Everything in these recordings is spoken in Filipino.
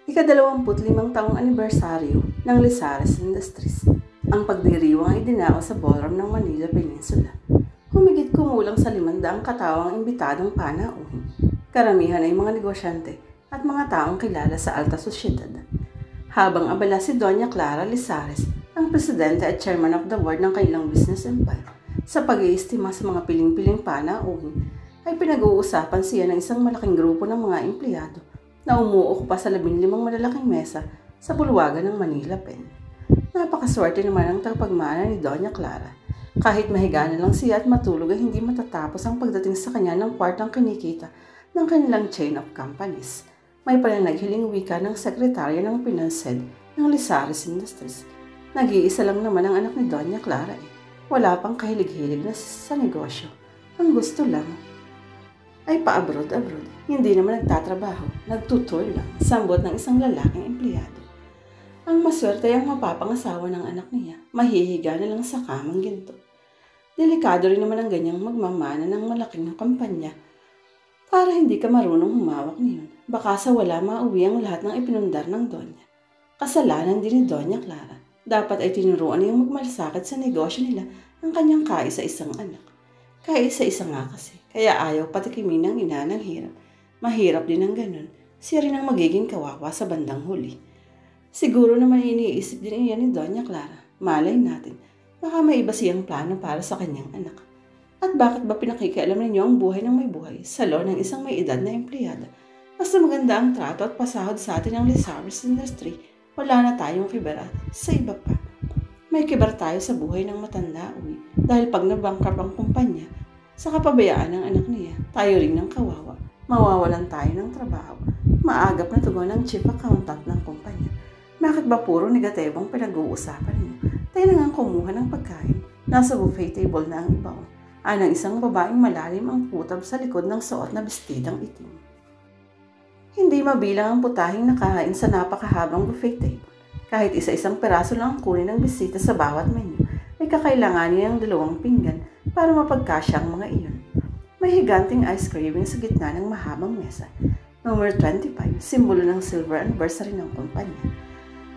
Ika-25 taong anibersaryo ng Lisares Industries. Ang pagdiriwang ay dinao sa ballroom ng Manila Peninsula. Humigit kumulang sa 500 katawang imbitadong panauhin. Karamihan ay mga negosyante at mga taong kilala sa alta sosyedad. Habang abala si Doña Clara Lisares, ang presidente at chairman of the board ng kanilang business empire, sa pag-iistima sa mga piling-piling panauhin, ay pinag-uusapan siya ng isang malaking grupo ng mga empleyado na umuukupa sa 15 malalaking mesa sa bulwagan ng Manila Pen. Napakaswerte naman ang tagapagmana ni Doña Clara. Kahit mahiga na lang siya at matulog ay hindi matatapos ang pagdating sa kanya ng kwartang kinikita ng kanilang chain of companies. May pananaghiling wika ng sekretarya ng finance head ng Lisares Industries. Nag-iisa lang naman ang anak ni Doña Clara eh. Wala pang kahilig-hilig na sa negosyo. Ang gusto lang ay pa-abroad-abroad. Hindi naman nagtatrabaho, nagtutour lang, sambot ng isang lalaking empleyado. Ang maswerte ay ang mapapangasawa ng anak niya, mahihiga na lang sa kamang ginto. Delikado rin naman ang ganyang magmamana ng malaking kampanya para hindi ka marunong humawak niyon. Baka sa wala mauwi ang lahat ng ipinundar ng Donya. Kasalanan din ni Doña Clara. Dapat ay tinuruan niyang magmalasakit sa negosyo nila ang kanyang kaisa-isang anak. Kaisa-isa nga kasi, kaya ayaw patikimin ng ina ng hirap. Mahirap din ang ganun, siya rin ang magiging kawawa sa bandang huli. Siguro naman iniisip din iyan ni Doña Clara. Malay natin, baka may iba siyang plano para sa kanyang anak. At bakit ba pinakikialam ninyo ang buhay ng may buhay sa loob ng isang may edad na empleyada? Basta maganda ang trato at pasahod sa atin ng Lisares Industry, wala na tayong kibera sa iba pa. May kibar tayo sa buhay ng matanda, dahil pag nabankrupt ang kumpanya, sa kapabayaan ng anak niya, tayo rin ng kawawa. Mawawalan tayo ng trabaho. Maagap na tugon ng chief accountant ng kumpanya. Bakit ba puro negatibong pinag-uusapan niyo? Tayo na nga kumuha ng pagkain. Nasa buffet table na ang iba. Anang isang babaeng malalim ang putab sa likod ng suot na bestidang itim. Hindi mabilang ang putahing nakahain sa napakahabang buffet table. Kahit isa-isang peraso lang ang kunin ng bisita sa bawat menu, ay kakailanganin ng 2 pinggan para mapagkasya ang mga iyon. May higanting ice craving sa gitna ng mahabang mesa. Number 25, simbolo ng silver anniversary ng kumpanya.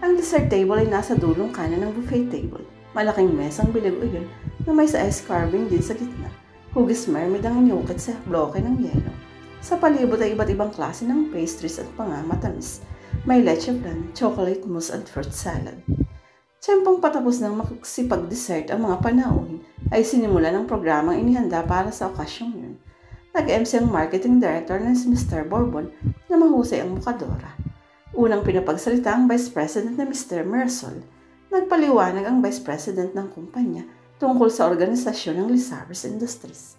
Ang dessert table ay nasa dulong kanan ng buffet table. Malaking mesang bilog iyon na may ice carving din sa gitna. Hugis mermaid ang inyukit sa bloke ng yelo. Sa palibot ay iba't ibang klase ng pastries at pangmatamis. May leche flan, chocolate mousse at fruit salad. Tiyempong patapos ng magsipag-dessert ang mga panahon, ay sinimula ng programang inihanda para sa okasyong yun. Nag-MC ang marketing director na si Mr. Bourbon na mahusay ang mukadora. Unang pinapagsalita ang vice president na Mr. Mersol. Nagpaliwanag ang vice president ng kumpanya tungkol sa organisasyon ng Lisares Industries.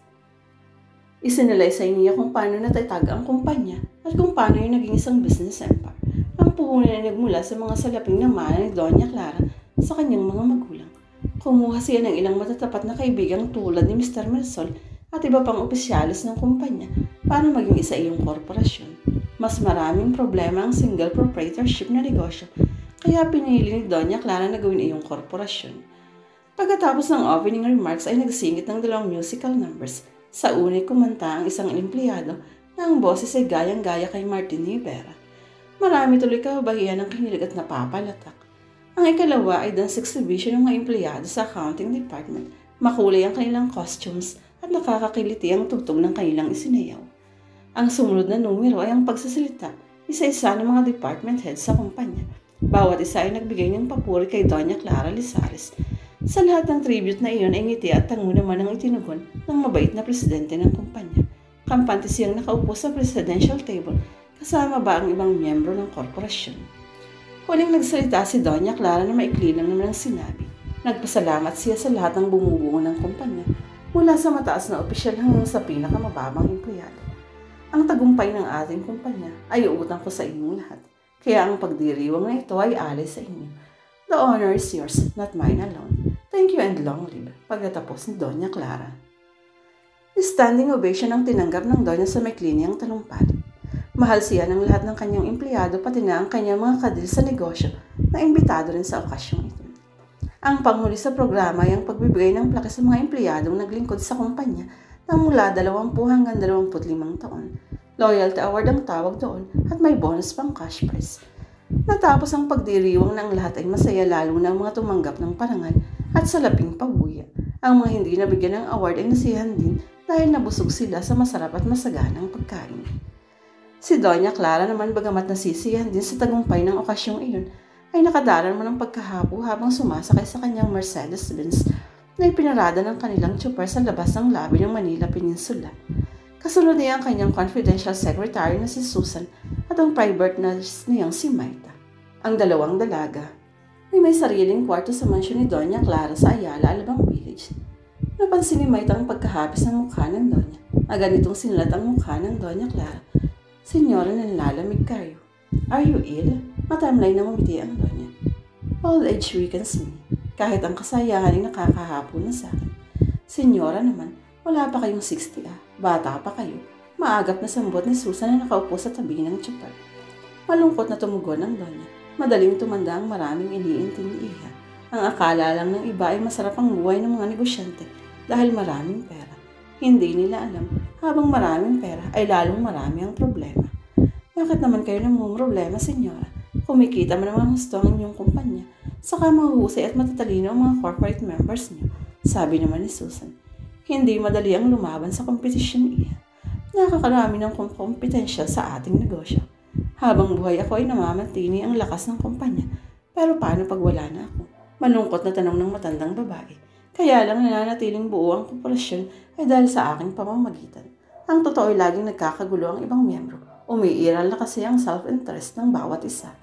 Isinalaysay niya kung paano natatag ang kumpanya at kung paano yung naging isang business empire. Ang puhunan ay nagmula sa mga salaping na mana ni Doña Clara sa kanyang mga magulang. Kumuha siya ng ilang matatapat na kaibigang tulad ni Mr. Mersol at iba pang opisyalis ng kumpanya para maging isa iyong korporasyon. Mas maraming problema ang single proprietorship na negosyo, kaya pinili ni Doña Clara na gawin iyong korporasyon. Pagkatapos ng opening remarks ay nagsingit ng 2 musical numbers. Sa una ay kumanta ang isang empleyado na ang boses ay gayang-gaya kay Martin Rivera. Marami tuloy kababahian ng kinilig at napapalatak. Ang ikalawa ay dance exhibition ng mga empleyado sa accounting department. Makulay ang kanilang costumes at nakakakiliti ang tugtog ng kanilang isinayaw. Ang sumunod na numero ay ang pagsasalita, isa-isa ng mga department heads sa kumpanya. Bawat isa ay nagbigay ng papuri kay Doña Clara Lisares. Sa lahat ng tribute na iyon ay ngiti at tango naman ang itinugon ng mabait na presidente ng kumpanya. Kampante siyang nakaupo sa presidential table, kasama ba ang ibang miyembro ng korporasyon. Huling nagsalita si Doña Clara na maikli lang naman ang sinabi. Nagpasalamat siya sa lahat ng bumubuo ng kumpanya, mula sa mataas na opisyal hanggang sa pinakamababang empleyado. Ang tagumpay ng ating kumpanya ay uutang ko sa inyong lahat, kaya ang pagdiriwang na ito ay alay sa inyo. The honor is yours, not mine alone. Thank you and long live. Pagkatapos ni Doña Clara. Standing ovation ang tinanggap ng Doña sa maikli niyang talumpati. Mahal siya ng lahat ng kanyang empleyado pati na ang kanyang mga kadil sa negosyo na imbitado rin sa okasyong ito. Ang panghuli sa programa ay ang pagbibigay ng plaque sa mga empleyadong naglingkod sa kumpanya na mula 20 hanggang 25 taon. Loyalty award ang tawag doon at may bonus pang cash prize. Natapos ang pagdiriwang ng lahat ay masaya lalo na ang mga tumanggap ng parangal at salaping pabuya. Ang mga hindi nabigyan ng award ay nasiyahan din dahil nabusog sila sa masarap at masaganang pagkain. Si Doña Clara naman bagamat nasisiyahan din sa tagumpay ng okasyong iyon, ay nakadaran mo ng pagkahapo habang sumasakay sa kanyang Mercedes-Benz na ipinarada ng kanilang tsuper sa labas ng labi ng Manila Peninsula. Kasunod niya ang kanyang confidential secretary na si Susan at ang private nurse niyang si Maita. Ang dalawang dalaga ay may sariling kwarto sa mansyon ni Doña Clara sa Ayala, Alabang Village. Napansin ni Maita ang pagkahapis ng mukha ng Doña. Ganitong sinulat ang mukha ng Doña Clara. Senyora, nanlalamig kayo. Are you ill? Matamlay na ngumiti ang Doña. Old age weakens me. Kahit ang kasayahan ay nakakahapo na sa akin. Senyora naman, wala pa kayong 60 ah. Bata pa kayo. Maagap na sambot ni Susan na nakaupo sa tabi ng tsuper. Malungkot na tumugon ang Doña. Madaling tumanda ang maraming iniintindihan. Ang akala lang ng iba ay masarap ang buhay ng mga negosyante dahil maraming pera. Hindi nila alam, habang maraming pera ay lalong marami ang problema. Bakit naman kayo namumroblema, senyora? Kumikita mo naman gusto ang inyong kumpanya. Saka mahuhusay at matatalino ang mga corporate members niyo, sabi naman ni Susan. Hindi madali ang lumaban sa kompetisyon iyan. Nakakarami ng kompetensya sa ating negosyo. Habang buhay ako ay namamatini ang lakas ng kumpanya. Pero paano pag wala na ako? Malungkot na tanong ng matandang babae. Kaya lang nananatiling buo ang korporasyon ay dahil sa aking pamamagitan. Ang totoo ay laging nagkakagulo ang ibang miyembro. Umiiral na kasi ang self-interest ng bawat isa.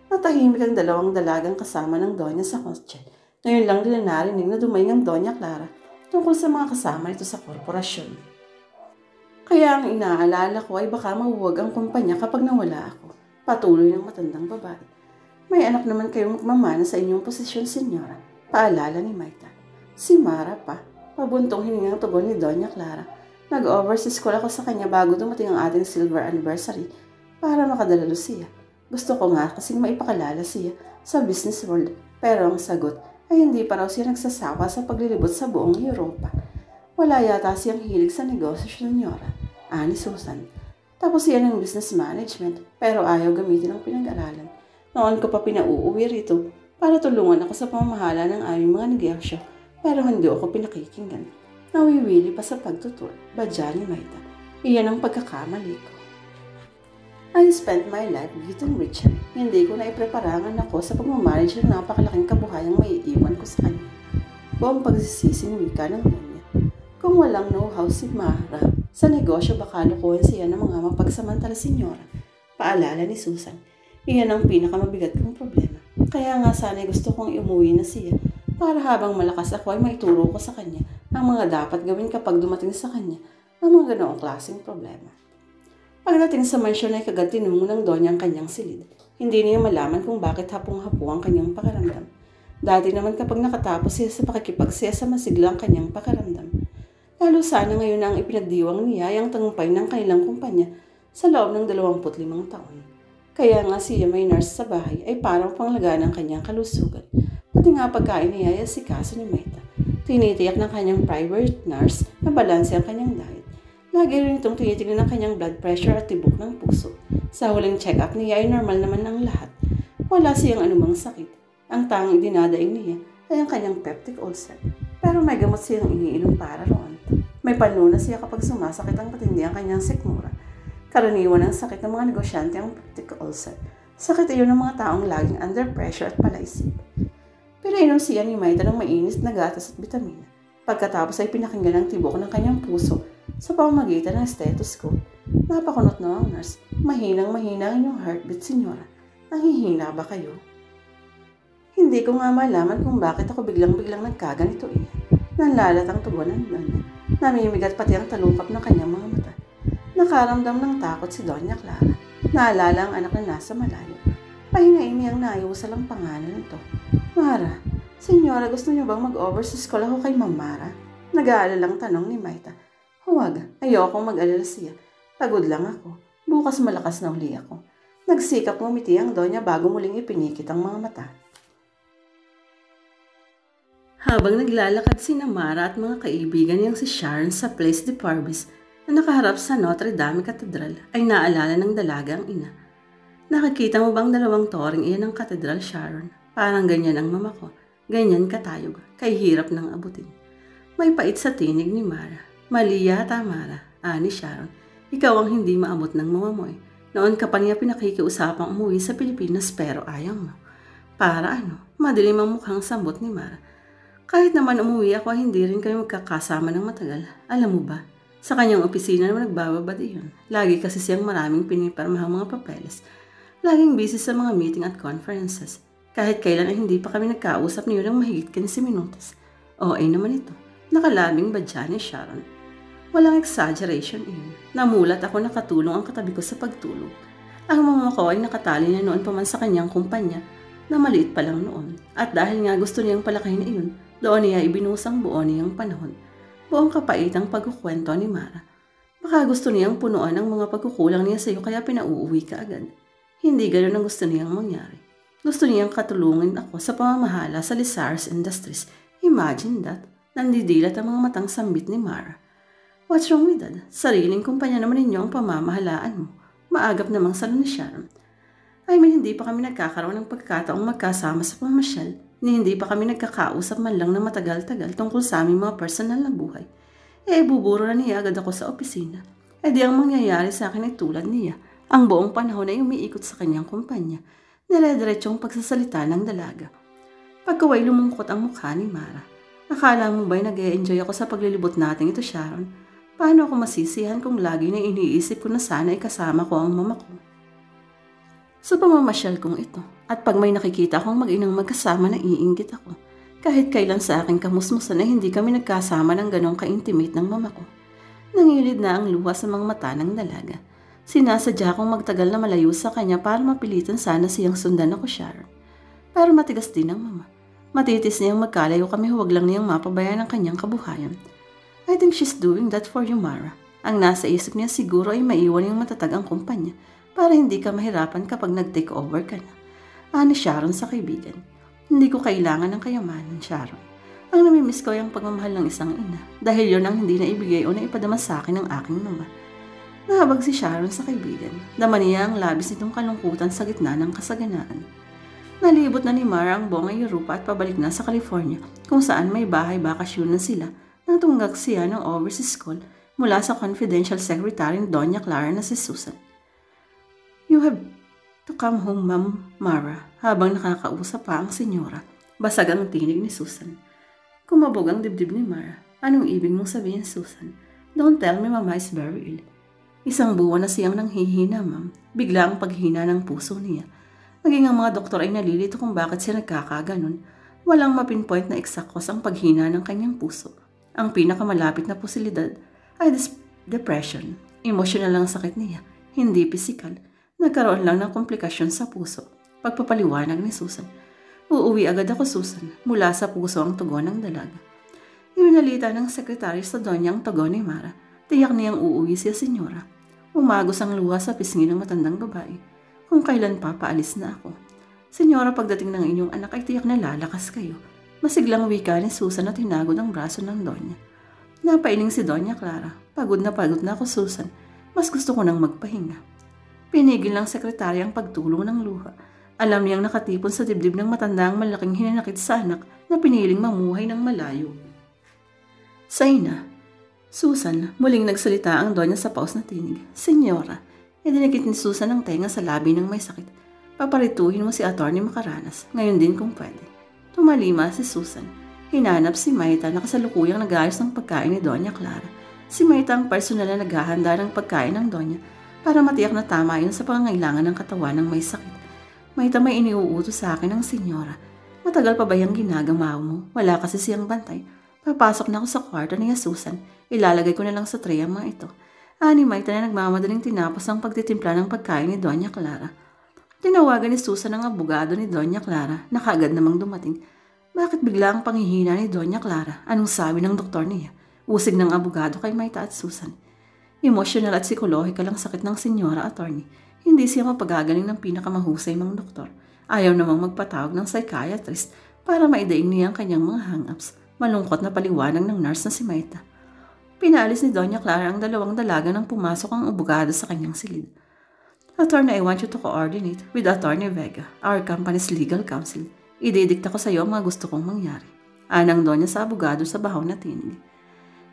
Natahimik ang dalawang dalagang kasama ng Doña sa kotse. Ngayon lang nila narinig na dumaing ang Doña Clara tungkol sa mga kasama nito sa korporasyon. Kaya ang inaalala ko ay baka mahuwag ang kumpanya kapag nawala ako. Patuloy ng matandang babae. May anak naman kayong magmamana sa inyong posisyon, senyora. Paalala ni Maita. Si Mara pa. Pabuntong hiningang tugon ni Doña Clara. Nag-overseas call ako sa kanya bago dumating ang ating silver anniversary para makadala siya. Gusto ko nga kasing maipakalala siya sa business world. Pero ang sagot ay hindi pa raw siya nagsasawa sa paglilibot sa buong Europa. Wala yata siyang hilig sa negosyo, senyora. Ani Susan. Tapos siya ng business management pero ayaw gamitin ang pinag-aralan. Noon ko pa pinauuwi rito para tulungan ako sa pamamahala ng aming mga negosyo pero hindi ako pinakikinggan. Nawiwili pa sa pagtutur. Badya ni Maita. Iyan ang pagkakamali ko. I spent my life getting richer. Hindi ko na ipreparangan ako sa pagmamanage ng napakalaking kabuhayang maiiwan ko sa kanya. Buong pagsisising wika ng Doña. Kung walang know-how si Mara sa negosyo, baka lukuhin siya ng mga mapagsamantala senyora. Paalala ni Susan. Iyan ang pinakamabigat kong problema. Kaya nga sana'y gusto kong umuwi na siya para habang malakas ako ay maituro ko sa kanya ang mga dapat gawin kapag dumating sa kanya ang mga ganoong klaseng problema. Pagdating sa mansyon ay kagad tinungo ng Doña ang kanyang silid. Hindi niya malaman kung bakit hapong-hapo ang kanyang pakiramdam. Dati naman kapag nakatapos siya sa pakikipagsaya sa masigla ang kanyang pakiramdam. Lalo sana ngayon na ang ipinagdiwang niya ay ang tagumpay ng kanilang kumpanya sa loob ng 25 taon. Kaya nga siya may nurse sa bahay ay parang panglaga ng kanyang kalusugan. Pati nga pagkain niya ay si kaso ni Maita. Tinitiyak ng kanyang private nurse na balanse ang kanyang diet. Lagi rin itong tinitignan ng kanyang blood pressure at tibok ng puso. Sa huling check-up niya ay normal naman ang lahat. Wala siyang anumang sakit. Ang tanging dinadaing niya ay ang kanyang peptic ulcer. Pero may gamot siyang iniinom para roon. May panunas siya kapag sumasakit ang patindi ang kanyang sikmura. Karaniwan ang sakit ng mga negosyante ang peptic ulcer. Sakit iyon ng mga taong laging under pressure at palaisip. Pinainom siya ni Maita ng mainis na gatas at bitamina. Pagkatapos ay pinakinggan ang tibok ng kanyang puso sa pamamagitan ng stethoscope. Napakunot na ang nurse. Mahinang-mahina ang inyong heartbeat, senyora. Nanghihina ba kayo? Hindi ko nga malaman kung bakit ako biglang-biglang nagkaganito eh. Nanlalatang tugon ng Doña. Namimigat pati ang talukap ng kanyang mga mata. Nakaramdam ng takot si Doña Clara. Naalala ang anak na nasa malayo. Pahingain niyang naiusal ang pangalan nito. Mara, senyora, gusto niyo bang mag-overseas call ako kay Ma'am Mara? Nag-aalalang tanong ni Maita. Huwag, ayokong mag-alala siya. Pagod lang ako. Bukas malakas na uli ako. Nagsikap ngumiti ang Doña bago muling ipinikit ang mga mata. Habang naglalakad si Mara at mga kaibigan niyang si Sharon sa Place de Parvis na nakaharap sa Notre Dame Cathedral, ay naalala ng dalagang ina. Nakikita mo bang dalawang toring iyan ng Cathedral, Sharon? Parang ganyan ang mama ko. Ganyan katayog, kay hirap ng abutin. May pait sa tinig ni Mara. Mali yata, Mara. Ani Sharon, ikaw ang hindi maabot ng mama mo eh. Noon ka pa niya pinakikiusapang umuwi sa Pilipinas pero ayaw mo. Para ano? Madilim ang mukhang sambot ni Mara. Kahit naman umuwi ako, hindi rin kayo magkakasama ng matagal. Alam mo ba? Sa kanyang opisina naman nagbababad iyon. Lagi kasi siyang maraming pinipirmahang mga papeles. Laging busy sa mga meeting at conferences. Kahit kailan ay hindi pa kami nagkausap niyo ng mahigit 15 minutos. OA naman ito. Nakalabing badya ni Sharon. Walang exaggeration iyon. Namulat ako nakatulong ang katabi ko sa pagtulog. Ang mama ko ay nakatali na noon pa man sa kanyang kumpanya na maliit pa lang noon. At dahil nga gusto niyang palakihin iyon, doon niya ibinusang buo niyang panahon. Buong kapaitang pagkukwento ni Mara. Baka gusto niyang punuan ang mga pagkukulang niya sa iyo kaya pinauuwi ka agad. Hindi ganoon ang gusto niyang mangyari. Gusto niyang katulungin ako sa pamamahala sa Lisares Industries. Imagine that. Nandidilat ang mga matang sambit ni Mara. What's wrong with that? Sariling kumpanya naman ninyo ang pamamahalaan mo. Maagap namang salon ni Sharon. I mean, hindi pa kami nagkakaroon ng pagkataong magkasama sa pamasyal. Hindi pa kami nagkakausap man lang na matagal-tagal tungkol sa aming mga personal na buhay. Buburo na niya agad ako sa opisina. Di ang mangyayari sa akin ay tulad niya. Ang buong panahon ay umiikot sa kanyang kumpanya. Dire-diretsong pagsasalita ng dalaga. Pagkaway lumungkot ang mukha ni Mara. Akala mo ba'y nag-e-enjoy ako sa paglilibot natin ito, Sharon? Paano ako masisihan kung lagi na iniisip ko na sana ay kasama ko ang mama ko? Sa pamamasyal kong ito, at pag may nakikita akong mag-inang magkasama na iinggit ako, kahit kailan sa aking kamusmusan na hindi kami nagkasama ng ganong ka-intimate ng mama ko. Nangilid na ang luha sa mga mata ng dalaga. Sinasadya kong magtagal na malayo sa kanya para mapilitan sana siyang sundan ako, Sharon. Pero matigas din ang mama. Matitis niyang magkalayo kami, huwag lang niyang mapabayaan ang kanyang kabuhayan. I think she's doing that for you, Mara. Ang nasa isip niya siguro ay maiwan niyang matatag ang kumpanya para hindi ka mahirapan kapag nag-take over ka na. Ani Sharon sa kaibigan. Hindi ko kailangan ng kayamanan, Sharon. Ang namimiss ko ay ang pagmamahal ng isang ina dahil yon ang hindi na ibigay o naipadama sa akin ng aking mama. Nahabag si Sharon sa kaibigan. Dama niya ang labis nitong kalungkutan sa gitna ng kasaganaan. Nalibot na ni Mara ang buong Europa at pabalik na sa California kung saan may bahay bakasyon na sila nang tunggak siya ng overseas call mula sa confidential secretary ni Doña Clara na si Susan. You have to come home, Ma'am Mara, habang nakakausap pa ang senyora. Basag ang tinig ni Susan. Kumabog ang dibdib ni Mara. Anong ibig mong sabihin, Susan? Don't tell me Mama is very ill. Isang buwan na siyang nanghihina, ma'am. Bigla ang paghina ng puso niya. Maging ang mga doktor ay nalilito kung bakit siya nagkakaganon. Walang mapinpoint na exact cause ang paghina ng kanyang puso. Ang pinakamalapit na posibilidad ay depression. Emotional lang ang sakit niya, hindi physical. Nagkaroon lang ng komplikasyon sa puso. Pagpapaliwanag ni Susan. Uuwi agad ako, Susan. Mula sa puso ang tugon ng dalaga. Ibinalita ng sekretary sa Donyang tugon ni Mara. Tiyak niyang uuwi siya, senyora. Umagos ang luha sa pisngi ng matandang babae. Kung kailan pa, paalis na ako. Senyora, pagdating ng inyong anak ay tiyak na lalakas kayo. Masiglang wika ni Susan at hinagod ang braso ng Donya. Napailing si Doña Clara. Pagod na ako, Susan. Mas gusto ko nang magpahinga. Pinigil ng sekretary ang pagtulong ng luha. Alam niyang nakatipon sa dibdib ng matandang malaking hinanakit sa anak na piniling mamuhay ng malayo. Saina. Susan, muling nagsalita ang Donya sa paus na tinig. Senyora, dinikit ni Susan ang tenga sa labi ng may sakit. Paparituhin mo si Atty. Macaranas, ngayon din kung pwede. Tumalima si Susan. Hinanap si Maita na kasalukuyang nag-aayos ng pagkain ni Doña Clara. Si Maita ang personal na naghahanda ng pagkain ng Donya para matiyak na tama yun sa pangangailangan ng katawan ng may sakit. Maita, may iniuutos sa akin ng senyora. Matagal pa ba yung ginagamaw mo? Wala kasi siyang bantay. Papasok na ako sa kwarto niya, Susan. Ilalagay ko na lang sa tray ang mga ito. Ani Maita na nagmamadaling tinapos ang pagtitimpla ng pagkain ni Doña Clara. Tinawagan ni Susan ang abogado ni Doña Clara na kaagad namang dumating. Bakit bigla ang panghihina ni Doña Clara? Anong sabi ng doktor niya? Usig ng abogado kay Maita at Susan. Emotional at psikolohikal ang sakit ng senyora attorney. Hindi siya mapagagaling ng pinakamahusay mga doktor. Ayaw namang magpatawag ng psychiatrist para maidaing niya ang kanyang mga hang-ups. Malungkot na paliwanag ng nurse na si Maita. Pinalis ni Doña Clara ang dalawang dalaga nang pumasok ang abogado sa kanyang silid. Attorney, I want you to coordinate with Attorney Vega, our company's legal counsel. Ididikta ko sa iyo ang mga gusto kong mangyari. Anang Donya sa abogado sa bahaw na tinig.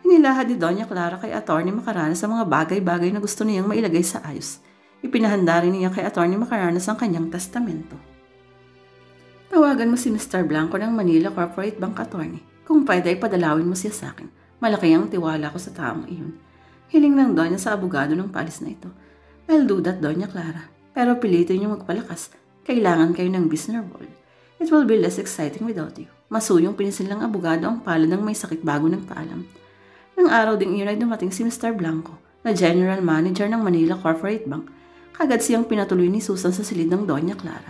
Inilahad ni Doña Clara kay Attorney Macaranas sa mga bagay-bagay na gusto niyang mailagay sa ayos. Ipinahanda rin niya kay Attorney Macaranas ang kanyang testamento. Tawagan mo si Mr. Blanco ng Manila Corporate Bank Attorney. Kung pwede ay padalawin mo siya sa akin. Malaki ang tiwala ko sa taong iyon. Hiling ng Donya sa abogado ng palis na ito. I'll do that, Doña Clara. Pero pilitin niyo magpalakas. Kailangan kayo ng business world. It will be less exciting without you. Masuyong pinisil ng abogado ang palad ng may sakit bago ng paalam. Nang araw ding iyon ay dumating si Mr. Blanco, na General Manager ng Manila Corporate Bank. Kagad siyang pinatuloy ni Susan sa silid ng Doña Clara.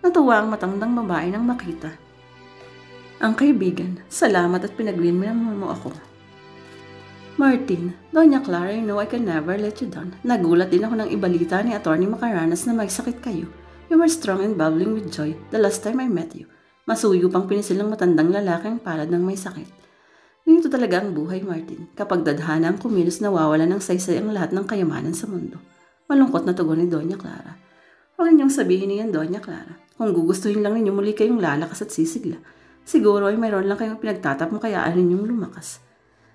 Natuwa ang matandang babae nang makita. Ang kaibigan, salamat at pinaglinman mo ako. Martin, Doña Clara, I know I can never let you down. Nagulat din ako ng ibalita ni Attorney Macaranas na may sakit kayo. You were strong and bubbling with joy the last time I met you. Masuyo pang pinisil ng matandang lalaki ang palad ng may sakit. Ganito talaga ang buhay, Martin. Kapag dadhana ang kumilos, nawawala ng saysay ang lahat ng kayamanan sa mundo. Malungkot na tugon ni Doña Clara. Huwag niyong sabihin niyan, Doña Clara. Kung gugustuhin lang ninyo muli kayong lalakas at sisigla, siguro ay mayroon lang kayong pinagtatapong kayaan ninyong lumakas.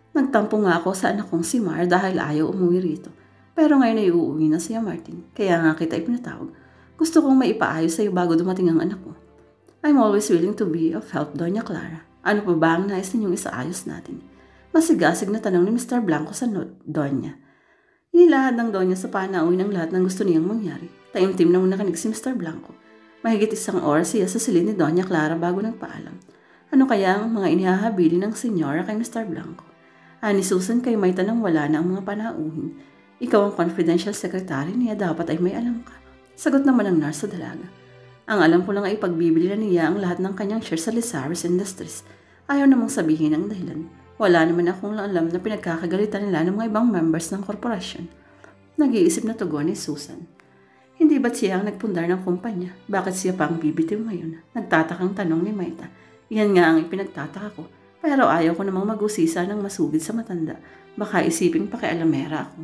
Nagtampo nga ako sa anak kong si Mar dahil ayaw umuwi rito. Pero ngayon ay uuwi na siya, Martin. Kaya nga kita ipinatawag. Gusto kong maipaayos sa iyo bago dumating ang anak ko. I'm always willing to be of help, Doña Clara. Ano pa ba ang nais ninyong isaayos natin? Masigasig na tanong ni Mr. Blanco sa Donya. Inilahad ng Donya sa panauhin ng lahat ng gusto niyang mangyari. Taimtim na nakinig si Mr. Blanco. Mahigit 1 oras siya sa silid ni Doña Clara bago nagpaalam. Ano kaya ang mga inihahabili ng senyora kay Mr. Blanco? Ani Susan, kay may tanang wala na ang mga panauhin. Ikaw ang confidential secretary niya, dapat ay may alam ka. Sagot naman ng nurse sa dalaga. Ang alam ko lang ay pagbibili na niya ang lahat ng kanyang shares sa Lisaris Industries. Ayaw namang sabihin ang dahilan. Wala naman akong alam na pinagkakagalitan nila ng mga ibang members ng korporasyon. Nag-iisip na tugon ni Susan. Hindi ba't siya ang nagpundar ng kumpanya? Bakit siya pa ang bibitiw ngayon? Nagtatakang tanong ni Maita. Yan nga ang ipinagtataka ko. Pero ayaw ko namang mag-usisa ng masugid sa matanda. Baka isiping pakialamera ako.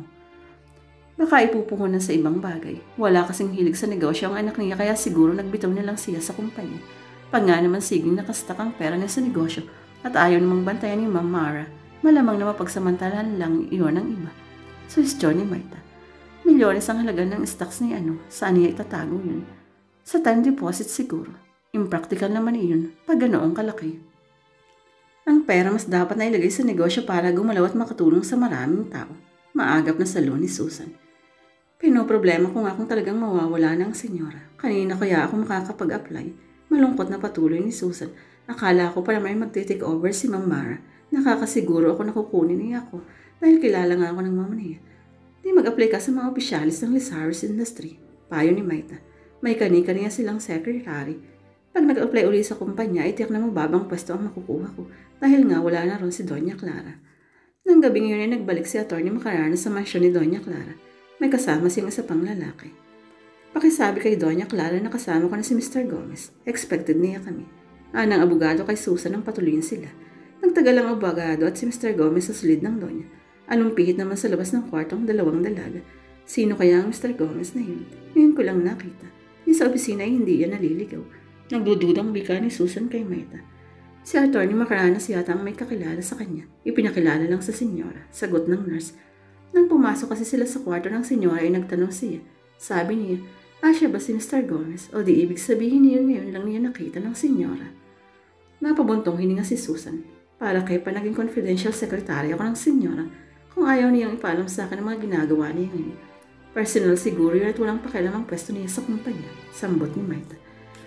Baka ipupuhunan sa ibang bagay. Wala kasing hilig sa negosyo ang anak niya kaya siguro nagbitaw na lang siya sa kumpanya. Pag nga naman siging nakastak ang pera niya sa negosyo at ayaw namang bantayan ni Ma'am Mara, malamang na mapagsamantalahan lang iyon ng iba. Suwestyon ni Maita. Milyones ang halaga ng stocks ni saan niya itatago yun? Sa time deposit siguro. Impractical naman iyon pag ganoong kalaki. Ang pera mas dapat na ilagay sa negosyo para gumalaw at makatulong sa maraming tao. Maagap na salo ni Susan. Pinoproblema ko nga kung talagang mawawala ng senyora. Kanina kaya ako makakapag-apply. Malungkot na patuloy ni Susan. Akala ko pa naman ay magte-take over si Ma'am Mara. Nakakasiguro ako na kukunin niya ako dahil kilala nga ako ng mama niya. Di mag-apply ka sa mga opisyalis ng Lisaris Industry. Payo ni Maita. May kani-kaniya silang secretary. Pag nag-apply uli sa kumpanya, itiyak na mababang pwesto ang makukuha ko dahil nga wala na ron si Doña Clara. Nang gabing yun ay nagbalik si Atty. Macaranas sa mansyon ni Doña Clara. May kasama siyang isa pang lalaki. Pakisabi kay Doña Clara na kasama ko na si Mr. Gomez. Expected niya kami. Anang abogado kay Susan ang patuloyin sila. Nagtagal ang abogado at si Mr. Gomez sa silid ng Doña. Anong pihit naman sa labas ng kwarto ang dalawang dalaga. Sino kaya ang Mr. Gomez na yun? Ngayon ko lang nakita. Yung sa opisina ay hindi yan naliligaw. Nagdududang bika ni Susan kay Maita. Si Atty. Macaranas yata ang may kakilala sa kanya. Ipinakilala lang sa senyora. Sagot ng nurse. Nang pumasok kasi sila sa kwarto ng senyora ay nagtanong siya. Sabi niya, siya ba si Mr. Gomez? O di ibig sabihin niya ngayon lang niya nakita ng senyora. Napabuntong hininga si Susan. Para kay pa naging confidential secretary ako ng senyora kung ayaw niyang ipaalam sa akin ang mga ginagawa niya ngayon. Personal siguro yun at walang pakialam ang pwesto niya sa kumpanya. Sambot ni Maita.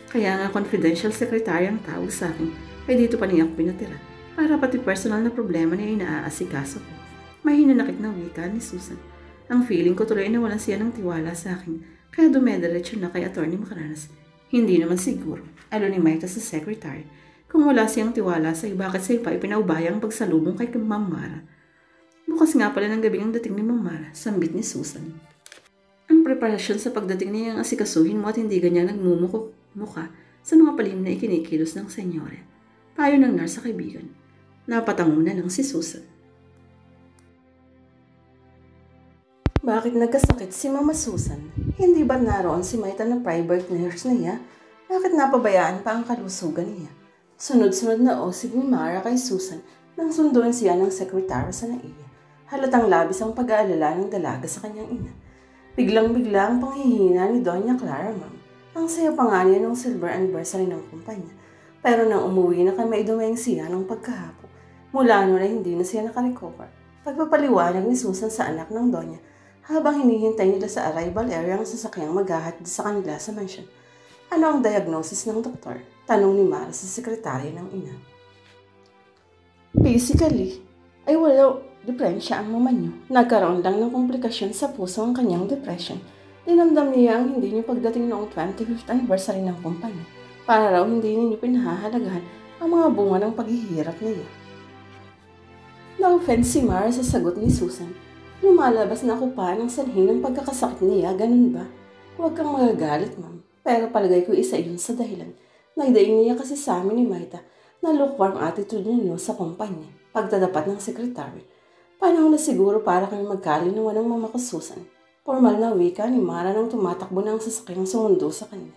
Kaya nga confidential secretary ang tawag sa akin, ay dito pa niya ako pinatira. Para pati personal na problema niya ay naaasikaso ko. May hinanakit na wika ni Susan. Ang feeling ko tuloy na walang siya ng tiwala sa akin, kaya dumediretso na kay Atty. Macaranas. Hindi naman siguro, ni Maita sa secretary. Kung wala siyang tiwala sa iyo, bakit sa iyo pa ipinaubaya ang pagsalubong kay Ma'am Mara? Bukas nga pala ng gabing ang dating ni Ma'am Mara, sambit ni Susan. Ang preparasyon sa pagdating niya ang asikasuhin mo at hindi ganyang nagmumukha sa mga palim na ikinikilos ng senyore. Payo ng nurse sa kaibigan. Napatango na lang si Susan. Bakit nagkasakit si Mama Susan? Hindi ba naroon si Maita na private nurse niya? Bakit napabayaan pa ang kalusugan niya? Sunod-sunod na osig ni Mara kay Susan nang sunduin siya ng sekretary sa naiya. Halatang labis ang pag-aalala ng dalaga sa kanyang ina. Biglang-bigla ang panghihina ni Doña Clara, ma'am. Ang saya pa nga niya nung silver anniversary ng kumpanya. Pero nang umuwi na kay Maidumeng siya ng pagkahapo, mula noon ay hindi na siya nakarecover. Pagpapaliwanag ni Susan sa anak ng Doña habang hinihintay nila sa arrival area ang sasakyang maghahatid sa kanila sa mansion. Ano ang diagnosis ng doktor? Tanong ni Mara sa sekretary ng ina. Basically, ay wala depresya ang mama niyo. Nagkaroon lang ng komplikasyon sa puso ang kanyang depression. Dinamdam niya ang hindi niyo pagdating noong 25th anniversary ng kumpanya. Para raw hindi niyo pinahahalagahan ang mga bunga ng paghihirap niya. Na-offense si Mara sa sagot ni Susan. Lumalabas na ako pa ng sanhi ng pagkakasakit niya, ganun ba? Huwag kang magagalit, ma'am. Pero palagay ko isa yun sa dahilan. Nagdaing niya kasi sa amin ni Maita na lukewarm attitude ninyo sa kumpanya. Pagtadapat ng sekretary. Panahon na siguro para kami magkalinawan ng mama ko Susan. Formal na wika ni Mara nang tumatakbo ng sasakyang sumundo sa kanya.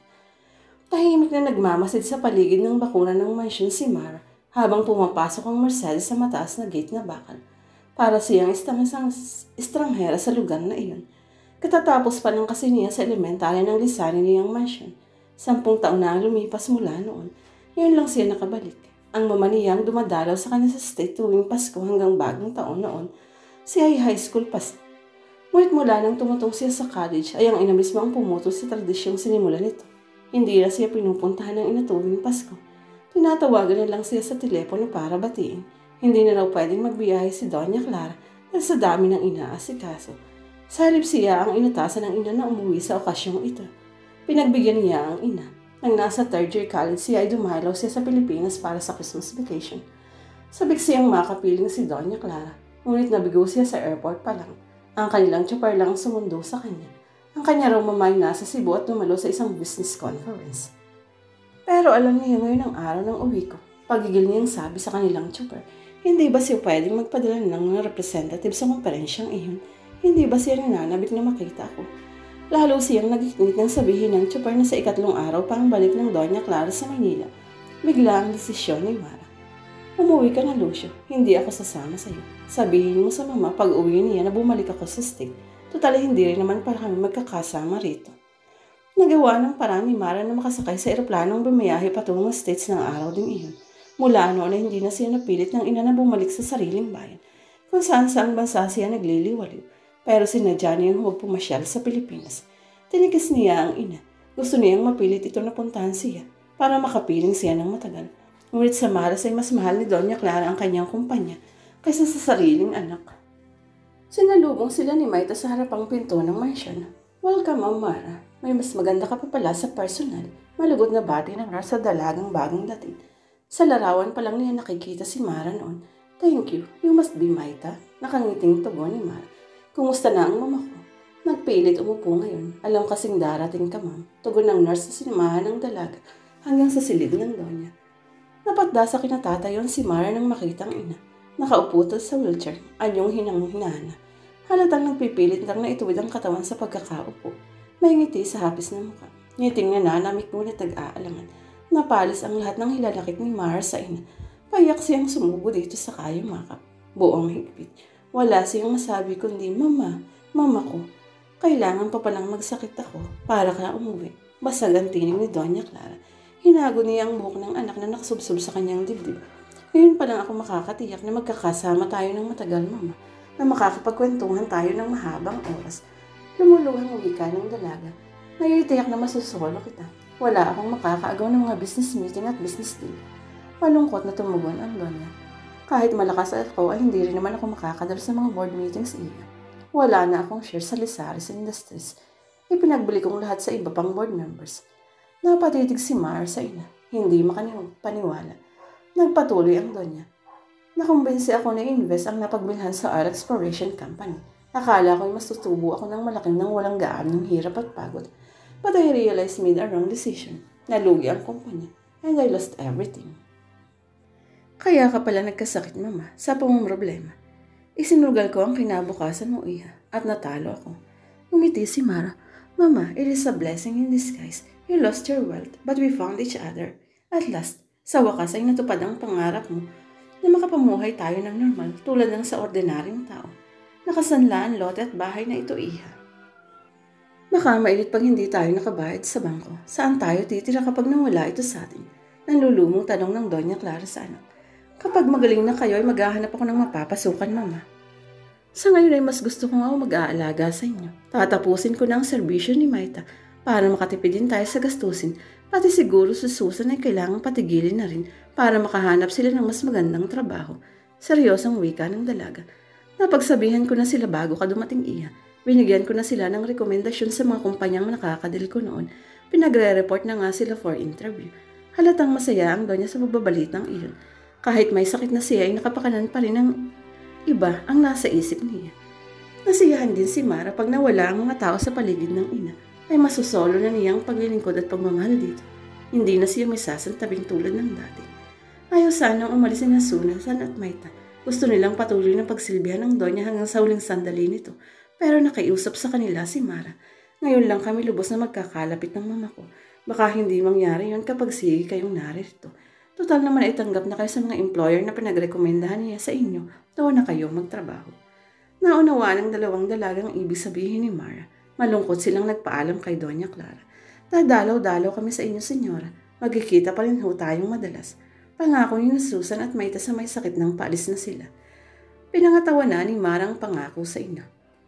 Tahimik na nagmamasid sa paligid ng bakuna ng mansion si Mara habang pumapasok ang Mercedes sa mataas na gate na bakal. Para siyang estranghera sa lugar na iyon. Katatapos pa ng kasi niya sa elementarya ng lisanin niyang mansion. 10 taon na ang lumipas mula noon. Ngayon lang siya nakabalik. Ang mama niyang dumadalaw sa kanya sa state tuwing Pasko hanggang bagong taon noon. Siya ay high school pa. Ngunit mula nang tumutong siya sa college ay ang ina mismo ang pumuto sa tradisyong sinimulan nito. Hindi na siya pinupuntahan ng ina tuwing Pasko. Tinatawagan na lang siya sa telepono para batiin. Hindi na raw pwedeng magbiyahe si Doña Clara dahil sa dami ng inaasikaso. Sa halip siya ang inutasan ng ina na umuwi sa okasyong ito. Pinagbigyan niya ang ina. Nang nasa third year college siya ay dumalaw siya sa Pilipinas para sa Christmas vacation. Sabik siyang makapiling si Doña Clara, ngunit nabigo siya sa airport pa lang. Ang kanilang chopper lang sumundo sa kanya. Ang kanya raw mamay nasa Cebu at dumalo sa isang business conference. Pero alam niya ngayon ang araw ng uwi ko. Pagigil niyang sabi sa kanilang chopper, hindi ba siya pwedeng magpadala ng mga representative sa konferensyang iyon? Hindi ba siya nananabik na makita ako? Lalo siyang nagiknit ng sabihin ng chopper na sa ikatlong araw pa ang balik ng Doña Clara sa Manila. Bigla ang desisyon ni Mara. Umuwi ka na, Lucio. Hindi ako sasama sa iyo. Sabihin mo sa mama pag uwi niya na bumalik ako sa state. Total hindi rin naman para kami magkakasama rito. Nagawa ng paraan ni Mara na makasakay sa eroplanong bumiyahe patungo States ng araw ding iyon. Mula noon ay hindi na siya napilit ng ina na bumalik sa sariling bayan, kung saan saang bansa siya nagliliwaliw. Pero sinadya niyang huwag pumasyal sa Pilipinas. Tinikis niya ang ina. Gusto niyang mapilit ito na puntahan siya para makapiling siya ng matagal. Ngunit sa maras ay mas mahal ni Doña Clara ang kanyang kumpanya kaysa sa sariling anak. Sinalubong sila ni Maita sa harapang pinto ng mansion. Welcome, Ma'am Mara. May mas maganda ka pa pala sa personal. Malugod na bati ng nurse sa dalagang bagong dating. Sa larawan pa lang niya nakikita si Mara noon. Thank you. You must be Maita. Nakangiting tugon ni Mara. Kumusta na ang mama ko? Nagpilit umupo ngayon. Alam kasing darating ka, ma'am. Tugon ng nurse sa sinamahan ng dalaga hanggang sa silid ng Doña. Napatda sa kinatatayon si Mara nang makita ang ina. Nakaupo sa wheelchair, anyong hinang-hinana. Halatang nagpipilit lang na ituwid ang katawan sa pagkakaupo. May ngiti sa hapis ng mukha. Ngiting nananamik ngunit nag-aalangan. Napalis ang lahat ng hilalakit ni Mara sa ina. Payak siyang sumubo dito sa kayamakap. Buong higpit. Wala siyang masabi kundi, Mama ko, kailangan pa palang magsakit ako para ka umuwi. Basag ang tinig ni Doña Clara. Hinago niya ang buhok ng anak na nakasubsob sa kanyang dibdib. Ngayon pa lang ako makakatiyak na magkakasama tayo ng matagal, Mama, na makakapagkwentuhan tayo ng mahabang oras. Lumuluhang wika ng dalaga. Ngayon tiyak na masusolo kita. Wala akong makakaagaw ng mga business meeting at business deal. Malungkot na tumugon ang Doña. Kahit malakas ako ay hindi rin naman ako makakadal sa mga board meetings iya. Wala na akong share sa Lisaris Industries. Ipinagbili kong lahat sa iba pang board members. Napatitig si Mar sa ina. Hindi makapaniwala. Nagpatuloy ang Doña. Nakumbinsi ako na invest ang napagbilhan sa Oil Exploration Company. Akala ko'y mas tutubo ako ng malaking nang walang gaanong hirap at pagod. But I realized I made a wrong decision. Nalugi ang kumpanya. And I lost everything. Kaya ka pala nagkasakit, Mama, sa problema. Isinugal ko ang kinabukasan mo, Iha. at natalo ako. Ngumiti si Mara. Mama, it is a blessing in disguise. You lost your wealth, but we found each other. At last, sa wakas ay natupad ang pangarap mo na makapamuhay tayo ng normal tulad ng sa ordinaryong tao. Nakasanla ang lote at bahay na ito, Iha. Baka mainit pag hindi tayo nakabayad sa bangko. Saan tayo titira kapag nawala ito sa atin? Nanlulumong tanong ng Doña Clara sa anak. Kapag magaling na kayo ay maghahanap ako ng mapapasukan, Mama. Sa ngayon ay mas gusto ko nga mag-aalaga sa inyo. Tatapusin ko na ang serbisyo ni Maita para makatipid din tayo sa gastusin, pati siguro sa Susan ay kailangang patigilin na rin para makahanap sila ng mas magandang trabaho. Seryosong wika ng dalaga. Napagsabihan ko na sila bago ka dumating, Iha. Binigyan ko na sila ng rekomendasyon sa mga kumpanyang nakakadil ko noon. Pinagre-report na nga sila for interview. Halatang masaya ang Donya sa magbabalitang iyon. Kahit may sakit na siya ay nakapakanan pa rin ng iba ang nasa isip niya. Nasiyahan din si Mara pag nawala ang mga tao sa paligid ng ina, ay masusolo na niyang paglilingkod at pagmamahal dito. Hindi na siya may sasantabing tulad ng dati. Ayaw sanang umalis na Susan at Maita. Gusto nilang patuloy na pagsilbihan ng Donya hanggang sa huling sandali nito, pero nakiusap sa kanila si Mara. Ngayon lang kami lubos na magkakalapit ng mama ko. Baka hindi mangyari yon kapag sige kayong narito. Total naman ay tanggap na kayo sa mga employer na pinagrekomendahan niya sa inyo. Doon na kayo magtrabaho. Naunawa ng dalawang dalagang ibig sabihin ni Mara. Malungkot silang nagpaalam kay Doña Clara. Dadalaw-dalaw kami sa inyo, senyora. Magkikita pa rin ho tayong madalas. Pangako ni Susan at Maita sa may sakit ng paalis na sila. Pinangatawa na ni Mara ang pangako sa ina.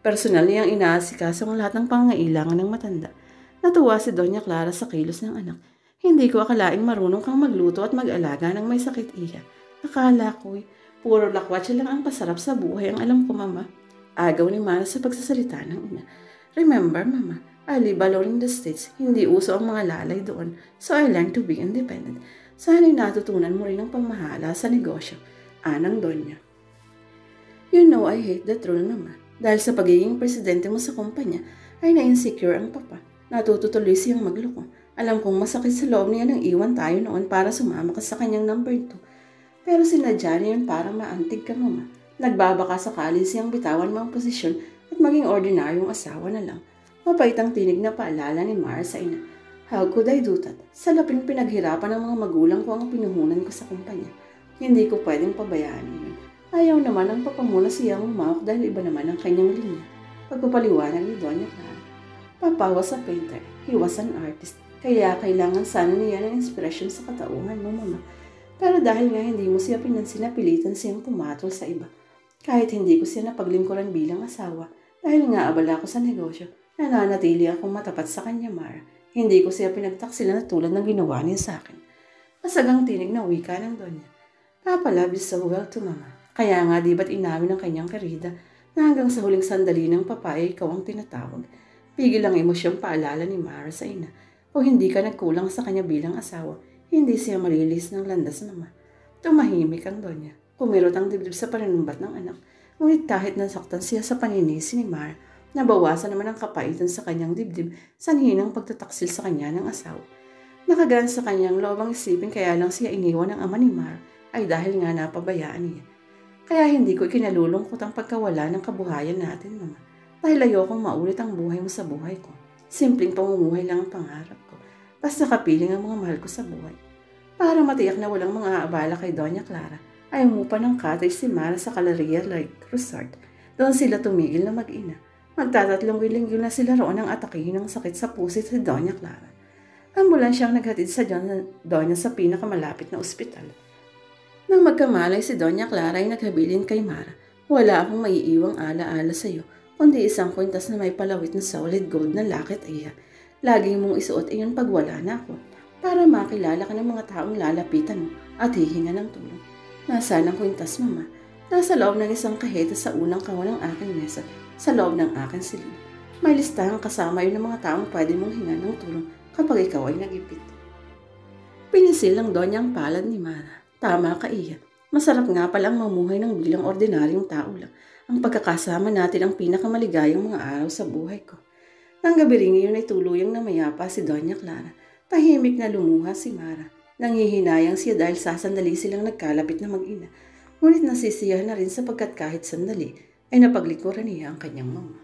Personal niyang inaasikaso ang lahat ng pangangailangan ng matanda. Natuwa si Doña Clara sa kilos ng anak. Hindi ko akalaing marunong kang magluto at mag-alaga ng may sakit, Iha. Akala ko'y puro lakwatsa lang ang pasarap sa buhay ang alam ko, Mama. Agaw ni Mara sa pagsasalita ng ina. Remember, Mama, I live alone in the States. Hindi uso ang mga lalay doon. So I learned to be independent. Sana'y natutunan mo rin ang pamahala sa negosyo. Anang Donya. You know I hate that rule, Mama. Dahil sa pagiging presidente mo sa kumpanya, ay na-insecure ang papa. Natututuloy siyang magloko. Alam kong masakit sa loob niya nang iwan tayo noon para sumama ka sa kanyang number 2. Pero sinadya niya yun para maantig ka, Mama. Nagbabaka sakali siyang bitawan mo ang posisyon at maging ordinaryong asawa na lang. Mapait ang tinig na paalala ni Mara sa ina. How could I do that? Sa laping pinaghirapan ng mga magulang ko ang pinuhunan ko sa kumpanya. Hindi ko pwedeng pabayaan yun. Ayaw naman ang papamuna siyang umawak dahil iba naman ang kanyang linya. Pagpapaliwanag ni Doña Clara. Papa was a painter. He was an artist. Kaya kailangan sana niya ng inspirasyon sa katauhan mo, Mama. Pero dahil nga hindi mo siya pinansin, napilitan siyang pumatol sa iba. Kahit hindi ko siya napaglingkuran bilang asawa, dahil nga abala ko sa negosyo, nananatili akong matapat sa kanya, Mara. Hindi ko siya pinagtaksila na tulad ng ginawa niya sa akin. Masagang tinig na wika ng Donya. Papa love you so well to, Mama. Kaya nga di ba't inamin ng kanyang karida na hanggang sa huling sandali ng papaya ikaw ang tinatawag. Pigil ang emosyong paalala ni Mara sa ina. Kung hindi ka nagkulang sa kanya bilang asawa, hindi siya malilis ng landas, Mama. Tumahimik ang Donya. Kumirot ang dibdib sa pananumbat ng anak. Ngunit kahit nasaktan siya sa paninisi ni Mara, nabawasan naman ang kapaitan sa kanyang dibdib sa hinang pagtataksil sa kanya ng asawa. Nakagaan sa kanyang loobang isipin kaya lang siya iniwan ng ama ni Mara ay dahil nga napabayaan niya. Kaya hindi ko ikinalulungkot ang pagkawala ng kabuhayan natin, Mama. Dahil ayokong maulit ang buhay mo sa buhay ko. Simpleng pamumuhay lang ang pangarap ko. Basta kapiling ang mga mahal ko sa buhay. Para matiyak na walang mga abala kay Doña Clara, ay umupa ng cottage si Mara sa Calaria Lake Resort. Doon sila tumigil na mag-ina. Magtatatlong linggo na sila roon ang atakihin ng sakit sa pusit si Doña Clara. Ambulansyang naghatid sa Doña sa pinakamalapit na ospital. Nang magkamalay si Doña Clara ay naghabilin kay Mara. Wala akong maiiwang ala-ala sa iyo, kundi isang kwintas na may palawit na solid gold na lakit, Iha. Laging mong isuot iyon pag wala na ako, para makilala ka ng mga taong lalapitan mo at hihinga ng tulong. Nasaan ang kwintas, Mama? Nasa loob ng isang kaheta sa unang kawan ng aking mesa, sa loob ng aking silid. May listahan kasama yun ng mga taong pwede mong hinga ng tulong kapag ikaw ay nagipit. Pinisil ng Donya ang palad ni Mara. Tama ka, Iha. Masarap nga palang mamuhay ng bilang ordinaryong tao lang. Ang pagkakasama natin ang pinakamaligayang mga araw sa buhay ko. Nang gabi rin iyon ay tuluyang namayapa si Doña Clara. Tahimik na lumuha si Mara. Nanghihinayang siya dahil sasandali silang nagkalapit na mag-ina. Ngunit nasisiyahan na rin sapagkat kahit sandali ay napaglikuran niya ang kanyang mama.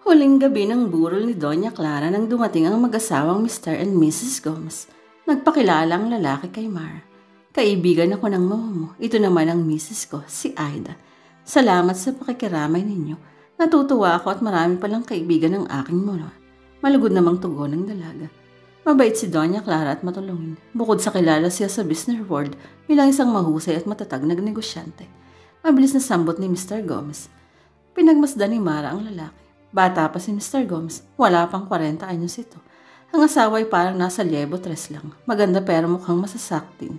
Huling gabi ng burol ni Doña Clara nang dumating ang mag-asawang Mr. and Mrs. Gomez. Nagpakilala ang lalaki kay Mara. Kaibigan ako ng mama mo. Ito naman ang Mrs. ko, si Aida. Salamat sa pakikiramay ninyo. Natutuwa ako at marami palang kaibigan ng aking mama. Malugod namang tugon ng dalaga. Mabait si Doña Clara at matulungin. Bukod sa kilala siya sa business world bilang isang mahusay at matatag na negosyante. Mabilis na sambot ni Mr. Gomez. Pinagmasdan ni Mara ang lalaki. Bata pa si Mr. Gomez, wala pang 40 anyos ito. Ang asawa ay parang nasa liebo 3 lang. Maganda pero mukhang masasaktin.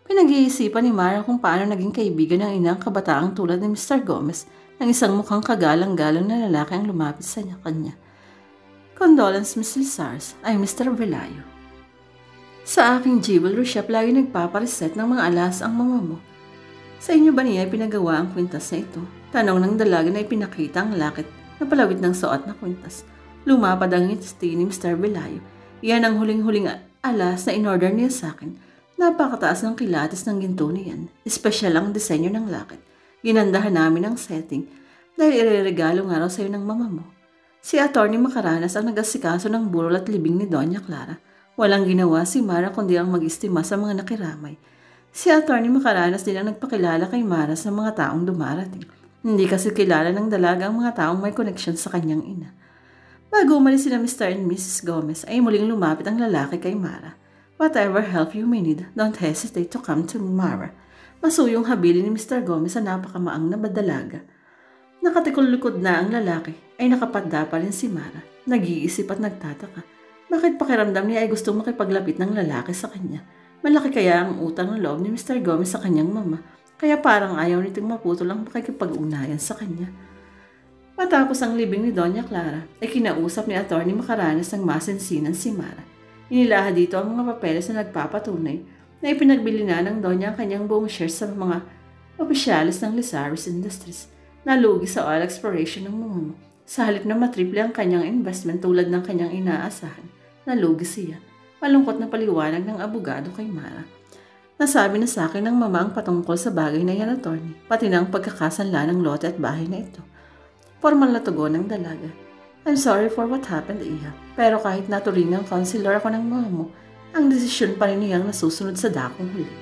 Pinag-iisipan ni Mara kung paano naging kaibigan ng inang kabataang tulad ni Mr. Gomez ng isang mukhang kagalang-galang na lalaki ang lumapit sa kanya. Condolence, Miss Lizars, ay Mr. Velayo. Sa aking jewelry shop, lagi nagpapareset ng mga alas ang mama mo. Sa inyo ba niya pinagawa ang kwintas na ito? Tanong ng dalaga na ipinakita ang lakit na palawit ng suot na kwintas. Lumapad ang ngiti ni Mr. Velayo. Yan ang huling-huling alas na in-order niya sa akin. Napakataas ng kilatis ng ginto niyan. Espesyal ang disenyo ng lakit. Ginandahan namin ang setting dahil ireregalo nga raw sa'yo ng mama mo. Si Atty. Macaranas ang nag-asikaso ng burol at libing ni Doña Clara. Walang ginawa si Mara kundi ang mag-istima sa mga nakiramay. Si Atty. Macaranas din ang nagpakilala kay Mara sa mga taong dumarating. Hindi kasi kilala ng dalaga ang mga taong may connection sa kanyang ina. Bago umalis sila Mr. and Mrs. Gomez ay muling lumapit ang lalaki kay Mara. Whatever help you may need, don't hesitate to come to Mara. Masuyong habili ni Mr. Gomez sa napakamaang na dalaga. Nakatikol-likod na ang lalaki ay nakapadda pa rin si Mara. Nag-iisip at nagtataka. Bakit pakiramdam niya ay gustong makipaglapit ng lalaki sa kanya? Malaki kaya ang utang ng loob ni Mr. Gomez sa kanyang mama. Kaya parang ayaw nitong maputol ang pakikipag-ugnayan sa kanya. Matapos ang libing ni Doña Clara, ay kinausap ni Atty. Macaranas ng masinsinan si Mara. Inilaha dito ang mga papeles na nagpapatunay na ipinagbili na ng Doña ang kanyang buong shares sa mga opisyalis ng Lizares Industries. Nalugi sa oil exploration ng mama mo. Sa halip na matriple ang kanyang investment tulad ng kanyang inaasahan, nalugi siya. Malungkot na paliwanag ng abogado kay Mara. Nasabi na sa akin ng mama ang patungkol sa bagay na yan, attorney, pati na ang pagkakasanla ng lote at bahay na ito. Formal na tugon ng dalaga. I'm sorry for what happened, Iha. Pero kahit naturingang counselor ako ng mama mo, ang desisyon pa rin niyang nasusunod sa dakong huli.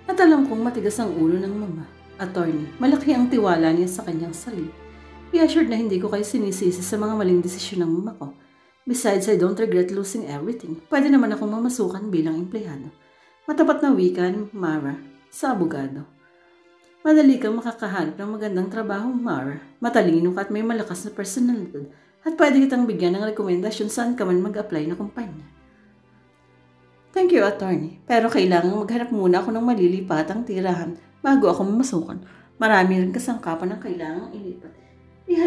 At alam kong matigas ang ulo ng mama. Attorney, malaki ang tiwala niya sa kanyang sarili. Be assured na hindi ko kayo sinisisi sa mga maling desisyon ng mama ko. Besides, I don't regret losing everything. Pwede naman akong mamasukan bilang empleyado. Matapat na wika ni Mara sa abogado. Madali kang makakahanap ng magandang trabaho, Mara. Matalino ka at may malakas na personalidad at pwede kitang bigyan ng rekomendasyon saan ka man mag-apply na kumpanya. Thank you, attorney. Pero kailangan maghanap muna ako ng malilipatang tirahan bago ako mamasukan. Marami rin kasangkapan ng kailangang ilipat.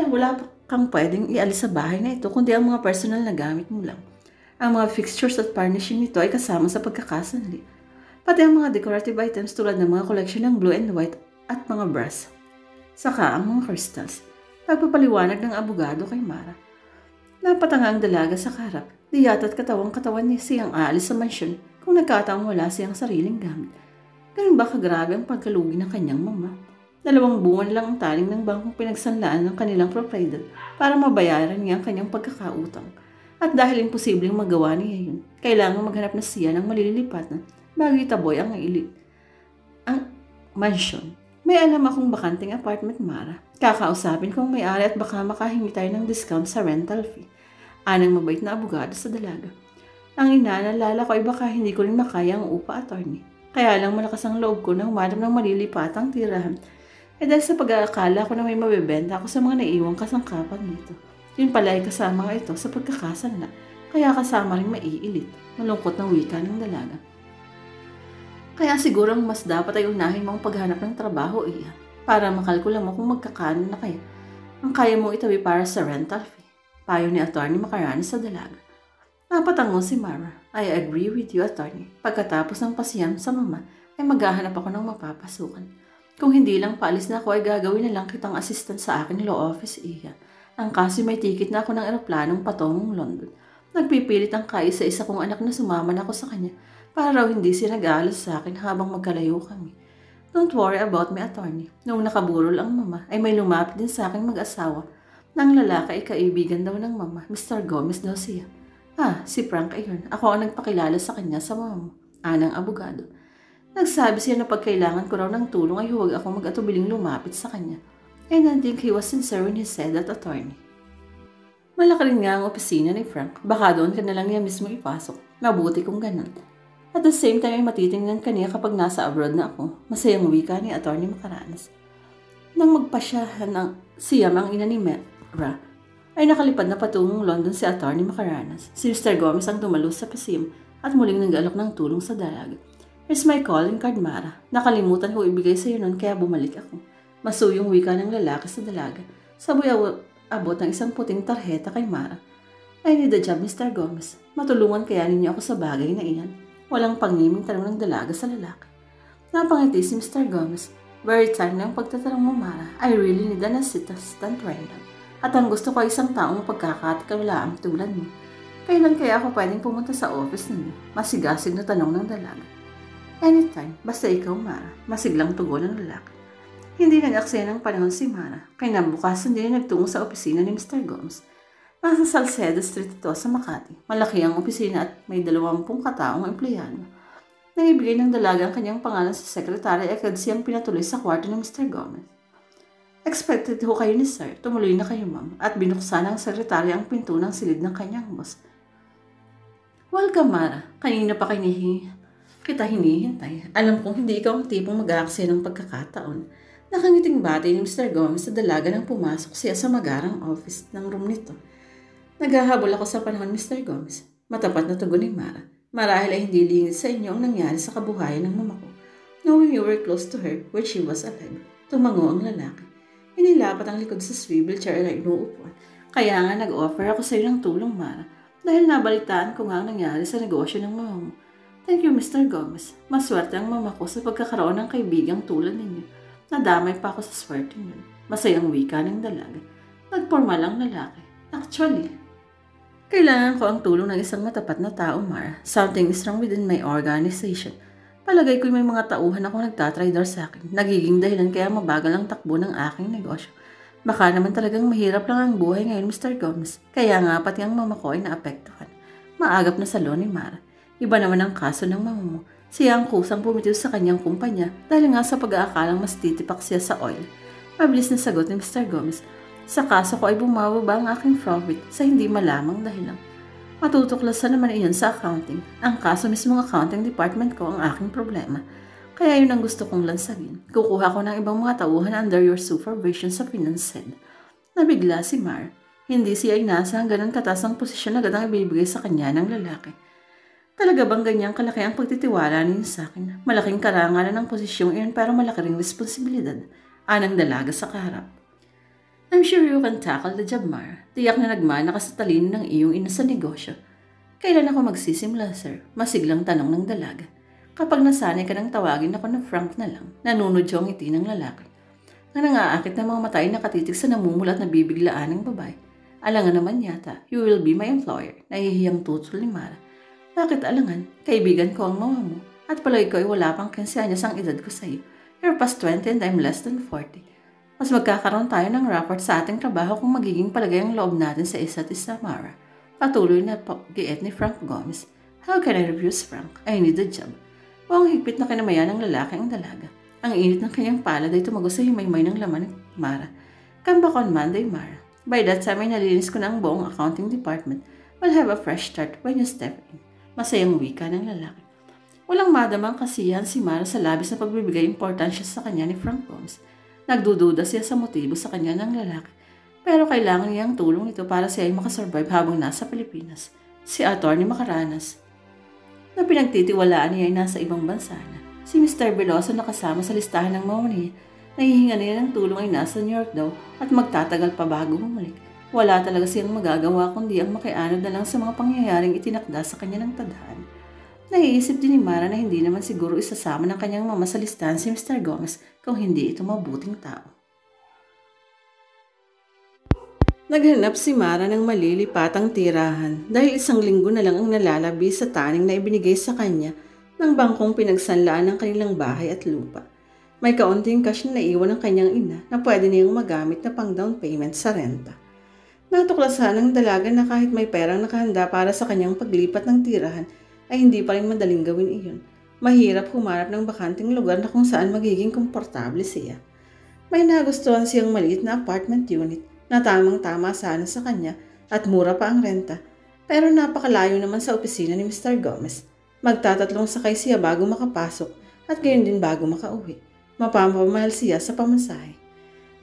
Wala pa kang pwedeng ialis sa bahay na ito kundi ang mga personal na gamit mo lang. Ang mga fixtures at furnishing nito ay kasama sa pagkakasanli. Pati ang mga decorative items tulad ng mga collection ng blue and white at mga brass. Saka ang mga crystals. Pagpapaliwanag ng abogado kay Mara. Napatanga ang dalaga sa karap. Di yata't katawang-katawan niya siyang aalis sa mansyon kung nagkataong wala siyang sariling gamit. Ganun ba kagrabe ang pagkalugi ng kanyang mama? 2 buwan lang ang taling ng bangkong pinagsanlaan ng kanilang proprietor para mabayaran niya ang kanyang pagkakautang. At dahil imposibleng magawa niya yun, kailangan maghanap na siya ng malilipat na bago itaboy ang mansyon. May alam akong bakanting apartment, Mara. Kakausapin kong may-ari at baka makahingi tayo ng discount sa rental fee. Anang mabait na abogado sa dalaga. Ang ina, nalala ko ay baka hindi ko rin makaya ang upa, attorney. Kaya lang malakas ang loob ko na humanap ng malilipatang tirahan. Dahil sa pag-aakala ko na may mabibenta ako sa mga naiiwang kasangkapan nito. Yun pala ay kasama ito sa pagkakasanla. Kaya kasama rin maiilit. Malungkot ng wika ng dalaga. Kaya siguro mas dapat ay unahin mo ang paghanap ng trabaho, Iha. Para makalkula mo kung magkakano na kaya ang kaya mo itabi para sa rental fee. Payo ni Atty. Macaranas sa dalaga. Napatango si Mara. I agree with you, attorney. Pagkatapos ng pasiyam sa mama, ay maghahanap ako ng mapapasukan. Kung hindi lang paalis na ako ay gagawin na lang kitang assistant sa aking law office, Iha. Ang kasi may ticket na ako ng eroplanong patungong London. Nagpipilit ang kaisa-isa kong anak na sumama na ako sa kanya para raw hindi siya nag-aalas sa akin habang magkalayo kami. Don't worry about me, attorney. Noong nakaburol ang mama, ay may lumapit din sa aking mag-asawa Nang lalaki ay kaibigan daw ng mama, Mr. Gomez daw siya. Si Frank ayun. Ako ang nagpakilala sa kanya sa mama mo. Anang abogado. Nagsabi siya na pag kailangan ko raw ng tulong ay huwag ako mag-atubiling lumapit sa kanya. And I think he was sincere when he said that attorney. Malaki rin nga ang opisina ni Frank. Baka doon ka na lang niya mismo ipasok. Mabuti kung ganun. At the same time ay matitingnan ka niya kapag nasa abroad na ako. Masayang wika ni Atty. Macaranas. Nang magpasyahan ng siyam ang ina ni Mera, ay nakalipad na patungong London si Atty. Macaranas. Si Mr. Gomez ang dumalo sa pasim at muling nag-alok ng tulong sa dalaga. Here's my calling card, Mara. Nakalimutan ko ibigay sa iyo nun kaya bumalik ako. Masuyong wika ng lalaki sa dalaga. Sabay abot ng isang puting tarheta kay Mara. I need a job, Mr. Gomez. Matulungan kaya ninyo ako sa bagay na iyan. Walang pangiming tanong ng dalaga sa lalaki. Napangiti si Mr. Gomez. Very time na ang pagtatanong mo, Mara. I really need an assistant right now. At ang gusto ko ay isang taong pagkakatiwalaang tulad mo. Kailan kaya ako pwedeng pumunta sa office ninyo? Masigasig na tanong ng dalaga. Anytime, basta ikaw, Mara. Masiglang tugon ng lalaki. Hindi nag-aksaya ng panahon si Mara. Kinabukasan din nagtungo sa opisina ni Mr. Gomez. Nasa Salcedo Street ito sa Makati. Malaki ang opisina at may 20 kataong empleyado. Nang ibigay ng dalaga ang kanyang pangalan sa sekretary, agad siyang pinatuloy sa kwarto ng Mr. Gomez. Expected ho kayo ni Sir. Tumuloy na kayo, ma'am. At binuksan ng sekretary ang pinto ng silid ng kanyang boss. Welcome, Mara. Kanina pa kita hinihintay. Alam kong hindi ikaw ang tipong mag-aaksaya ng pagkakataon. Nakangiting batay ni Mr. Gomez sa dalaga nang pumasok siya sa magarang office ng room nito. Naghahabol ako sa panahon, Mr. Gomez. Matapat na tugon ni Mara. Marahil ay hindi lingid sa inyo ang nangyari sa kabuhayan ng mama ko. Knowing you were close to her when she was alive. Tumango ang lalaki. Inilapat ang likod sa swivel chair na inuupuan. Kaya nga nag-offer ako sa iyo ng tulong, Mara. Dahil nabalitaan ko nga ang nangyari sa negosyo ng mama mo. Thank you, Mr. Gomez. Maswerte ang mama ko sa pagkakaroon ng kaibigang tulad ninyo. Nadamay pa ako sa swerte yun. Masayang wika ng dalaga. Nagpormal ang lalaki. Actually, kailangan ko ang tulong ng isang matapat na tao, Mara. Something is wrong within my organization. Palagay ko'y may mga tauhan ako nagtatraidor sa akin. Nagiging dahilan kaya mabagal ang takbo ng aking negosyo. Baka naman talagang mahirap lang ang buhay ngayon, Mr. Gomez. Kaya nga pati ang mama ko ay naapektuhan. Maagap na salon ni Mara. Iba naman ang kaso ng mama mo. Siya ang kusang bumitiw sa kanyang kumpanya dahil nga sa pag-aakalang mas titipak siya sa oil. Mabilis na sagot ni Mr. Gomez. Sa kaso ko ay bumababa ang aking profit sa hindi malamang dahilan. Matutuklasan naman iyon sa accounting. Ang kaso mismong accounting department ko ang aking problema. Kaya yun ang gusto kong lansagin. Kukuha ko ng ibang mga tauhan under your supervision sa finance head. Nabigla si Mar. Hindi siya ay nasa ang ganun katasang posisyon agad ang ibibigay sa kanya ng lalaki. Talaga bang ganyang kalaki ang pagtitiwala niyo sa akin? Malaking karangalan ng posisyong iyon pero malaki ring responsibilidad. Anang dalaga sa kaharap. I'm sure you can tackle the job, Mar. Tiyak na nagmana ka sa talino ng iyong ina sa negosyo. Kailan ako magsisimula, sir? Masiglang tanong ng dalaga. Kapag nasanay ka nang tawagin ako na Frank na lang, nanunod siya ang ngiti ng lalaki. Nang nangaakit ng mga matay na katitig sa namumulat na bibiglaan ng babae. Alangan naman yata, you will be my employer. Nahihiyang tutol ni Mara. Bakit alangan? Kaibigan ko ang mama mo. At palagi ko ay wala pang 15 anyos ang edad ko sa iyo. You're past 20 and I'm less than 40. Mas magkakaroon tayo ng rapport sa ating trabaho kung magiging palagay ang loob natin sa isa't isa, Mara. Patuloy na giit ni Frank Gomez. How can I refuse, Frank? I need a job. O ang higpit na kinamayan ng lalaki ang dalaga. Ang init ng kanyang palad ay tumago sa himaymay ng laman ni Mara. Come back on Monday, Mara. By that time ay nalinis ko na ang buong accounting department. We'll have a fresh start when you step in. Masayang wika ng lalaki. Walang madamang kasiyahan si Mara sa labis na pagbibigay importansya sa kanya ni Frank Gomez. Nagdududa siya sa motibo sa kanya ng lalaki. Pero kailangan niya ang tulong nito para siya ay makasurvive habang nasa Pilipinas. Si Atty. Macaranas na pinagtitiwalaan niya ay nasa ibang bansa na. Si Mr. Veloso na kasama sa listahan ng mga niya, nahihinga niya ng tulong ay nasa New York daw at magtatagal pa bago bumalik. Wala talaga siyang magagawa kundi ang makianod na lang sa mga pangyayaring itinakda sa kanya ng tadhana. Naiisip din ni Mara na hindi naman siguro isasama ng kanyang mama sa listahan si Mr. Gomez kung hindi ito mabuting tao. Naghanap si Mara ng malilipatang tirahan dahil isang linggo na lang ang nalalabi sa taning na ibinigay sa kanya ng bangkong pinagsanlaan ng kanilang bahay at lupa. May kaunting cash na naiwan ng kanyang ina na pwede niyang magamit na pang down payment sa renta. Natuklasan ng dalaga na kahit may perang nakahanda para sa kanyang paglipat ng tirahan, ay hindi pa rin madaling gawin iyon. Mahirap humarap ng bakanting lugar na kung saan magiging komportable siya. May nagustuhan siyang maliit na apartment unit na tamang-tama sana sa kanya at mura pa ang renta. Pero napakalayo naman sa opisina ni Mr. Gomez. Magtatatlong sakay siya bago makapasok at gayon din bago makauwi. Mapapamahal siya sa pamasahe.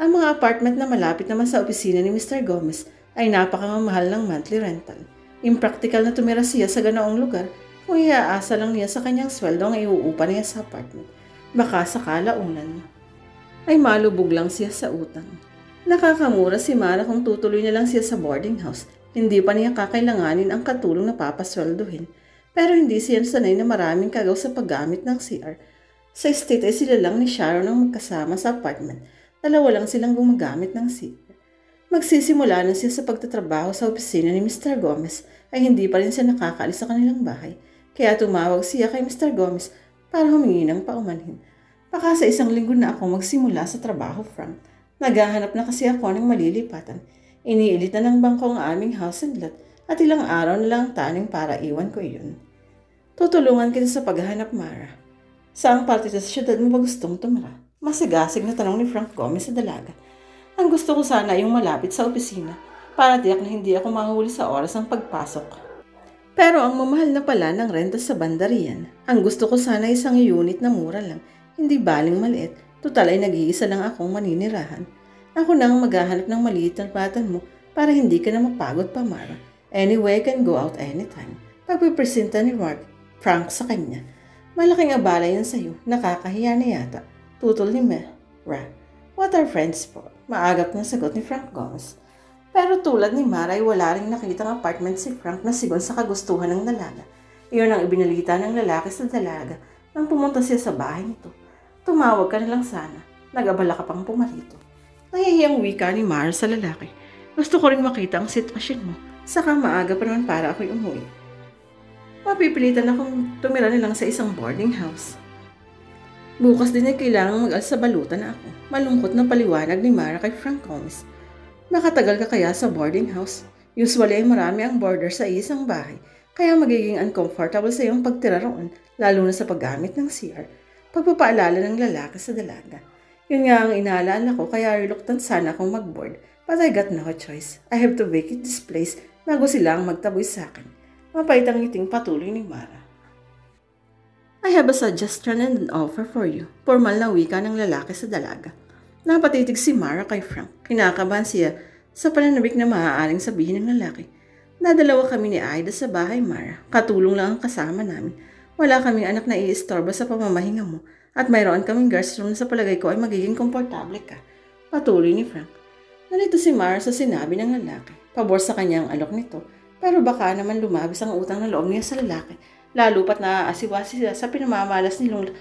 Ang mga apartment na malapit naman sa opisina ni Mr. Gomez ay napakamahal ng monthly rental. Impractical na tumira siya sa ganoong lugar kung iaasa lang niya sa kanyang sweldo ang iuupa niya sa apartment. Baka sa kalaunan ay malubog lang siya sa utang. Nakakamura si Mara kung tutuloy na lang siya sa boarding house. Hindi pa niya kakailanganin ang katulong na papasweldohin. Pero hindi siya sanay na maraming kagaw sa paggamit ng CR. Sa estate ay sila lang ni Sharon ang magkasama sa apartment. Dalawa lang silang gumagamit ng CR. Magsisimula na siya sa pagtatrabaho sa opisina ni Mr. Gomez ay hindi pa rin siya nakakaalis sa kanilang bahay. Kaya tumawag siya kay Mr. Gomez para humingi ng paumanhin. Baka sa isang linggo na ako magsimula sa trabaho, Frank. Naghahanap na kasi ako ng malilipatan. Iniilit na ng bangko ang aming house and lot at ilang araw na lang taning para iwan ko iyon. Tutulungan kita sa paghahanap, Mara. Saang parte sa siyudad mo ba gustong tumira? Masigasig na tanong ni Frank Gomez sa dalaga. Ang gusto ko sana yung malapit sa opisina para tiyak na hindi ako mahuli sa oras ng pagpasok. Pero ang mamahal na pala ng renta sa bandarian. Ang gusto ko sana isang unit na mura lang, hindi baling maliit. Tutal ay nag-iisa lang akong maninirahan. Ako nang maghahanap ng maliit na batan mo para hindi ka na mapagod pa, Mara. Anyway, I can go out anytime. Pagpipresenta ni Frank sa kanya. Malaking abala yan sa'yo, nakakahiya na yata. Tutol ni Mara. What are friends for? Maagap na sagot ni Frank Gomez. Pero tulad ni Mara ay wala rin nakitang apartment si Frank na sigon sa kagustuhan ng dalaga. Iyon ang ibinalita ng lalaki sa dalaga nang pumunta siya sa bahay nito. Tumawag ka na lang sana. Nag-abala ka pang pumarito. Nahihiyang wika ni Mara sa lalaki. Gusto ko rin makita ang sitwasyon mo. Saka maaga pa naman para ako'y umuwi. Mapipilitan akong tumira na lang sa isang boarding house. Bukas din ay kailangang mag-alsa balutan na ako. Malungkot na paliwanag ni Mara kay Frank Gomez. Makatagal ka kaya sa boarding house? Usually ay marami ang boarder sa isang bahay, kaya magiging uncomfortable sa iyong pagtira roon, lalo na sa paggamit ng CR. Pagpapaalala ng lalaki sa dalaga. Yun nga ang inaalala ko, kaya reluctant sana akong mag-board, but I got no choice. I have to vacate this place bago sila ang magtaboy sa akin. Mapait ang ngiting patuloy ni Mara. I have a suggestion and an offer for you. Formal na wika ng lalaki sa dalaga. Napatitig si Mara kay Frank. Kinakabahan siya sa pananabik na maaaring sabihin ng lalaki. Nadalawa kami ni Aida sa bahay, Mara. Katulong lang ang kasama namin. Wala kaming anak na iistorbo sa pamamahinga mo. At mayroon kaming guest room na sa palagay ko ay magiging komportable ka. Patuloy ni Frank. Nalito si Mara sa sinabi ng lalaki. Pabor sa kanya ang alok nito. Pero baka naman lumabis ang utang na loob niya sa lalaki. Lalo pat naaasiwasi siya sa pinamamalas nilong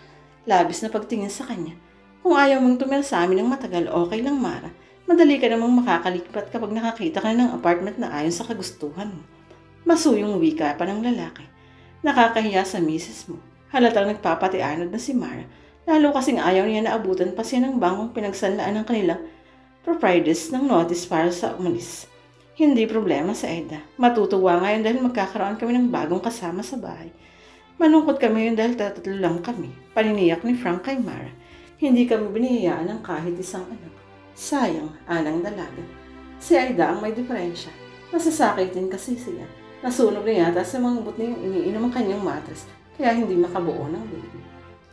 labis na pagtingin sa kanya. Kung ayaw mong tumira sa amin ng matagal, okay lang, Mara. Madali ka namang makakalipat kapag nakakita ka na ng apartment na ayon sa kagustuhan mo. Masuyong wika pa ng lalaki. Nakakahiya sa misis mo. Halatang nagpapatianod na si Mara. Lalo kasing ayaw niya na abutan pa siya ng bangkong pinagsanlaan ng kanilang proprietors ng notice para sa umalis. Hindi problema sa Eda. Matutuwa ngayon dahil magkakaroon kami ng bagong kasama sa bahay. Malungkot kami yun dahil tatlo lang kami. Paniniyak ni Frank kay Mara. Hindi kami binihiyaan ng kahit isang anak. Sayang, anang dalaga. Si Aida ang may diferensya. Masasakitin kasi siya. Nasunog na yata sa mga ubot na yung iniinom ang kanyang matres, kaya hindi makabuo ng baby.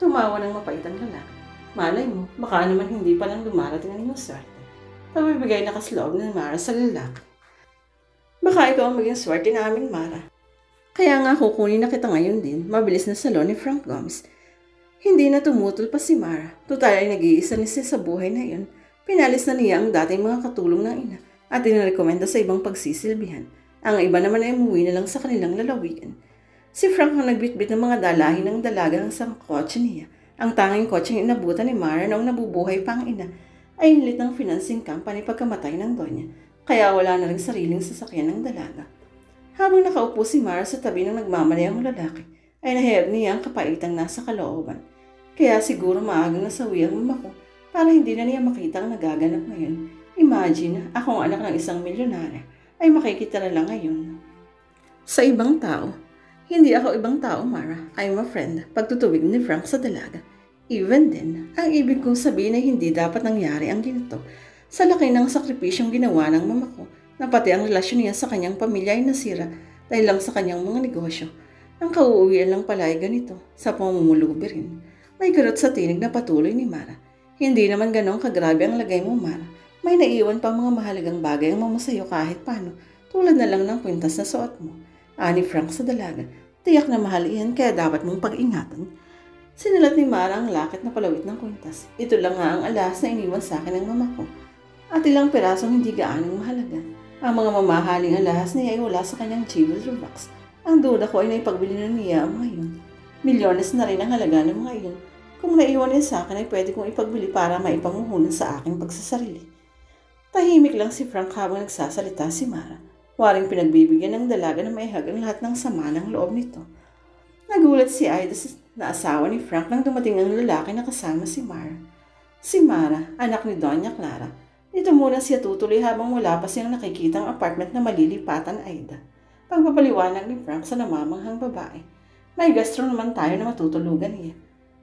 Tumawa ng mapaitan lalaki. Malay mo, baka naman hindi palang dumarating ang iyong swerte. Pabibigay na kasloob ng Mara sa lalaki. Baka ikaw ang maging swerte namin, Mara. Kaya nga kukunin na kita ngayon din, mabilis na salon ni Frank Gomez. Hindi na tumutol pa si Mara. Tutal ay nag-iisa ni siya sa buhay na iyon. Pinalis na niya ang dating mga katulong ng ina at inirekomenda sa ibang pagsisilbihan. Ang iba naman ay umuwi na lang sa kanilang lalawigan. Si Frank ang nagbitbit ng mga dalahin ng dalaga ng isang kotse niya. Ang tanging kotseng inabutan ni Mara noong nabubuhay pa ang ina ay nilit ng financing company pagkamatay ng donya. Kaya wala na rin sariling sasakyan ng dalaga. Habang nakaupo si Mara sa tabi ng nagmamalayang lalaki, ay nahiyab niya ang kapaitang nasa kalooban. Kaya siguro maagang nasawi ang mama ko para hindi na niya makita ang nagaganap ngayon. Imagine, akong anak ng isang milyonarya. ay makikitira lang ngayon. Sa ibang tao, hindi ako ibang tao, Mara. I'm a friend. Pagtutuwid ni Frank sa dalaga. Even then, ang ibig kong sabihin ay hindi dapat nangyari ang ganito. Sa laki ng sakripisyong ginawa ng mama ko, na pati ang relasyon niya sa kanyang pamilya ay nasira dahil lang sa kanyang mga negosyo. Ang kauuwian lang pala ay ganito, sa pamumulubi rin. May garot sa tinig na patuloy ni Mara. Hindi naman ganong kagrabe ang lagay mo, Mara. May naiwan pa mga mahalagang bagay ang mamasayo kahit paano, tulad na lang ng kwintas na suot mo. Ani Frank sa dalaga. Tiyak na mahal iyan kaya dapat mong pag-ingatan. Sinulat ni Mara ang lakit na palawit ng kwintas. Ito lang nga ang alas na iniwan sa akin ng mama ko. At ilang pirasong hindi gaanong mahalaga. Ang mga mamahaling alahas niya ay wala sa kanyang jewelry box. Ang duda ko ay naipagbili na niya ang mga yun. Milyones na rin ang halaga ng mga yun. Kung naiwan niya sa akin ay pwede kong ipagbili para maipanguhunan sa aking pagsasarili. Tahimik lang si Frank habang nagsasalita si Mara. Waring pinagbibigyan ng dalaga na maihag ang lahat ng sama ng loob nito. Nagulat si Aida na asawa ni Frank nang dumating ang lalaki na kasama si Mara. Si Mara, anak ni Doña Clara. Dito muna siya tutuloy habang wala pa siyang nakikitang apartment na malilipatan, Aida. Pagpapaliwanag ni Frank sa namamanghang babae. May gastro naman tayo na matutulugan niya.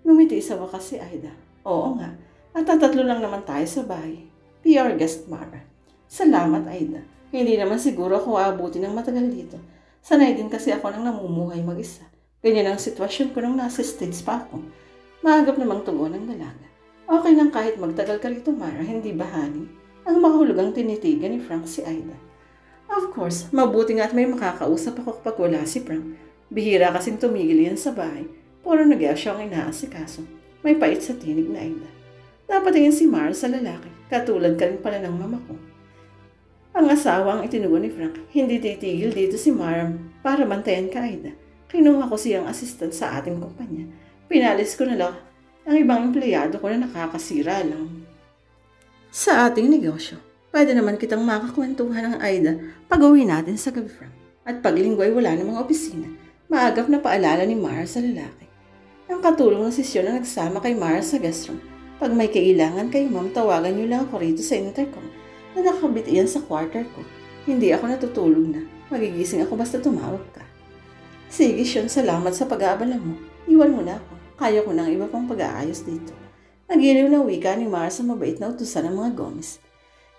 Ngumiti sa wakas si Aida. Oo nga, at tatatlo lang naman tayo sa bahay. Be our guest, Mara. Salamat, Aida. Hindi naman siguro ako aabuti ng matagal dito. Sanay din kasi ako nang namumuhay mag-isa. Ganyan ang sitwasyon ko nung nasa States pa ako. Maagap namang tugon ng dalaga. Okay lang kahit magtagal ka rito, Mara, hindi ba, honey? Ang makahulugang tinitigan ni Frank si Aida. Of course, mabuti nga at may makakausap ako kapag wala si Frank. Bihira kasing tumigil yan sa bahay. Puro nag-asya ang inaasikaso. May pait sa tinig na Aida. Dapat tingin si Mara sa lalaki. Katulad ka rin pala ng mama ko. Ang asawa ang itinugon ni Frank. Hindi titigil dito si Mara para bantayan ka, Aida. Kinuha ko siyang assistant sa ating kumpanya. Pinalis ko na lang ang ibang empleyado ko na nakakasira lang. Sa ating negosyo, pwede naman kitang makakwentuhan ng Aida pag-uwi natin sa gabi, Frank. At paglinggo ay wala namang opisina. Maagap na paalala ni Mara sa lalaki. Ang katulong ng sesyon na nagsama kay Mara sa guest room. Pag may kailangan kayo, ma'am, tawagan niyo lang ako rito sa intercom na nakabit iyan sa quarter ko. Hindi ako natutulog na. Magigising ako basta tumawag ka. Sige, Sean, salamat sa pag-aabala mo. Iwan mo na ako. Kaya ko ng iba pang pag-aayos dito. Nagiliw na wika ni Mara sa mabait na utusan ng mga Gomez.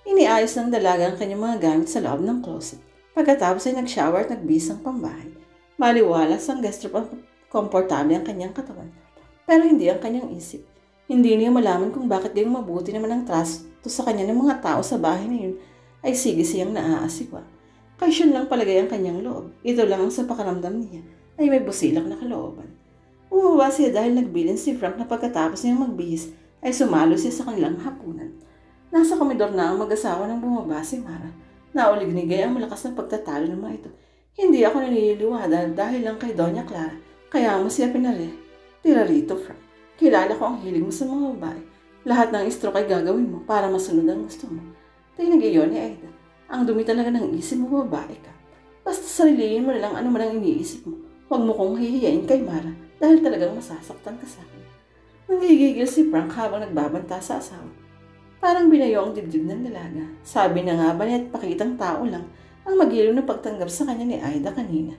Iniayos ng dalaga ang kanyang mga gamit sa loob ng closet. Pagkatapos ay nag-shower at nagbisang pambahay. Maliwalas ang guest room at komportable ang kanyang katawan. Pero hindi ang kanyang isip. Hindi niya malaman kung bakit gayong mabuti naman ang trasto sa kanya ng mga tao sa bahay na yun ay sige siyang naaasikwa. Kaysyon lang palagay ang kanyang loob. Ito lang ang sa pakaramdam niya ay may busilak na kalooban. Bumaba siya dahil nagbilin si Frank na pagkatapos niyang magbihis ay sumalo siya sa kanilang hapunan. Nasa komedor na ang mag-asawa nang bumaba si Mara. Naulig-nigay ang malakas na pagtatalo ng mga ito. Hindi ako naniliwala dahil lang kay Doña Clara. Kaya mo siya tira rito, Frank. Kilala ko ang hilig mo sa mga babae. Lahat ng stroke ay gagawin mo para masunod ang gusto mo. Tinag iyon ni Aida. Ang dumi talaga ng isip mo, babae ka. Basta sariliin mo na lang ano man ang iniisip mo. Huwag mo kong hihiyain kay Mara dahil talagang masasaktan ka sa akin. Nanggigigil si Frank habang nagbabanta sa asawa. Parang binayo ang dibdib ng dalaga. Sabi na nga ba niya at pakitang tao lang ang magiliw na pagtanggap sa kanya ni Aida kanina.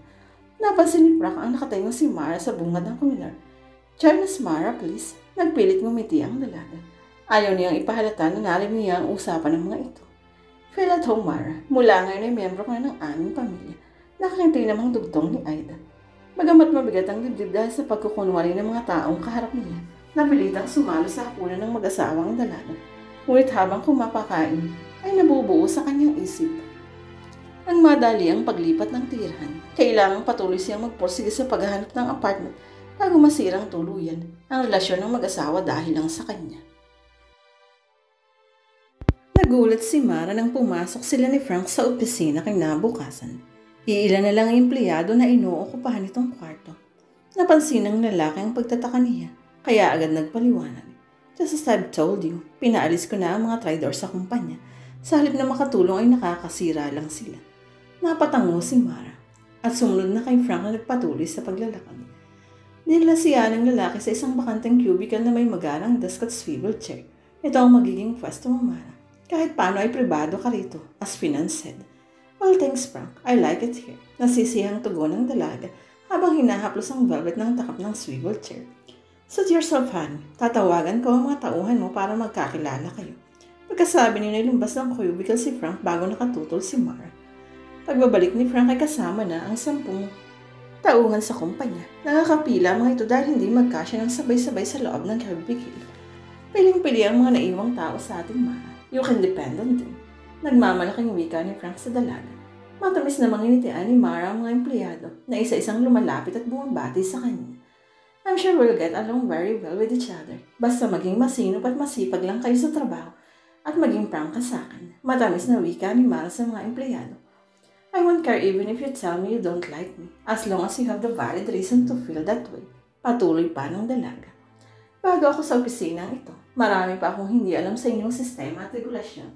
Napansin ni Frank ang nakatayo si Mara sa bungad ng komedor. Charles, Mara, please. Nagpilit ngumiti ang dalaga. Ayaw niyang ipahalata na narinig niya ang usapan ng mga ito. Feel at home, Mara. Mula ngayon ay miyembro ko na ng aming pamilya. Nakakintay namang dugtong ni Aida. Bagamat mabigat ang dibdib dahil sa pagkukunwari ng mga taong kaharap niya, napilitang sumalo sa hapunan ng mag-asawang dalaga. Ngunit habang kumapakain, ay nabubuo sa kanyang isip. Nang madali ang paglipat ng tirahan, kailangang patuloy siyang magporsige sa paghahanap ng apartment bago masirang tuluyan ang relasyon ng mag-asawa dahil lang sa kanya. Nagulat si Mara nang pumasok sila ni Frank sa opisina kinabukasan. Iilan na lang ang empleyado na inuokupahan itong kwarto. Napansin ng lalaki ang pagtataka niya, kaya agad nagpaliwanag. Just as I've told you, pinaalis ko na ang mga traidor sa kumpanya. Sa halip na makatulong ay nakakasira lang sila. Napatango si Mara at sumunod na kay Frank na nagpatuloy sa paglalakad. Dinala siya ng lalaki sa isang bakanteng cubicle na may magarang desk at swivel chair. Ito ang magiging pwesto mo, Mara. Kahit paano ay pribado ka rito, as finance head. Well, thanks Frank. I like it here. Nasisihang tugon ng dalaga habang hinahaplos ang velvet ng takap ng swivel chair. Suit yourself, honey. Tatawagan ko ang mga tauhan mo para magkakilala kayo. Pagkasabi niya na ilumbas ng cubicle si Frank bago nakatutol si Mara. Pagbabalik ni Frank ay kasama na ang 10 tauhan sa kumpanya. Nakakapila mga ito dahil hindi magkasya ng sabay-sabay sa loob ng cubicle. Piling-pili ang mga naiwang tao sa ating Mara. You can depend on them. Nagmamalaking wika ni Frank sa dalaga. Matamis na manginitian ni Mara ang mga empleyado na isa-isang lumalapit at bumabati sa kanya. I'm sure we'll get along very well with each other. Basta maging masinop at masipag lang kayo sa trabaho at maging prangka sa akin. Matamis na wika ni Mara sa mga empleyado. I won't care even if you tell me you don't like me, as long as you have the valid reason to feel that way. Patuloy pa ng dalaga. Bago ako sa opisinang ito, marami pa akong hindi alam sa inyong sistema at regulasyon.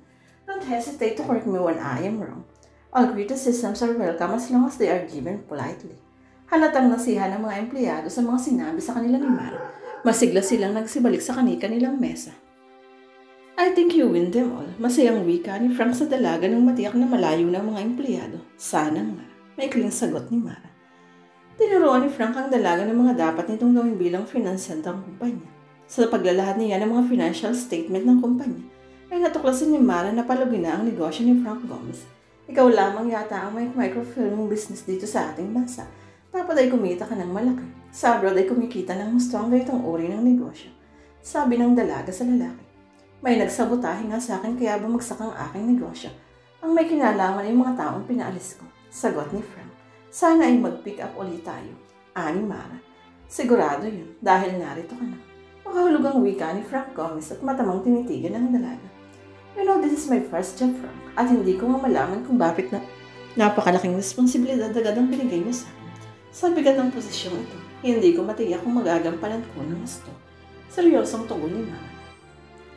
Don't hesitate to correct me when I am wrong. All criticisms are welcome as long as they are given politely. Halatang nasihan ng mga empleyado sa mga sinabi sa kanila ni Mara. Masigla silang nagsibalik sa kanilang mesa. I think you win them all. Masayang wika ni Frank sa dalaga nang matiyak na malayo ng mga empleyado. Sana nga. Maikling sagot ni Mara. Tinuruan ni Frank ang dalaga ng mga dapat nitong gawin bilang financier ng kumpanya. Sa paglalahad niya ng mga financial statement ng kumpanya, ay natuklasan ni Mara na palugin na ang negosyo ni Frank Gomez. Ikaw lamang yata ang may microfilming business dito sa ating bansa. Dapat ay kumita ka ng malaki. Sa abroad ay kumikita ng gusto ang ganitong uri ng negosyo. Sabi ng dalaga sa lalaki. May nagsabotahe nga sa akin kaya bumagsak ang aking negosyo. Ang may kinalaman ay yung mga taong pinaalis ko. Sagot ni Frank. Sana ay mag-pick up ulit tayo. Ani Mara. Sigurado yun dahil narito ka na. Makahulog ang wika ni Frank Gomez at matamang tinitigan ng dalaga. You know, this is my first job, Frank. At hindi ko nga malaman kung bakit na napakalaking responsibilidad agad ang binigay mo sa akin. Sa bigat ng posisyong ito, hindi ko matiyak kung magagampanan ko ng gusto. Seryosong tugon ni Mara.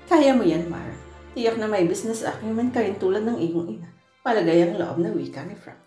Kaya mo yan, Mara. Tiyak na may business acumen ka rin tulad ng iyong ina. Palagay ang loob na wika ni Frank.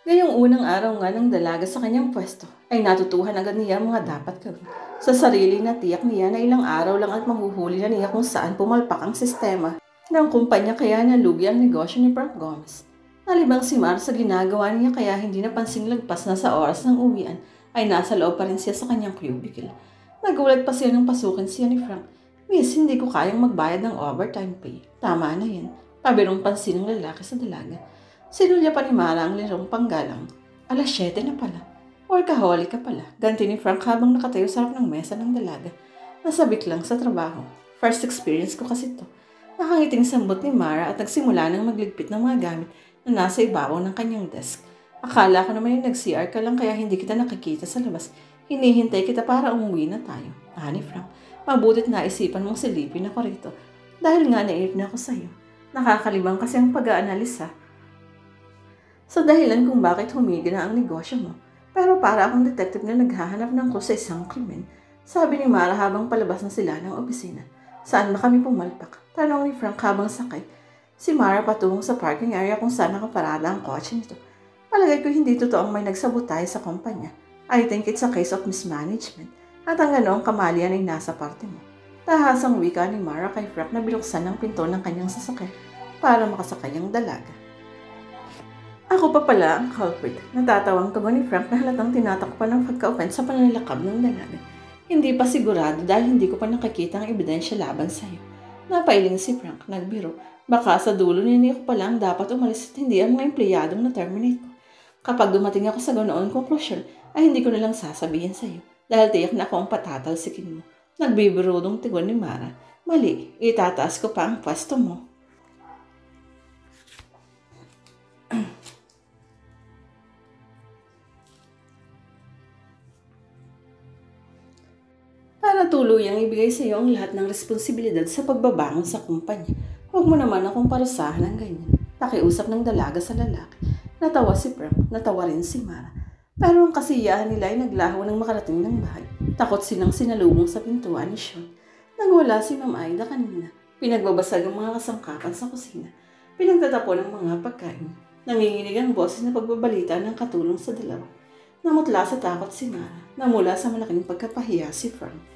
Ngayong unang araw nga ng dalaga sa kanyang pwesto, ay natutuhan agad niya mga dapat gawin. Sa sarili na tiyak niya na ilang araw lang at mahuhuli na niya kung saan pumalpak ang sistema ng kumpanya kaya nalugi ang negosyo ni Frank Gomez. Nalibang si Mara sa ginagawa niya kaya hindi napansing lagpas na sa oras ng uwian ay nasa loob pa rin siya sa kanyang cubicle. Nagulat pa siya nang pasukin siya ni Frank. Miss, hindi ko kayang magbayad ng overtime pay. Tama na yan. Pabirong pansin ng lalaki sa dalaga. Sinulya pa ni Mara ang lirong panggalang. 7:00 na pala. Workaholic ka pala. Ganti ni Frank habang nakatayo sa harap ng mesa ng dalaga. Nasabik lang sa trabaho. First experience ko kasi to. Nakangiting sambot ni Mara at nagsimula nang magligpit ng mga gamit na nasa ibabaw ng kanyang desk. Akala ko naman yung nag-CR ka lang kaya hindi kita nakikita sa labas. Hinihintay kita para umuwi na tayo. Ni Frank. Mabutit na isipan mong silipin ako rito. Dahil nga nairip na ako sa'yo. Nakakalibang kasi ang pag-aanalisa sa dahilan kung bakit humigil na ang negosyo mo. Pero para akong detective na naghahanap ng clue sa isang krimen, sabi ni Mara habang palabas na sila ng opisina. Saan ba kami pumalpak? Tanong ni Frank habang sakay. Si Mara patungong sa parking area kung saan nakaparada ang kotse nito. Palagay ko hindi totoong may nagsabotay sa kumpanya. I think it's a case of mismanagement. At ang ganoong kamalian ay nasa parte mo. Tahasang wika ni Mara kay Frank na binuksan ang pinto ng kanyang sasakyan para makasakay ang dalaga. Ako pa pala ang culprit. Natatawang tugon ni Frank na halatang tinatakpan ng pagka-offense sa panlalakab ng dalaga. Hindi pa sigurado dahil hindi ko pa nakikita ang ebidensya laban sa'yo. Napailing si Frank, nagbiro. Baka sa dulo nini ko pa lang dapat umalis at hindi ang mga empleyadong na-terminate ko. Kapag dumating ako sa ganoon konklusyon, ay hindi ko nalang sasabihin sa'yo. Dahil tiyak na ako ang patatalsikin mo. Nagbibirudong tigon ni Mara. Mali, itataas ko pa ang pwesto mo. Para tuluyang ibigay sa iyo ang lahat ng responsibilidad sa pagbabangon sa kumpanya. Huwag mo naman akong parusahan ng ganyan. Pakiusap ng dalaga sa lalaki. Natawa si Frank, natawa rin si Mara. Pero ang kasiyahan nila ay naglaho ng makarating ng bahay. Takot silang sinalubong sa pintuan ni Sean. Nagwala si Ma'am Aida kanina. Pinagbabasag ang mga kasangkapan sa kusina. Pinagtatapon ang mga pagkain. Nanginginig ang boses na pagbabalita ng katulong sa dalawa. Namutla sa takot si Mara. Namula sa malaking pagkapahiya si Frank.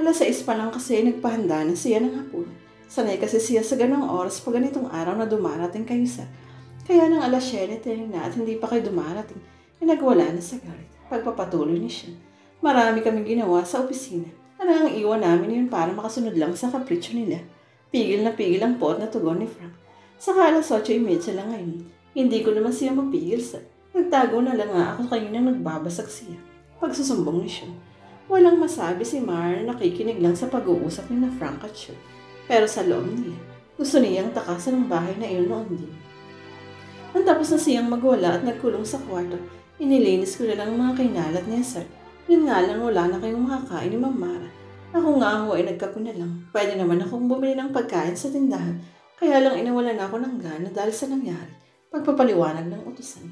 6:00 pa lang kasi nagpahanda na siya ng hapon. Sanay kasi siya sa ganong oras pag ganitong araw na dumarating kayo sa Kaya nang 7:10 na at hindi pa kayo dumarating, nagwala na sa galit. Pagpapatuloy ni Sean. Marami kaming ginawa sa opisina. Ang iwan namin yun para makasunod lang sa kapritsyo nila. Pigil na pigil ang pot na tugon ni Frank. Saka 8:30 lang ngayon. Hindi ko naman siya mapigil sa. Nagtago na lang nga ako kayo nang nagbabasag siya. Pagsusumbong ni Sean. Walang masabi si Mara na nakikinig lang sa pag-uusap ni na Frank at Sean. Pero sa loob niya, gusto niyang takasan ang bahay na iyon noon din. Nang tapos na siyang magwala at nagkulong sa kwarto, inilinis ko na lang ang mga kinalat niya, sir. Yun nga lang wala na kayong makakain ni Ma'am Mara. Ako nga ay nagkapuna lang. Pwede naman akong bumili ng pagkain sa tindahan. Kaya lang inawalan ako ng gana dahil sa nangyari. Pagpapaliwanag ng utusan.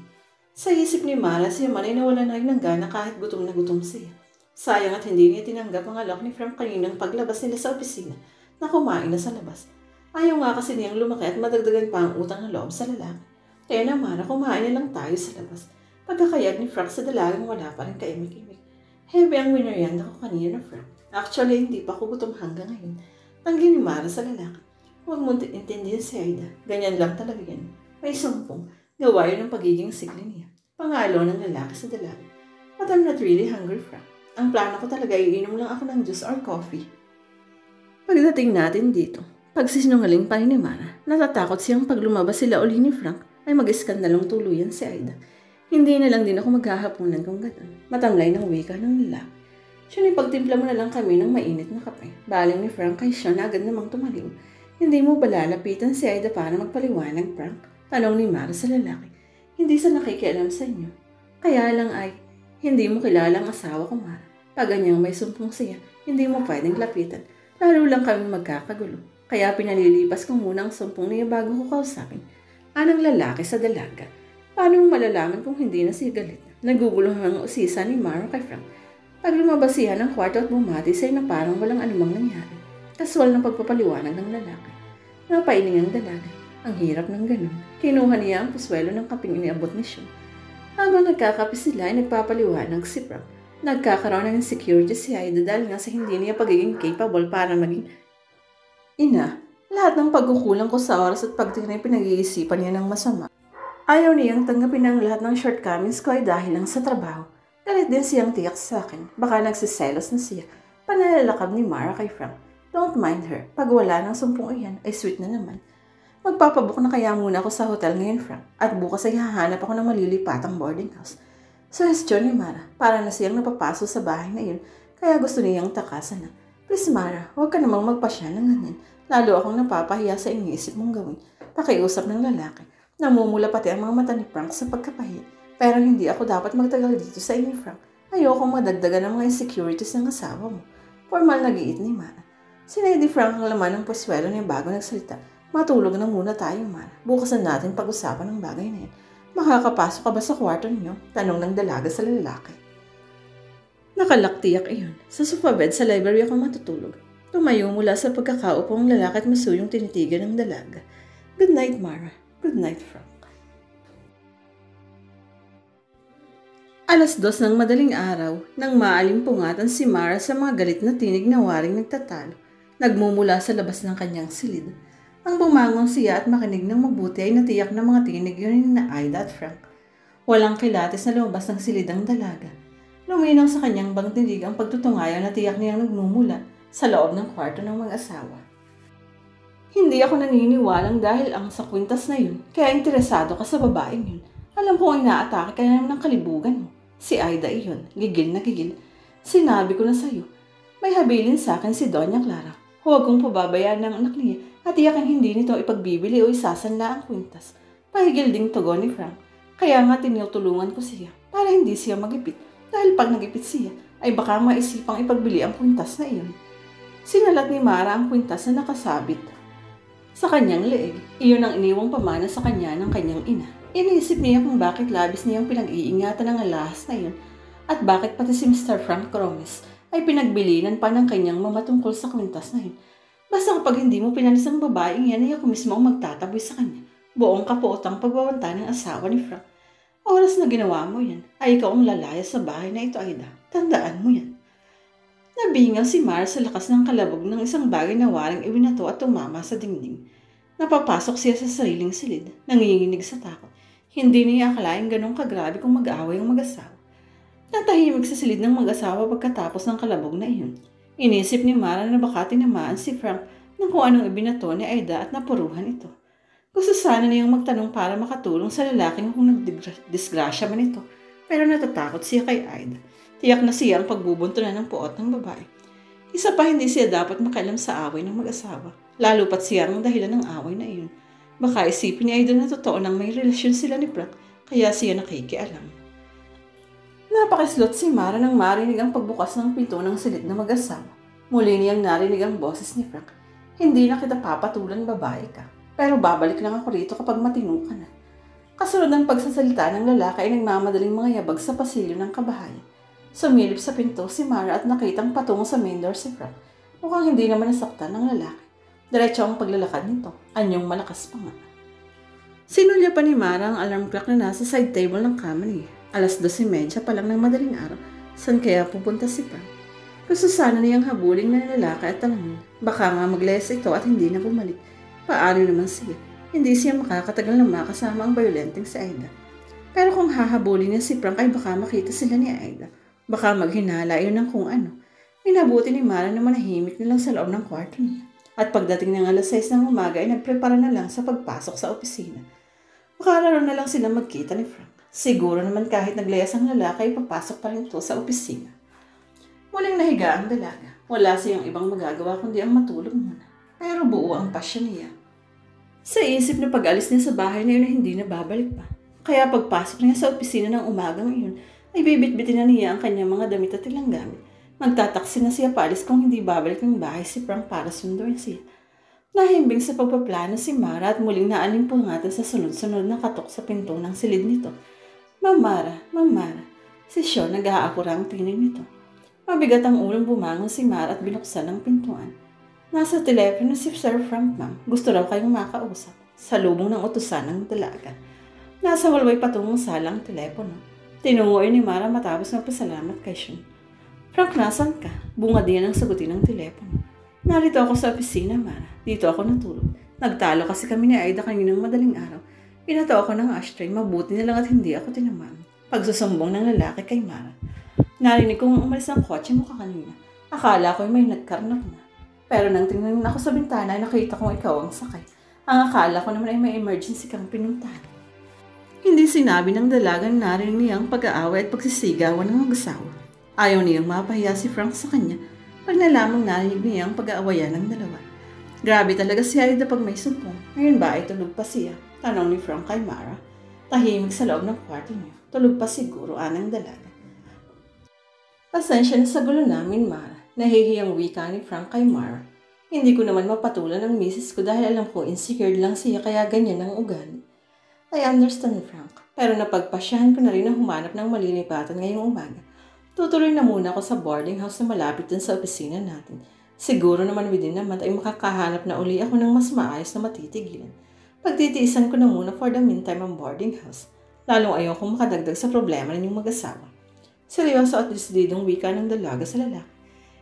Sa isip ni Mara, siya man ay nawalan na rin ng gana kahit gutom na gutom siya. Sayang at hindi niya tinanggap ang alok ni Frank kaninang paglabas nila sa opisina na kumain na sa labas. Ayaw nga kasi niyang lumaki at madagdagan pa ang utang na loob sa lalaki. Kaya na Mara, kumain na lang tayo sa labas. Pagkakayag ni Frank sa dalagang wala pa rin kaimik-imik. Heavy ang winarianda ko kanina na Frank. Actually, hindi pa ako gutom hanggang ngayon. Tanggi ni Mara sa lalaki. Huwag mo intindihan si Aida. Ganyan lang talaga yan. May sumpong. Gawa yun ng pagiging sigli niya. Pangalo ng lalaki sa dalaga. But I'm not really hungry, Frank. Ang plano ko talaga ay iinom lang ako ng juice or coffee. Pagdating natin dito, pagsisinungaling pa ni Mara, natatakot siyang pag lumabas sila uli ni Frank ay mag-iskandalong tuluyan si Aida. Hindi na lang din ako maghahaponan kung gano'n. Matamlay ng wika ng lalaki. Siya pagtimpla mo na lang kami ng mainit na kape. Baling ni Frank kay siya na agad namang tumaliw. Hindi mo ba lalapitan si Aida para magpaliwanag, Frank? Tanong ni Mara sa lalaki. Hindi sa nakikialam sa inyo. Kaya lang ay, hindi mo kilala ang asawa ko, Mara. Pag ganyang may sumpong siya, hindi mo pwedeng lapitan. Lalo lang kami magkakagulo. Kaya pinalilipas ko muna ang sumpong niya bago ko kausapin. Anong lalaki sa dalaga? Paano mo malalaman kung hindi na siya galit? Nagugulong ang usisa ni Mara kay Frank. Pag lumabas siya ng kwarto at bumati siya na parang walang anumang nangyari. Kaswal ng pagpapaliwanag ng lalaki. Napailing ang dalaga. Ang hirap ng ganun. Kinuha niya ang puswelo ng kaping iniabot ni Sean. Habang nagkakape sila ay nagpapaliwanag si Frank. Nagkakaroon ng insecurity si Aida dahil nga sa hindi niya pagiging capable para maging ina. Lahat ng pagkukulang ko sa oras at pagtingin ay pinag-iisipan niya ng masama. Ayaw niyang tanggapin ang lahat ng shortcomings ko ay dahil lang sa trabaho. Galit din siyang tiyak sa akin. Baka nagsiselos na siya. Panalalakab ni Mara kay Frank. Don't mind her. Pag wala ng sumpong iyan, ay sweet na naman. Magpapabook na kaya muna ako sa hotel ngayon, Frank. At bukas ay hahanap ako ng malilipatang boarding house. Suggestion ni Mara. Para na siyang napapaso sa bahay na iyon. Kaya gusto niyang takasan na. Please, Mara, huwag ka namang magpasya ng ganyan. Lalo akong napapahiya sa iniisip mong gawin. Pakiusap ng lalaki. Namumula pati ang mga mata ni Frank sa pagkapahiya. Pero hindi ako dapat magtagal dito sa inyo, Frank. Ayokong madagdagan ng mga insecurities ng asawa mo. Formal na giit ni Mara. Sinay di Frank ang laman ng puswelo niya bago nagsalita. Matulog na muna tayo, Mara. Bukas na natin pag-usapan ng bagay na yan. Makakapasok ka ba sa kwarto niyo? Tanong ng dalaga sa lalaki. Nakalaktiyak iyon. Sa sofa bed sa library ako matutulog. Tumayo mula sa pagkakaupo ang lalaki at masuyong tinitigan ng dalaga. Good night, Mara. Good night, Frank. 2:00 ng madaling araw, nang maalimpungatan si Mara sa mga galit na tinig na waring nagtatalo, nagmumula sa labas ng kanyang silid. Ang bumangon siya at makinig ng mabuti ay natiyak ng mga tinig yun na Aida at Frank. Walang kilatis na lumabas ng silid ang dalaga. Luminaw sa kanyang bangtinig ang pagtutungayan na tiyak niyang nagmumula sa loob ng kwarto ng mga asawa. Hindi ako naniniwalang dahil ang sa kwintas na yun, kaya interesado ka sa babaeng yun. Alam kong inaatake ka naman ng kalibugan mo. Si Aida iyon, gigil na gigil. Sinabi ko na sa'yo, may habilin sa akin si Doña Clara. Huwag kong pababayaan ng anak niya at iyakan hindi nito ipagbibili o isasanla ang kwintas. Pahigil ding tugon ni Frank. Kaya nga tinutulungan ko siya para hindi siya magipit. Dahil pag nagipit siya, ay baka maisipang ipagbili ang kwintas na iyon. Sinalat ni Mara ang kwintas na nakasabit sa kanyang leeg. Iyon ang iniwang pamana sa kanya ng kanyang ina. Iniisip niya kung bakit labis niyang pinag-iingatan ng alahas na iyon at bakit pati si Mr. Frank Cromes ay pinagbilinan pa ng kanyang mama tungkol sa kwintas na iyon. Basta kapag hindi mo pinalis ang babaeng yan, ay ako mismo ang magtataboy sa kanya. Buong kapuotang pagbabanta ng asawa ni Frank. Oras na ginawa mo yan, ay ikaw ang lalaya sa bahay na ito, Aida. Tandaan mo yan. Nabingaw si Mara sa lakas ng kalabog ng isang bagay na waring iwinato at tumama sa dingding. Napapasok siya sa sariling silid, nanginginig sa takot. Hindi niya akalain ganong kagrabe kung mag-aaway ang mag-asawa. Natahimik sa silid ng mag-asawa pagkatapos ng kalabog na iyon. Inisip ni Mara na baka tinamaan si Frank ng kung anong ibinato ni Aida at napuruhan ito. Gusto sana niyang magtanong para makatulong sa lalaking kung nagdisgrasya man ito, pero natatakot siya kay Aida. Tiyak na siya ang pagbubuntunan ng puot ng babae. Isa pa, hindi siya dapat makialam sa away ng mag-asawa, lalo pat siya ang dahilan ng away na iyon. Baka isipin ni Aida na totoo nang may relasyon sila ni Frank, kaya siya nakikialam. Napakislot si Mara nang marinig ang pagbukas ng pinto ng silid na mag-asawa. Muli niyang narinig ang boses ni Frank. Hindi na kita papatulan, babae ka. Pero babalik lang ako rito kapag matino ka na. Kasunod ng pagsasalita ng lalaki ay nagmamadaling mga yabag sa pasilyo ng kabahayan. Sumilip sa pinto si Mara at nakitang patungo sa main door si Frank. Mukhang hindi naman nasaktan ng lalaki. Diretso ang paglalakad nito. Anyong malakas pa nga. Sinulya pa ni Mara ang alarm clock na nasa side table ng kama niya. 12:30 pa lang ng madaling araw. Saan kaya pupunta si Frank? Gusto sana niyang habulin ng lalaki at tanongin. Baka nga maglayas ito at hindi na bumalik. Paano naman siya? Hindi siya makakatagal na makasama ang violenteng si Aida. Pero kung hahabulin niya si Frank ay baka makita sila ni Aida. Baka maghinala yun ng kung ano. Minabuti ni Mara na manahimik na lang sa loob ng kwarto niya. At pagdating ng 6:00 ng umaga ay nagprepara na lang sa pagpasok sa opisina. Makalaro na lang sila magkita ni Frank. Siguro naman kahit naglayas ang lalaki ay papasok pa rin ito sa opisina. Muling nahiga ang dalaga. Wala siyang ibang magagawa kundi ang matulog muna. Pero buo ang pasya niya. Sa isip na pag-alis niya sa bahay na yun ay hindi na babalik pa. Kaya pagpasok niya sa opisina ng umagang iyon, ay bibit-bitin na niya ang kanyang mga damit at ilang gamit. Magtataksi na siya paalis kung hindi babalik ng bahay si Frank para sunduin siya. Nahimbing sa pagpaplano si Mara at muling naalimpungatan sa sunod-sunod na katok sa pinto ng silid nito. Ma'am Mara, si Sean nag-aapura ang tinig nito. Mabigat ang ulong bumangon si Mara at binuksan ang pintuan. Nasa telepono si Sir Frank, ma'am. Gusto raw kayong makausap. Sa lubong ng utusan ng dalaga. Nasa walway patungong salang telepono. Tinungoy ni Mara matapos magpasalamat kay Sean. Frank, nasan ka? Bungad niya ng sagutin ng telepono. Narito ako sa opisina, Mara. Dito ako natulog. Nagtalo kasi kami ni Aida kaninang madaling araw. Pinato ako ng ashtray, mabuti na lang at hindi ako tinamaan. Pagsusumbong ng lalaki kay Mara. Narinig kong umalis ang kotse mo kanina. Akala ko may nagkarnak na. Pero nang tingnan ako sa bintana, nakita kong ikaw ang sakay. Ang akala ko naman ay may emergency kang pinuntahan. Hindi sinabi ng dalagang narinig niyang pag-aaway at pagsisigawan ng mag-asawa. Ayaw niyang mapahiya si Frank sa kanya pag nalamang narinig niyang pag-aawayan ng dalawa. Grabe talaga si Aida pag may sumpong. Ngayon ba ay tulog pa siya? Tanong ni Frank kay Mara. Tahimik sa loob ng kwarto niya. Tulog pa siguro, anang dalaga. Pasensya na sa gulo namin, Mara. Nahihiyang wika ni Frank kay Mara. Hindi ko naman mapatulan ang misis ko dahil alam ko insecure lang siya kaya ganyan ang ugali. I understand, Frank. Pero napagpasyahan ko na rin na humanap ng malilipatan ngayong umaga. Tutuloy na muna ako sa boarding house na malapit din sa opisina natin. Siguro naman within a month ay makakahanap na uli ako ng mas maayos na matitigilan. Pagtitiisan ko na muna for the meantime ang boarding house. Lalong ayaw kong makadagdag sa problema ninyong mag-asawa. Seryoso at desididong wika ng dalaga sa lalaki.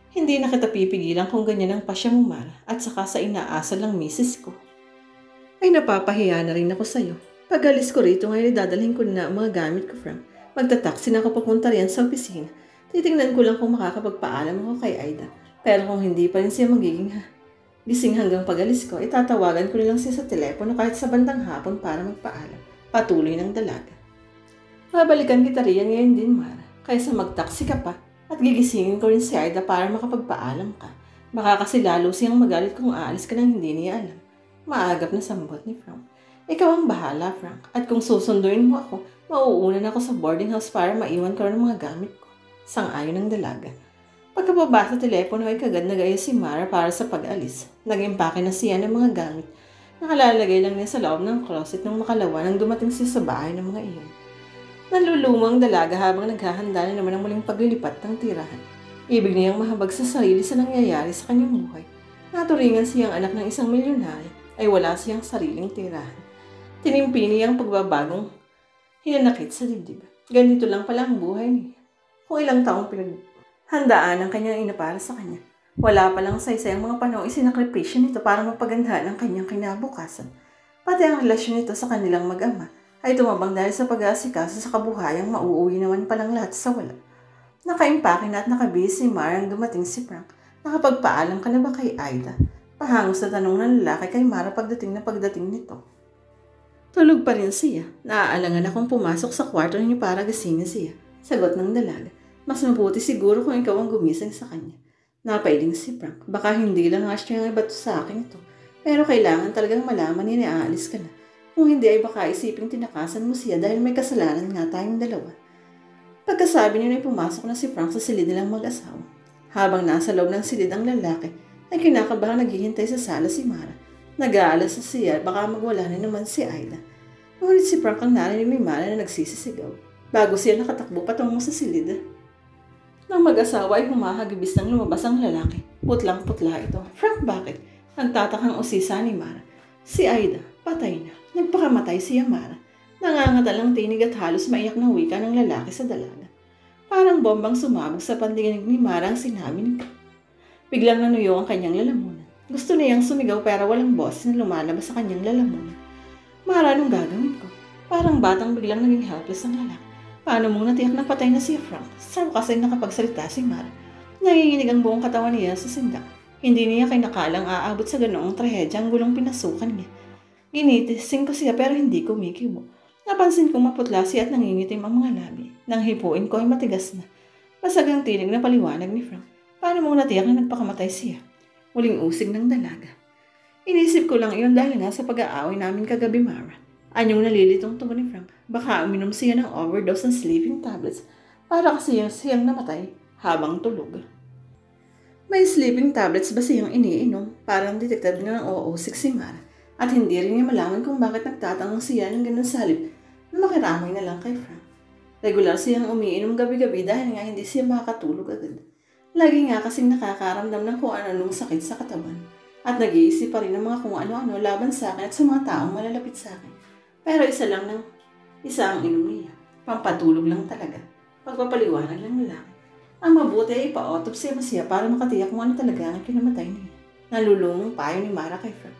Hindi na kita pipigilan kung ganyan ang pasya mo, Mara, at saka sa inaasal ng misis ko. Ay napapahiya na rin ako sa'yo. Pag alis ko rito ngayon, dadalhin ko na ang mga gamit ko, Frank. Magtataksin ako papunta riyan sa opisina. Titingnan ko lang kung makakapagpaalam ako kay Aida. Pero kung hindi pa rin siya magiging gising hanggang pag-alis ko, itatawagan ko na lang siya sa telepono kahit sa bandang hapon para magpaalam. Patuloy ng dalaga. Babalikan kita riyan ngayon din, Mara. Kaysa magtaksi ka pa at gigisingin ko rin si Aida para makapagpaalam ka. Baka kasi lalo siyang magalit kung aalis ka nang hindi niya alam. Maagap na sambot ni Frank. Ikaw ang bahala, Frank. At kung susunduin mo ako, mauunan ako sa boarding house para maiwan ko ng mga gamit ko. Sang-ayon ng dalaga. Pagkababa sa telepono ay kagad nag-ayos si Mara para sa pag-alis. Nag-impake na siya ng mga gamit. Nakalalagay lang niya sa loob ng closet nang makalawa nang dumating siya sa bahay ng mga iyon. Nalulumang dalaga habang naghahanda na naman ang muling paglilipat ng tirahan. Ibig niyang mahabag sa sarili sa nangyayari sa kanyang buhay. Naturingan siyang anak ng isang milyonaryo ay wala siyang sariling tirahan. Tinimpi niya ang pagbabagong hinanakit sa dibdib. Ganito lang pala ang buhay niya. Kung ilang taong handaan ang kanyang ina para sa kanya. Wala palang saysay ang mga panahon isinakripisyo nito para mapagandahan ang kanyang kinabukasan. Pati ang relasyon nito sa kanilang mag-ama ay tumabang dahil sa pag-aasikaso sa kabuhayang mauuwi naman palang lahat sa wala. Nakaimpake na at nakabihis si Mara ang dumating si Frank. Nakapagpaalam ka na ba kay Aida? Pahangos na tanong ng lalaki kay Mara pagdating nito. Tulog pa rin siya. Naaalangan akong pumasok sa kwarto niyo para gisingin siya. Sagot ng dalaga. Mas mabuti siguro kung ikaw ang gumising sa kanya. Napailing si Frank. Baka hindi lang nga siya ang ibato sa akin ito. Pero kailangan talagang malaman niya na aalis ka na. Kung hindi ay baka isiping tinakasan mo siya dahil may kasalanan nga tayong dalawa. Pagkasabi niya ay pumasok na si Frank sa silid nilang mag-asawa. Habang nasa loob ng silid ang lalaki, ay kinakabahan naghihintay sa sala si Mara. Nag-aalas sa siya baka magwala na naman si Aida. Ngunit si Frank ang narinig ni Mara na nagsisisigaw. Bago siya nakatakbo patungo sa silid. Nang mag-asawa ay humahagibis nang lumabas ang lalaki. Putlang-putla ito. Frank, bakit? Nagtatakang usisa ni Mara. Si Aida, patay na. Nagpakamatay siya Mara. Nangangatalang tinig at halos maiyak ng wika ng lalaki sa dalaga. Parang bombang sumabog sa pandinig ni Mara ang sinabi nito. Biglang nanuyo ang kanyang lalamunan. Gusto niyang sumigaw pero walang boses na lumalabas sa kanyang lalamunan. Mara, anong gagawin ko? Parang batang biglang naging helpless ang lalaki. Paano mong natiyak na patay na si Frank? Saan kasi nakapagsalita si Mara? Nanginginig ang buong katawan niya sa sindak. Hindi niya kinakalang aabot sa ganoong trahedya ang gulong pinasukan niya. Ginitising ko siya pero hindi kumikibo. Napansin kong maputla siya at nangingitim ang mga labi. Nang hipuin ko ay matigas na. Masagang tinig na paliwanag ni Frank. Paano mong natiyak na nagpakamatay siya? Muling usig ng dalaga. Inisip ko lang iyon dahil nga sa pag-aaway namin kagabi, Mara. Anyong nalilitong tungo ni Frank. Baka uminom siya ng overdose ng sleeping tablets para kasi siyang namatay habang tulog. May sleeping tablets ba siyang iniinom? Parang detected nga ng OO6 si Mara. At hindi rin niya malaman kung bakit nagtatanong siya ng ganun sa halip na makiramay na lang kay Frank. Regular siyang umiinom gabi-gabi dahil nga hindi siya makakatulog agad. Lagi nga kasing nakakaramdam ng kung ano-anong sakit sa katawan. At nag-iisip pa rin ng mga kung ano-ano laban sa akin at sa mga taong malalapit sa akin. Pero isa ang inom niya. Pampatulog lang talaga. Pagpapaliwanag lang lalaki. Ang mabuti ay ipa-autopsy mo siya para makatiyak kung ano talaga ang kinamatay niya. Nalulungong payo ni Mara kay Frank.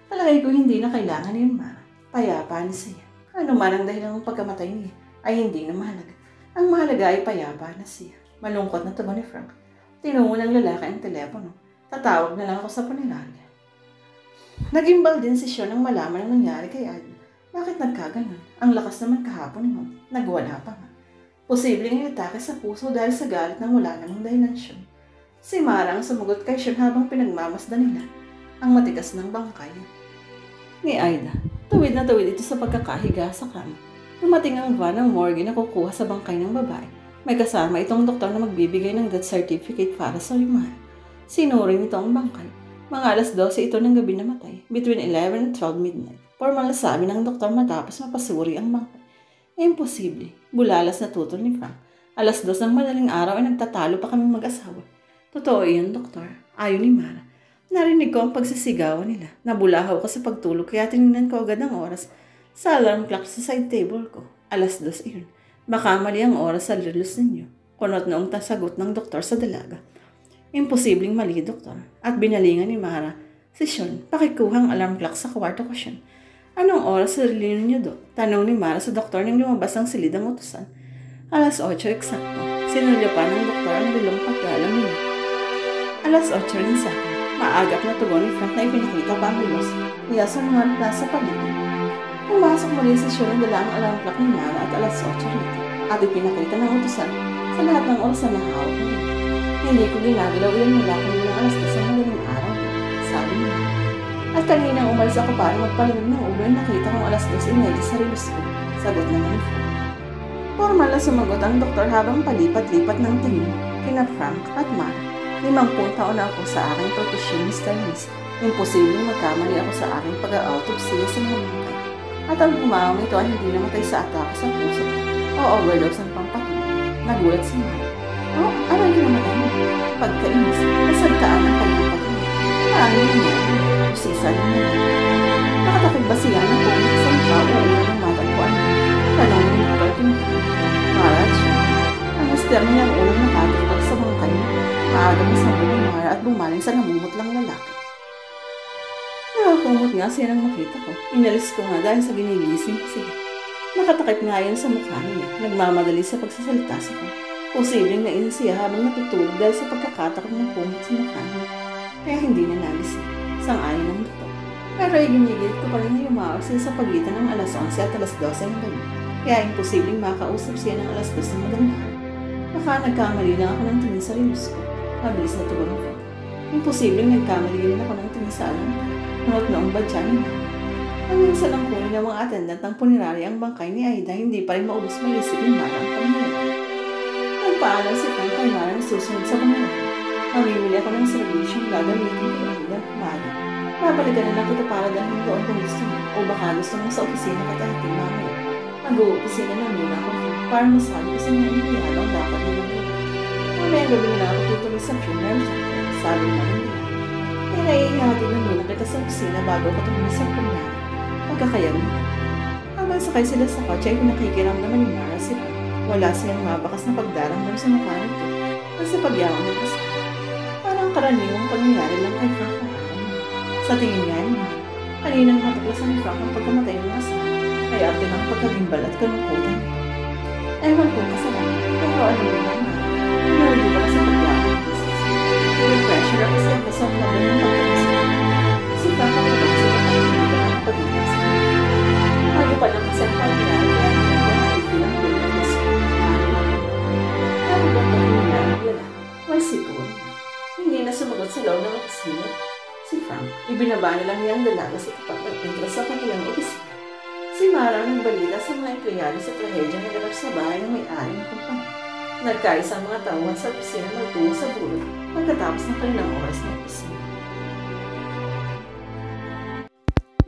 Palagay ko hindi na kailangan yun, Mara. Payapaan siya. Ano man ang dahilan ng pagkamatay niya ay hindi na mahalaga. Ang mahalaga ay payapaan na siya. Malungkot na tugon ni Frank. Tinungo ng lalaki ang telepono. Tatawag na lang ako sa punerarya. Nagimbal din si Sean nang malaman ang nangyari kay Aida. Bakit nagkaganon? Ang lakas naman kahapon mo. Nagwala pa nga. Posibleng inatake sa puso dahil sa galit ng wala namang dahilan Sean. Si Mara ang sumagot kay Sean habang pinagmamasdan nila ang matigas ng bangkay ni Aida. Tuwid na tuwid ito sa pagkakahiga sa kama. Dumating ang van ng morgue na kukuha sa bangkay ng babae. May kasama itong doktor na magbibigay ng death certificate para sa limahan. Sinuring ito ang bangkay. Mga alas 12 ito ng gabi namatay, between 11 and 12 midnight. Formal na sabi ng doktor matapos mapasuri ang bangkay. Imposible. Bulalas na tutol ni Frank. Alas 2 ng madaling araw ay nagtatalo pa kaming mag-asawa. Totoo iyon, doktor. Ayon ni Mara. Narinig ko ang pagsisigawan nila. Nabulahaw ko sa pagtulog kaya tinignan ko agad ang oras sa alarm clock sa side table ko. Alas 2 iyon. Baka mali ang oras sa relos ninyo. Kunot noong sagot ng doktor sa dalaga. Imposibleng mali, doktor. At binalingan ni Mara. Si Sean, pakikuha ang alarm clock sa kwarto ko, Sean. Anong oras sa relo ninyo, Dok? Tanong ni Mara sa doktor nang lumabas ang silid ang utusan. Alas 8 eksakto. Sinulyo pa ng doktor ang relong pagkalam nila. Alas 8 rin sa akin. Maagap na tugon ni Frank na ipinakita pa ang relos niya sa mga nasa paligid. Pumasok muli si Sean ang dala ang alarm clock ni Mara at alas 8 rin. At ipinakita ng utusan sa lahat ng oras na nahawak niya. Hindi ko ginagalaw iyon mula kanina ng alas 2 sa madaling araw, sabi niya. At kaninang umalis ako para magpalinig ng ulo ay nakita kong alas 2:30 sa relos ko, sagot naman ni Frank. Formal na sumagot ang doktor habang palipat-lipat ng tingin kina Frank at Mara. 50 taon na ako sa aking profesyon, Mr. Miss. Imposibleng magkamali ako sa aking pag-autopsy sa mga bangkay. At ang umawang ito ay hindi namatay sa atake sa puso o overdose ng pampatulog. Nagulat si Mara. Ano yung kinamatay mo? Pagkainis, nasagtaan ang kanyang pagkain. Paano nangyari? Usisa ng mga. Nakatakig ba siya ng kung isang tao o ulo ng matagpuan mo? Tanong ni Dr. Timothy. Mara, ang mister niya ang unang nakatakot sa bangkay mo. Maaga masabog ni Mara at bumaling sa namumutlang lalaki. Nakakumot nga siya nang makita ko. Inalis ko nga dahil sa ginigising ko siya. Nakatakip nga yan sa mukha niya. Nagmamadali sa pagsasalita sa ko. Posibleng nainis siya habang natutulog dahil sa pagkakatakot ng kumot sa mukha niya. Kaya hindi na nagising. Sang-ayon ng doktor. Pero iginigit ko pa rin na yumawag siya sa pagitan ng alas 11 at alas 12 ng gabi. Kaya imposibleng makausap siya ng alas 2 ng madaling araw. Baka nagkamali lang ako ng tingin sa relos ko. Mabilis na tugon ko. Imposibleng nagkamali rin ako ng tingin sa alam ko. Ngunit noong badya niya. Ang minsan lang kunin ng mga attendant ng punerarya ang bangkay ni Aida, hindi pa rin maubos malisip ni Mara ang pangyayon. Nagpaalam si Frank kay Mara na susunod sa punerarya. Mamimili ako ng serbisyong gagamitin ko Aida, Mara. Babalikan na lang kita para dalhin doon kung gusto mo. O baka gusto mo sa opisina ka dahil mamaya. Mag-uopisina na muna ako para masabi ko sa mga empleyado ang dapat na nagawin. Mamaya gabi na ako tutuloy sa funeral chapel, sabi na nila. Kaya naiihatid na muna kita sa opisina bago ka tuloy sa punyari. Magkakayag nito. Habang sakay sila sa kotse ay pinakikiramdaman ni Mara si Frank. Wala siyang mabakas na pagdaramdam sa mukha nito at sa pagyawan ng kasama. Parang karaniwang pangyayari lang kay Frank ang araw. Sa tingin niya ni Mara, kaninang matuklasan ni Frank ang pagkamatay ng asawa ay arte ng pagkagimbal at kalungkutan. Ewan kong kasalanan, pero ano mo naman, hindi ba sa pagyawan ng business? Pero pressure ako sa kasama na ng pagkagising. Si Frank ang mabasa na hindi ka ng pag-ibig. Bago pa lang kasi ang pag-ibig kaya hindi ko makikilang business. Ano ba ito yung lalaki? Well, siguro. Hindi na sumagot sa loob ng opisina. Si Frank, ibinaba nilang niyang dalaga sa tapat ng entrance sa kanilang opisina. Si Mara ang nagbalita sa mga empleyado sa trahedya na ganap sa bahay ng may-ari ng kumpanya. Nagkaisang mga tauhan sa opisina magtungo sa bulot pagkatapos ng kanilang oras ng opisina.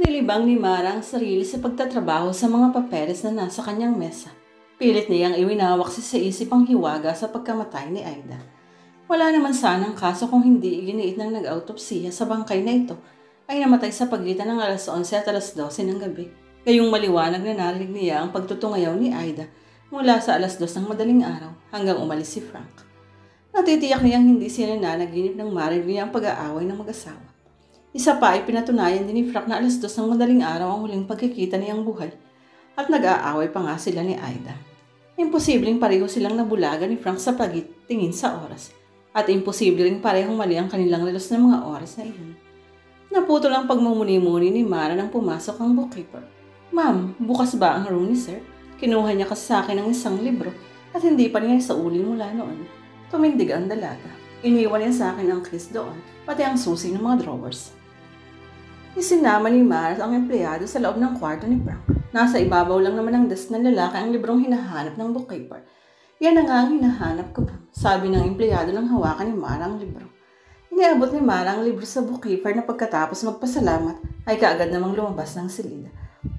Nilibang ni Mara ang sarili sa pagtatrabaho sa mga papeles na nasa kanyang mesa. Pilit niyang iwinawak sa isip ang hiwaga sa pagkamatay ni Aida. Wala naman sanang kaso kung hindi iginiit ng nag-autopsiya sa bangkay na ito ay namatay sa pagitan ng alas 11 at alas 12 ng gabi. Gayong maliwanag na narinig niya ang pagtutungayaw ni Aida mula sa alas 2 ng madaling araw hanggang umalis si Frank. Natitiyak niyang hindi siya nananaginip ng marinig niya ang pag-aaway ng mag-asawa. Isa pa ay pinatunayan din ni Frank na alas 2 ng madaling araw ang huling pagkikita niyang buhay at nag-aaway pa nga sila ni Aida. Imposibleng pareho silang nabulaga ni Frank sa pagtingin sa oras. At imposible rin parehong mali ang kanilang relos ng mga oras na iyon. Naputol ang pagmumuni-muni ni Mara nang pumasok ang bookkeeper. Ma'am, bukas ba ang room ni sir? Kinuha niya kasi sa akin ng isang libro at hindi pa niya isauli mula noon. Tumindig ang dalaga. Iniwan niya sa akin ang keys doon, pati ang susi ng mga drawers. Isinama ni Mara ang empleyado sa loob ng kwarto ni Frank. Nasa ibabaw lang naman ng desk ng lalaki ang librong hinahanap ng bookkeeper. Yan na nga ang hinahanap ko, sabi ng empleyado ng hawakan ni Mara ang libro. Iniabot ni Mara ang libro sa bookkeeper na pagkatapos magpasalamat ay kaagad namang lumabas ng silid.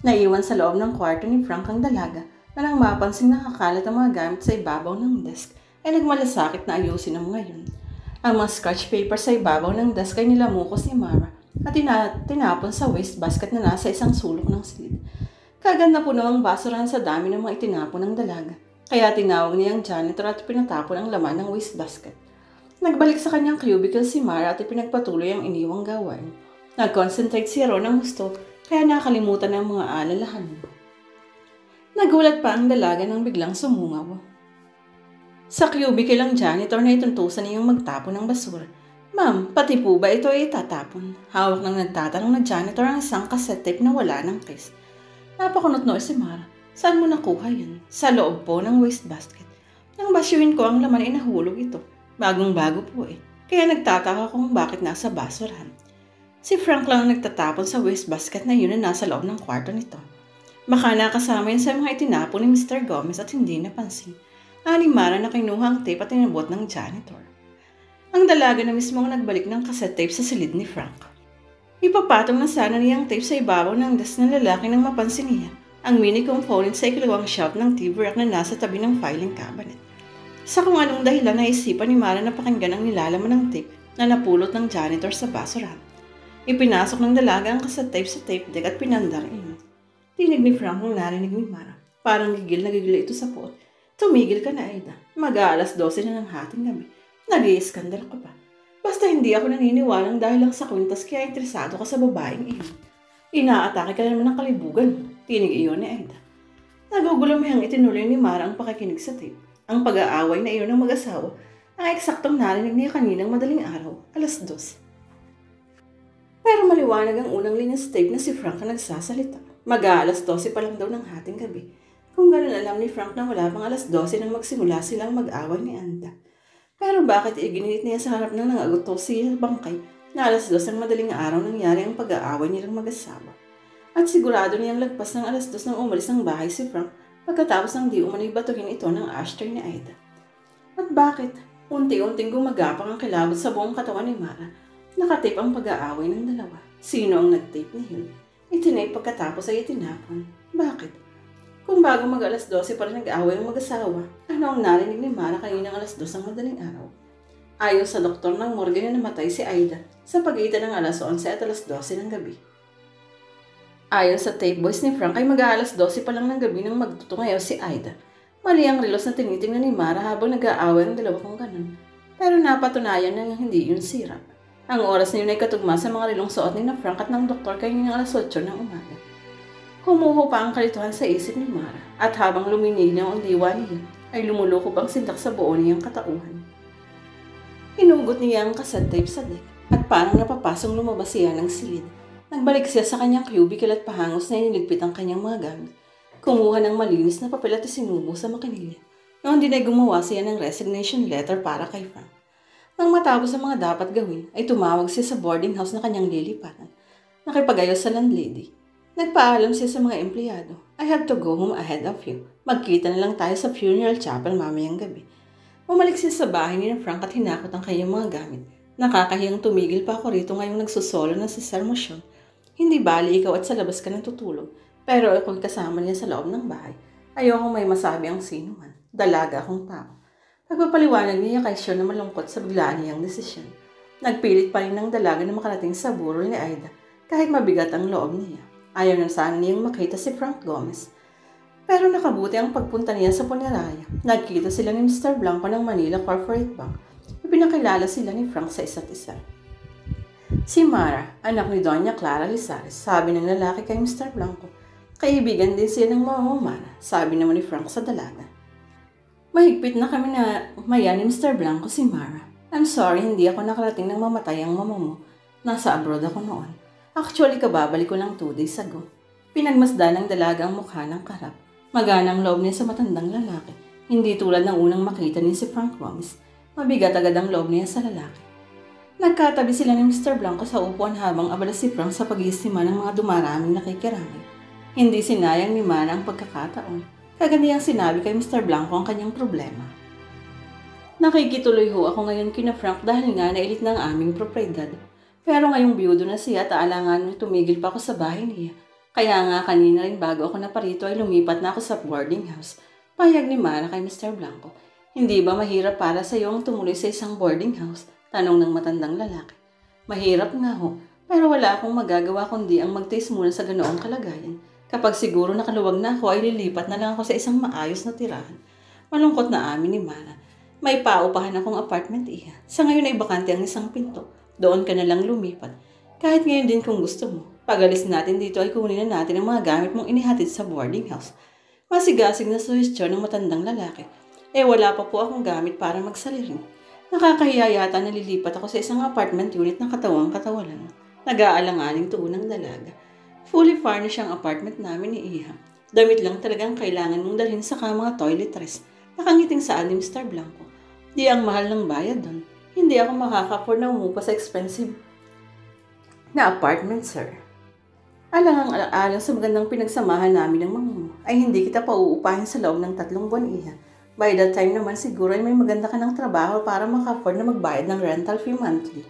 Naiwan sa loob ng kwarto ni Frank ang dalaga na nang mapansing nakakalat ang mga gamit sa ibabaw ng desk ay nagmalasakit na ayusin ang mga yun. Ang mga scratch paper sa ibabaw ng desk ay nilamukos ni Mara at tinapon sa wastebasket na nasa isang sulok ng silid. Kaagad na puno ang basurahan sa dami ng mga itinapon ng dalaga. Kaya tinawag niya ang janitor at pinatapon ang laman ng wastebasket. Nagbalik sa kanyang cubicle si Mara at ipinagpatuloy ang iniwang gawain. Nag-concentrate siya ron ng gusto kaya nakalimutan ang mga alalahan mo. Nagulat pa ang dalaga nang biglang sumungaw. Sa cubicle ang janitor na ituntusan niyang magtapon ng basura. Ma'am, pati po ba ito ay itatapon? Hawak ng nagtatanong na janitor ang isang cassette tape na wala ng case. Napakunot-noo si Mara. Saan mo nakuha yan? Sa loob po ng wastebasket. Nang basyuhin ko ang laman ay nahulog ito. Bagong-bago po eh. Kaya nagtataka kung bakit nasa basurahan. Si Frank lang ang nagtatapon sa wastebasket na yun na nasa loob ng kwarto nito. Baka nakasama yan sa mga itinapon ni Mr. Gomez at hindi napansin. Ani Mara na kinuha ang tape at tinabot ng janitor. Ang dalaga na mismo ang nagbalik ng cassette tape sa silid ni Frank. Ipapatong na sana niya ang tape sa ibabaw ng desk ng lalaki nang mapansin niya ang mini component sa ikalawang shelf ng TV rack na nasa tabi ng filing cabinet. Sa kung anong dahilan naisipan ni Mara na pakinggan ang nilalaman ng tape na napulot ng janitor sa basurahan. Ipinasok ng dalaga ang cassette tape sa tape deck at pinandar ino. Tinig ni Frank ang narinig ni Mara. Parang gigil na gigil ito sa puot. Tumigil ka na, Aida. Mag-aalas 12 na ng hating gabi. Nag-iiskandal ka pa. Basta hindi ako naniniwalang dahil lang sa kwintas kaya interesado ka sa babaeng iyon. Inaatake ka naman ng kalibugan mo. Tinig iyon ni Aida. Nagugulumihang itinuloy ni Mara ang pakikinig sa tape. Ang pag-aaway na iyon ng mag-asawa ang eksaktong narinig niya kaninang madaling araw, 2:00. Pero maliwanag ang unang linya sa tape na si Frank ang nagsasalita. Mag-12 pa lang daw ng hating gabi. Kung gano'n alam ni Frank na wala pang 12 nang magsimula silang mag-away ni Anda. Pero bakit iginiit niya sa harap ng nangaguto si Bangkay na 2:00 ng madaling araw nangyari ang pag-aaway nilang mag-asawa? At sigurado niyang lagpas ng 2:00 nang umalis ng bahay si Frank pagkatapos ng di umano'y batuhin ito ng ashtray ni Aida. At bakit? Unti-unting gumagapang ang kilabot sa buong katawan ni Mara. Nakatape ang pag-aaway ng dalawa. Sino ang nag-tape niyon? Itinape pagkatapos ay itinapon. Bakit? Kung bago mag 12 pa rin nag-aaway ang mag-asawa, ano ang narinig ni Mara kaninang 2:00 ng madaling araw? Ayon sa doktor ng morgue na namatay si Aida sa pagitan ng 11:00 at 12:00 ng gabi. Ayon sa tape voice ni Frank ay mag-12 pa lang ng gabi nang magtutungayaw si Aida. Mali ang relos na tinitingnan ni Mara habang nag-aaway ang dalawa kung ganun. Pero napatunayan na hindi yun sira. Ang oras na yun ay katugma sa mga relong suot ni na Frank at ng doktor kaninang 8:00 ng umaga. Humuho pa ang kalituhan sa isip ni Mara at habang lumilinaw ang diwa niya ay lumulukob ang sindak sa buo niyang katauhan. Hinugot niya ang cassette tape sa deck at parang napapasong lumabas siya ng silid. Nagbalik siya sa kanyang cubicle at pahangos na iniligpit ang kanyang mga gamit. Kumuha ng malinis na papel at isinubo sa makinilya. Noon din ay gumawa siya ng resignation letter para kay Frank. Nang matapos ang mga dapat gawin, ay tumawag siya sa boarding house na kanyang lilipatan. Nakipag-ayos sa landlady. Nagpaalam siya sa mga empleyado. I have to go home ahead of you. Magkita na lang tayo sa funeral chapel mamayang gabi. Umalik siya sa bahay ni Frank at hinakot ang kanyang mga gamit. Nakakahiyang tumigil pa ako rito ngayong nagsusolo na si Sir Motion. Hindi bali ikaw at sa labas ka nang tutulog. Pero ako'y kasama niya sa loob ng bahay. Ayokong may masabi ang sino man. Dalaga akong tao. Pagpapaliwanag niya kay Sean na malungkot sa biglaan niyang desisyon. Nagpilit pa rin ng dalaga na makarating sa burol ni Aida kahit mabigat ang loob niya. Ayaw na sana niyang makita si Frank Gomez. Pero nakabuti ang pagpunta niya sa punerarya. Nagkita sila ni Mr. Blanco ng Manila Corporate Bank. Ipinakilala sila ni Frank sa isa't isa. Si Mara, anak ni Doña Clara Lizares, sabi ng lalaki kay Mr. Blanco. Kaibigan din siya ng Mama Mara, sabi naman ni Frank sa dalaga. Mahigpit na kami na maya ni Mr. Blanco si Mara. I'm sorry, hindi ako nakarating nang mamatay ang mama mo. Nasa abroad ako noon. Actually, kababalik ko lang 2 days ago. Pinagmasdan ng dalaga ang mukha ng karap. Magana ang loob niya sa matandang lalaki. Hindi tulad ng unang makita niya si Frank Gomez. Mabigat agad ang loob niya sa lalaki. Nagkatabi sila ni Mr. Blanco sa upuan habang abala si Frank sa pag-iistima ng mga dumaraming nakikiramay. Hindi sinayang ni Mara ang pagkakataon. Kagandiyang sinabi kay Mr. Blanco ang kanyang problema. Nakikituloy ho ako ngayon kina Frank dahil nga nailit ng aming propriedad. Pero ngayong biyudo na siya at alangan tumigil pa ako sa bahay niya. Kaya nga kanina rin bago ako naparito ay lumipat na ako sa boarding house. Payag ni Mara kay Mr. Blanco. Hindi ba mahirap para sa iyo ang tumuloy sa isang boarding house? Tanong ng matandang lalaki. Mahirap nga ho, pero wala akong magagawa kundi ang magtiis muna sa ganoong kalagayan. Kapag siguro nakaluwag na ako ay lilipat na lang ako sa isang maayos na tirahan. Malungkot na amin ni Mara. May paupahan akong apartment iya. Sa ngayon ay bakante ang isang pinto. Doon ka na lang lumipat. Kahit ngayon din kung gusto mo. Pag-alis natin dito ay kunin na natin ang mga gamit mong inihatid sa boarding house. Masigasig na suhestyon ng matandang lalaki. Wala pa po akong gamit para magsalirin. Nakakahiya yata na lilipat ako sa isang apartment unit ng katawang-katawalan. Nag-aalanganing tuon ng dalaga. Fully furnished ang apartment namin ni Iha. Damit lang talagang kailangan mong dalhin sa mga toiletries. Nakangiting saan ni Mr. Blanco. Di ang mahal ng bayad doon. Hindi ako makaka-afford na umupa sa expensive na apartment, sir. Alang sa magandang pinagsamahan namin ng mga mo, ay hindi kita pauupahin sa loob ng 3 buwan, Iha. By that time naman siguro ay may maganda ka ng trabaho para maka-afford na magbayad ng rental fee monthly.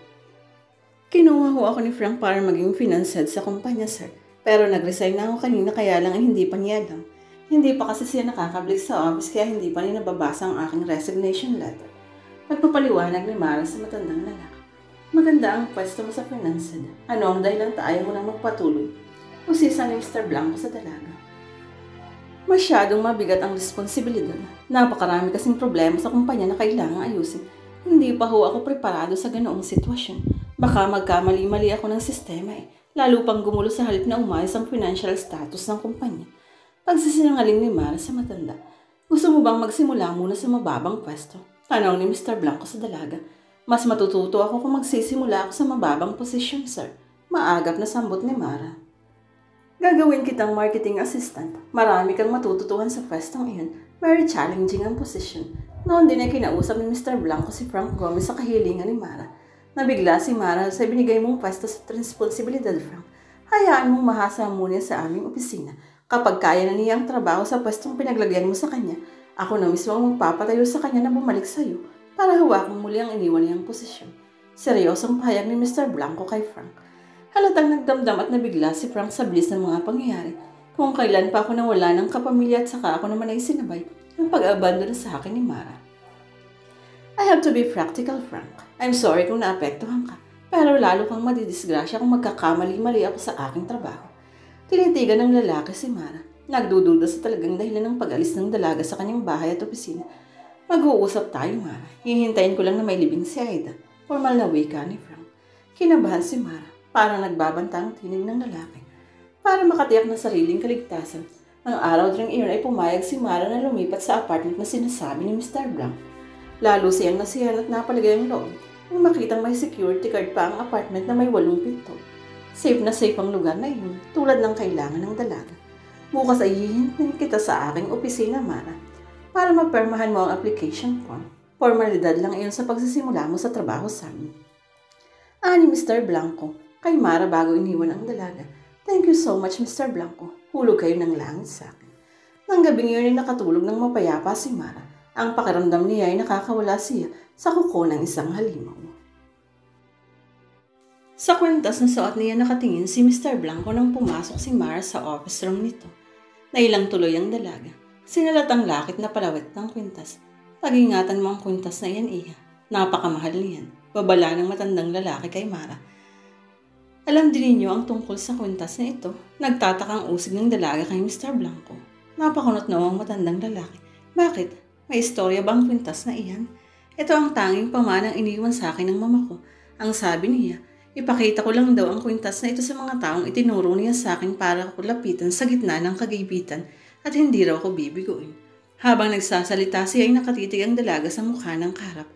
Kinuha ho ako ni Frank para maging finance head sa kumpanya, sir. Pero nag-resign na ako kanina kaya lang ay hindi pa niya alam. Hindi pa kasi siya nakakabalik sa office kaya hindi pa niya nababasa ang aking resignation letter. Nagpapaliwanag ni Mara sa matandang lalaki. Maganda ang pwesto mo sa finance head. Ano ang dahilan tayo mo nang magpatuloy? Usisa ni Mr. Blanco sa dalaga. Masyadong mabigat ang responsibilidad. Napakarami kasing problema sa kumpanya na kailangang ayusin. Hindi pa ho ako preparado sa ganoong sitwasyon. Baka magkamali-mali ako ng sistema lalo pang gumulo sa halip na umayos ang financial status ng kumpanya. Pagsisinungaling ni Mara sa matanda. Gusto mo bang magsimula muna sa mababang pwesto? Tanong ni Mr. Blanco sa dalaga. Mas matututo ako kung magsisimula ako sa mababang posisyon, sir. Maagap na sambot ni Mara. Gagawin kitang marketing assistant. Marami kang matututuhan sa pwestong iyon. Very challenging ang posisyon. Noon din ay kinausap ni Mr. Blanco si Frank Gomez sa kahilingan ni Mara. Nabigla si Mara sa binigay mong pwesto sa responsibilidad, Frank. Hayaan mong mahasa muna sa aming opisina. Kapag kaya na niya ang trabaho sa pwestong pinaglagyan mo sa kanya, ako na mismo ang magpapatayo sa kanya na bumalik sa iyo para hawakan muli ang iniwan niyang posisyon. Seryosong pahayag ni Mr. Blanco kay Frank. Halatang nagdamdam at nabigla si Frank sa bilis ng mga pangyayari. Kung kailan pa ako nawala ng kapamilya at saka ako naman ay sinabay ng pag-abandon sa akin ni Mara. I have to be practical, Frank. I'm sorry kung naapektuhan ka, pero lalo kang madidisgrasya kung magkakamali-mali ako sa aking trabaho. Tinitigan ng lalaki si Mara. Nagdududa sa talagang dahilan ng pag-alis ng dalaga sa kanyang bahay at opisina. Mag-uusap tayo, Mara. Hihintayin ko lang na may libing si Aida. Formal na wika ni Frank. Kinabahan si Mara. Parang nagbabanta ang tinig ng lalaki. Para makatiyak ng sariling kaligtasan, ang araw ring iyon ay pumayag si Mara na lumipat sa apartment na sinasabi ni Mr. Blanc. Lalo siyang nasiyahan at napaligay ang loob nung makitang may security card pa ang apartment na may 8 pinto. Safe na safe ang lugar na iyon, tulad ng kailangan ng dalaga. Bukas ay hihintayin kita sa aking opisina, Mara, para mapermahan mo ang application form. Formalidad lang iyon sa pagsisimula mo sa trabaho sa amin. Ani Mr. Blanco, kay Mara bago iniwan ang dalaga. Thank you so much, Mr. Blanco. Hulog kayo ng langit sa akin. Nang gabing iyon ay nakatulog ng mapayapa si Mara. Ang pakiramdam niya ay nakakawala siya sa kuko ng isang halimaw. Sa kwintas na suot niya nakatingin si Mr. Blanco nang pumasok si Mara sa office room nito. Nailang tuloy ang dalaga. Sinalat ang lakit na palawit ng kwintas. Pag-ingatan mo ang kwintas na iyan, Iha. Napakamahal niyan. Babala ng matandang lalaki kay Mara. Alam din ninyo ang tungkol sa kwintas na ito. Nagtatakang usig ng dalaga kay Mr. Blanco. Napakunot na ang matandang lalaki. Bakit? May istorya ba ang kwintas na iyan? Ito ang tanging pamanang iniwan sa akin ng mama ko. Ang sabi niya, ipakita ko lang daw ang kwintas na ito sa mga taong itinuro niya sa akin para ko lapitan sa gitna ng kagaybitan at hindi raw ko bibiguin. Habang nagsasalita siya ay nakatitig ang dalaga sa mukha ng karap.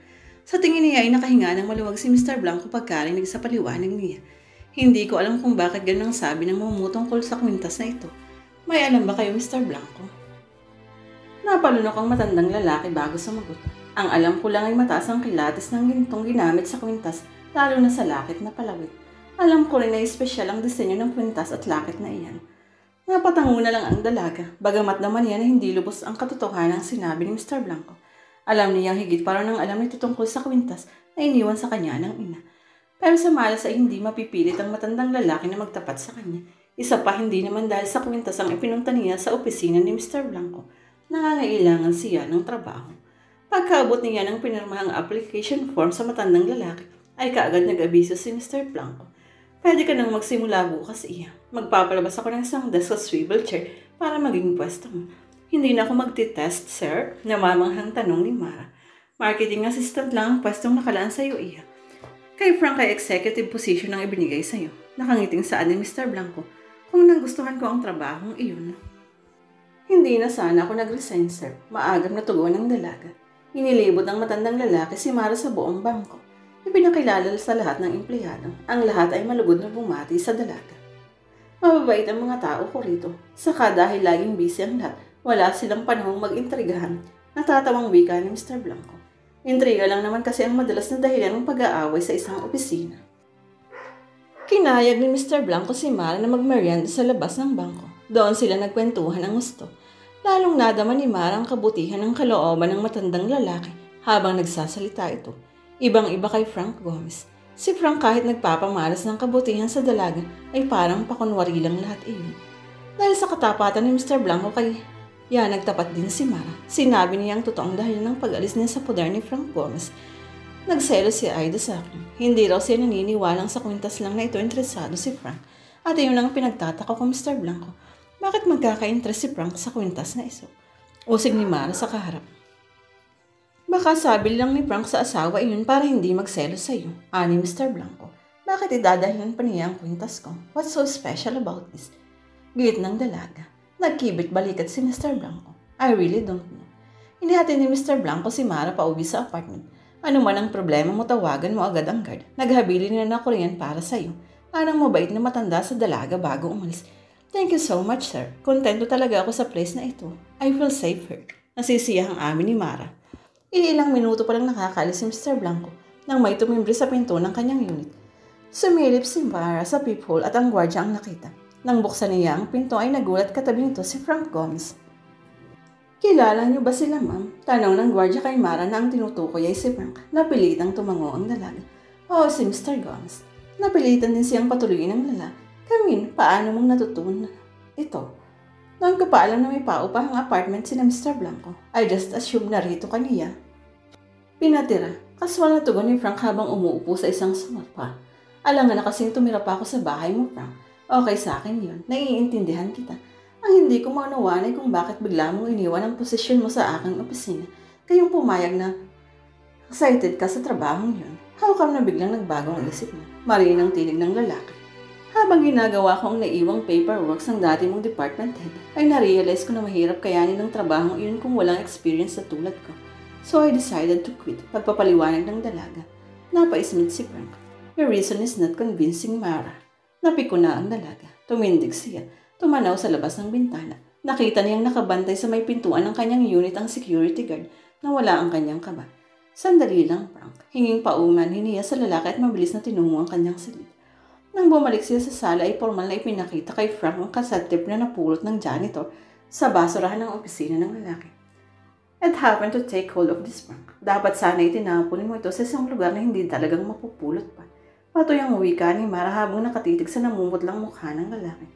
Sa tingin niya ay nakahinga ng maluwag si Mr. Blanco pagkarinig sa paliwanag niya. Hindi ko alam kung bakit ganang sabi ng mamutungkol sa kwintas na ito. May alam ba kayo, Mr. Blanco? Napalunok ang matandang lalaki bago sumagot. Ang alam ko lang ay mataas ang kilatis ng gintong ginamit sa kwintas, lalo na sa lakit na palawit. Alam ko rin na espesyal ang disenyo ng kwintas at lakit na iyan. Napatango na lang ang dalaga, bagamat naman niya na hindi lubos ang katotohanan ng sinabi ni Mr. Blanco. Alam niyang higit para nang alam nito tungkol sa kwintas na iniwan sa kanya ng ina. Pero sa malas ay hindi mapipilit ang matandang lalaki na magtapat sa kanya. Isa pa hindi naman dahil sa kwintas ang ipinunta niya sa opisina ni Mr. Blanco. Nangangailangan siya ng trabaho. Pagkaabot niya ng pinirmahang application form sa matandang lalaki, ay kaagad nag-abiso si Mr. Blanco. Pwede ka nang magsimula bukas, Iha. Magpapalabas ako ng isang desk sa swivel chair para maging pwesto mo. Hindi na ako magti-test, sir, namamanghang tanong ni Mara. Marketing assistant lang ang pwestong nakalaan sa iyo, Iha. Kay Frank ay executive position ang ibinigay sa iyo. Nakangiting saan ni Mr. Blanco kung nagustuhan ko ang trabahong iyon. Hindi na sana ako nag-resign, sir. Maagap na tugon ng dalaga. Inilibot ng matandang lalaki si Mara sa buong bangko. Ipinakilala sa lahat ng empleyado. Ang lahat ay malugod na bumati sa dalaga. Mababait ang mga tao ko rito. Saka dahil laging busy ang lahat, wala silang panahong mag-intrigahan. Natatawang wika ni Mr. Blanco. Intriga lang naman kasi ang madalas na dahilan ng pag-aaway sa isang opisina. Kinayag ni Mr. Blanco si Mara na magmerienda sa labas ng bangko. Doon sila nagkwentuhan ng gusto. Lalong nadama ni Mara ang kabutihan ng kalooban ng matandang lalaki habang nagsasalita ito. Ibang-iba kay Frank Gomez. Si Frank kahit nagpapamalas ng kabutihan sa dalaga ay parang pakunwari lang lahat iyon. Dahil sa katapatan ni Mr. Blanco kay nagtapat din si Mara. Sinabi niya ang totoong dahil ng pag-alis niya sa poder ni Frank Gomez. Nagselo si Aida sa akin. Hindi raw siya naniniwalang sa kwintas lang na ito interesado si Frank. At iyon ang pinagtataka ko, Mr. Blanco. Bakit magkaka-interest si Frank sa kwintas na iso? Usig ni Mara sa kaharap. Baka sabi lang ni Frank sa asawa iyon para hindi magselos sa'yo, ani Mr. Blanco. Bakit idadahilan pa niya ang kwintas ko? What's so special about this? Gigit ng dalaga. Nagkibit balikat si Mr. Blanco. I really don't know. Inihati ni Mr. Blanco si Mara pauwi sa apartment. Ano man ang problema mo, tawagan mo agad ang guard. Naghabili na na Korean para sa'yo. Anang mabait na matanda sa dalaga bago umalis. Thank you so much, sir. Kontento talaga ako sa place na ito. I feel safe here. Nasisiya ang amin ni Mara. Iilang minuto pa lang nakakalis si Mr. Blanco nang may tumimbre sa pinto ng kanyang unit. Sumilip si Mara sa peephole at ang gwardya ang nakita. Nang buksan niya ang pinto ay nagulat katabi nito si Frank Gomez. Kilala niyo ba sila, ma'am? Tanong ng gwardya kay Mara na ang tinutukoy ay si Frank. Napilitang tumango ang dalaga. Oo, si Mr. Gomez. Napilitan din siyang patuloyin ng lalaki. Kamin, paano mong natutunan ito? Noon ko pa alam na may paupahang apartment sina Mr. Blanco. I just assumed na rito kaniya. Pinatira. Kaswal na tugon ni Frank habang umuupo sa isang sofa. Alam nga na kasing tumira pa ako sa bahay mo, Frank. Okay sa akin yun. Naiintindihan kita. Ang hindi ko maunawan ay kung bakit bigla mong iniwan ang posisyon mo sa aking opisina. Kayong pumayag na excited ka sa trabahong yun. How come na biglang nagbago ang isip mo? Marinang tinig ng lalaki. Habang ginagawa ko ang naiwang paperwork ng dati mong department head, ay narealize ko na mahirap kayanin ng trabahong iyon kung walang experience sa tulad ko. So I decided to quit. Pagpapaliwanag ng dalaga. Napaismit si Frank. Your reason is not convincing, Mara. Napiko na ang dalaga. Tumindig siya. Tumanaw sa labas ng bintana. Nakita niyang nakabantay sa may pintuan ng kanyang unit ang security guard na wala ang kanyang kaba. Sandali lang, Frank. Hinging pauman hiniya sa lalaki at mabilis na tinungo ang kanyang silid. Nang bumalik siya sa sala ay formal na ipinakita kay Frank ang cassette tape na napulot ng janitor sa basurahan ng opisina ng lalaki. It happened to take hold of this, Frank. Dapat sana itinapon mo ito sa isang lugar na hindi talagang mapupulot pa. Patoy ang wika ni Mara habang nakatitig sa namumutlang mukha ng lalaki.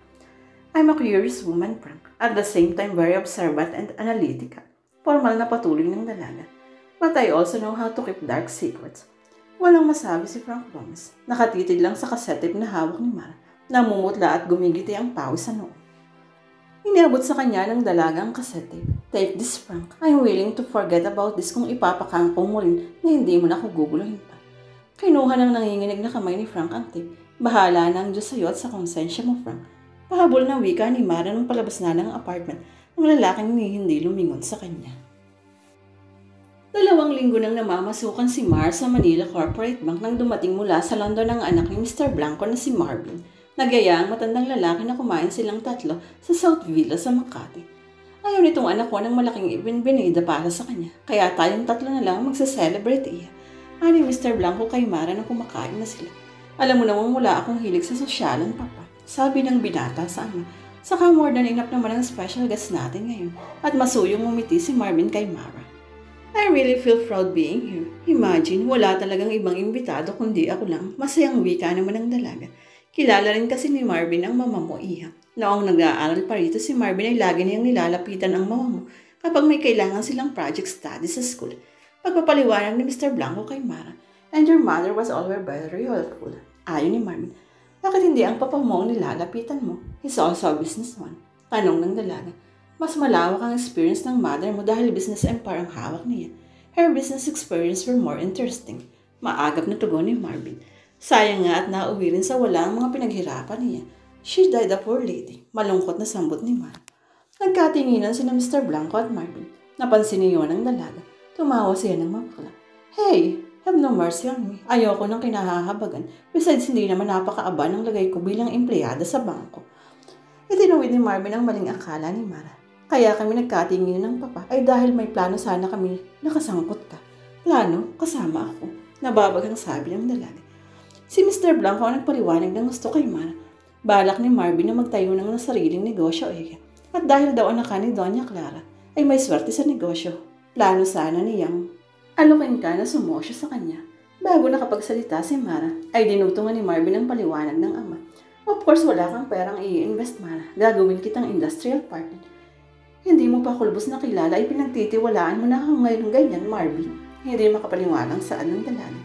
I'm a curious woman, Frank. At the same time very observant and analytical. Formal na patuloy ng dalaga. But I also know how to keep dark secrets. Walang masabi si Frank Gomez. Nakatitig lang sa cassette tape na hawak ni Mara. Namumutla at gumigiti ang pawis sa noo. Iniabot sa kanya ng dalagang cassette tape. Take this, Frank. I'm willing to forget about this kung ipapakangkong mo rin na hindi mo na ako guguluhin pa. Kinuha ng nanginginig na kamay ni Frank ang tape. Bahala na ang Diyos sa'yo at sa konsensya mo, Frank. Pahabol ng wika ni Mara nung palabas na ng apartment ng lalaking hindi lumingon sa kanya. 2 linggo nang namamasukan si Mar sa Manila Corporate Bank nang dumating mula sa London ang anak ni Mr. Blanco na si Marvin. Nagyaya ang matandang lalaki na kumain silang tatlo sa South Villa sa Makati. Ayaw nitong anak ko ng malaking ibinbinida para sa kanya, kaya tayong tatlo na lang magsa-celebrate iya. Ani Mr. Blanco kay Mara na kumakain na sila. Alam mo namang wala akong hilig sa sosyalan, Papa. Sabi ng binata sa ama. Saka more than enough naman ang special guest natin ngayon. At masuyong umiti si Marvin kay Mara. I really feel proud being here. Imagine, wala talagang ibang imbitado kundi ako lang. Masayang wika naman ang dalaga. Kilala rin kasi ni Marvin ang mama mo, Iha. Noong nag-aaral pa rito, si Marvin ay lagi niyang nilalapitan ang mama mo kapag may kailangan silang project study sa school. Pagpapaliwanag ni Mr. Blanco kay Mara. And your mother was always very helpful. Ayon ni Marvin. Bakit hindi ang papa mo ang nilalapitan mo? He's also a businessman. Tanong ng dalaga. Mas malawak ang experience ng mother mo dahil business empire ang hawak niya. Her business experience were more interesting. Maagap na tugon ni Marvin. Sayang nga at nauwi rin sa wala ang mga pinaghirapan niya. She died a poor lady. Malungkot na sambot ni Mara. Nagkatinginan sina Mr. Blanco at Marvin. Napansin niyo ng dalaga. Tumawa siya ng mapakla. Hey, have no mercy on me. Ayoko nang kinahahabagan. Besides, hindi naman napakaaba ng lagay ko bilang empleyada sa bangko. Itinawid ni Marvin ang maling akala ni Mara. Kaya kami nagkatingin ng papa ay dahil may plano sana kami nakasangkot ka. Plano? Kasama ako. Nababagang sabi ng dalaga. Si Mr. Blanco ang nagpaliwanag ng gusto kay Mara. Balak ni Marvin na magtayo ng sariling negosyo at dahil daw anak ni Doña Clara ay may swerte sa negosyo. Plano sana niyang alukin ka na sumosyo sa kanya. Bago nakapagsalita si Mara ay dinutungan ni Marvin ang paliwanag ng ama. Of course wala kang perang i-invest, Mara. Gagawin kitang industrial partner. Hindi mo pa kulbos na kilala ay pinagtitiwalaan mo na ako ngayon ganyan, Marvin. Hindi makapaliwanag saan ng dalaga.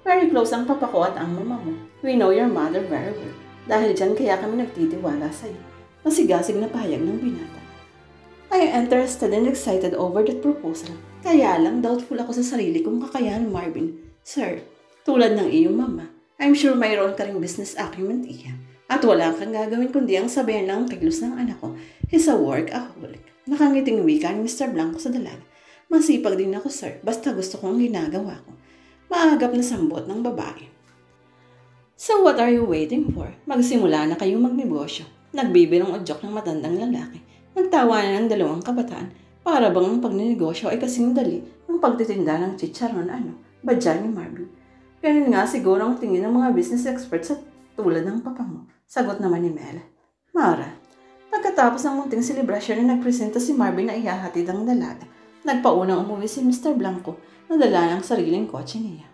Very close ang papa ko at ang mama mo. We know your mother very well. Dahil dyan kaya kami nagtitiwala sa'yo. Masigasig na pahayag ng binata. I am interested and excited over that proposal. Kaya lang doubtful ako sa sarili kung kakayahan, Marvin. Sir, tulad ng iyong mama, I'm sure mayroon ka ring business acumen, iya. At wala kang gagawin kundi ang sabayan lang ang kilos ng anak ko. He's a workaholic. Nakangiting wika ni Mr. Blanco sa dalaga. Masipag din ako, sir. Basta gusto ko ang ginagawa ko. Maagap na sambot ng babae. So what are you waiting for? Magsimula na kayong magnegosyo. Nagbibirong udyok ng matandang lalaki. Nagtawanan ng dalawang kabataan. Para bang ang pagnenegosyo ay kasing dali ng pagtitinda ng chicharon, badya ni Marvin. Ganun nga siguro ang tingin ng mga business experts sa tulad ng papa mo. Sagot naman ni Mel. Mara, pagkatapos ng munting selebrasyon na nagpresenta si Marvin na ihahatid ang dalaga, nagpaunang umuwi si Mr. Blanco na dala ng sariling kotse niya.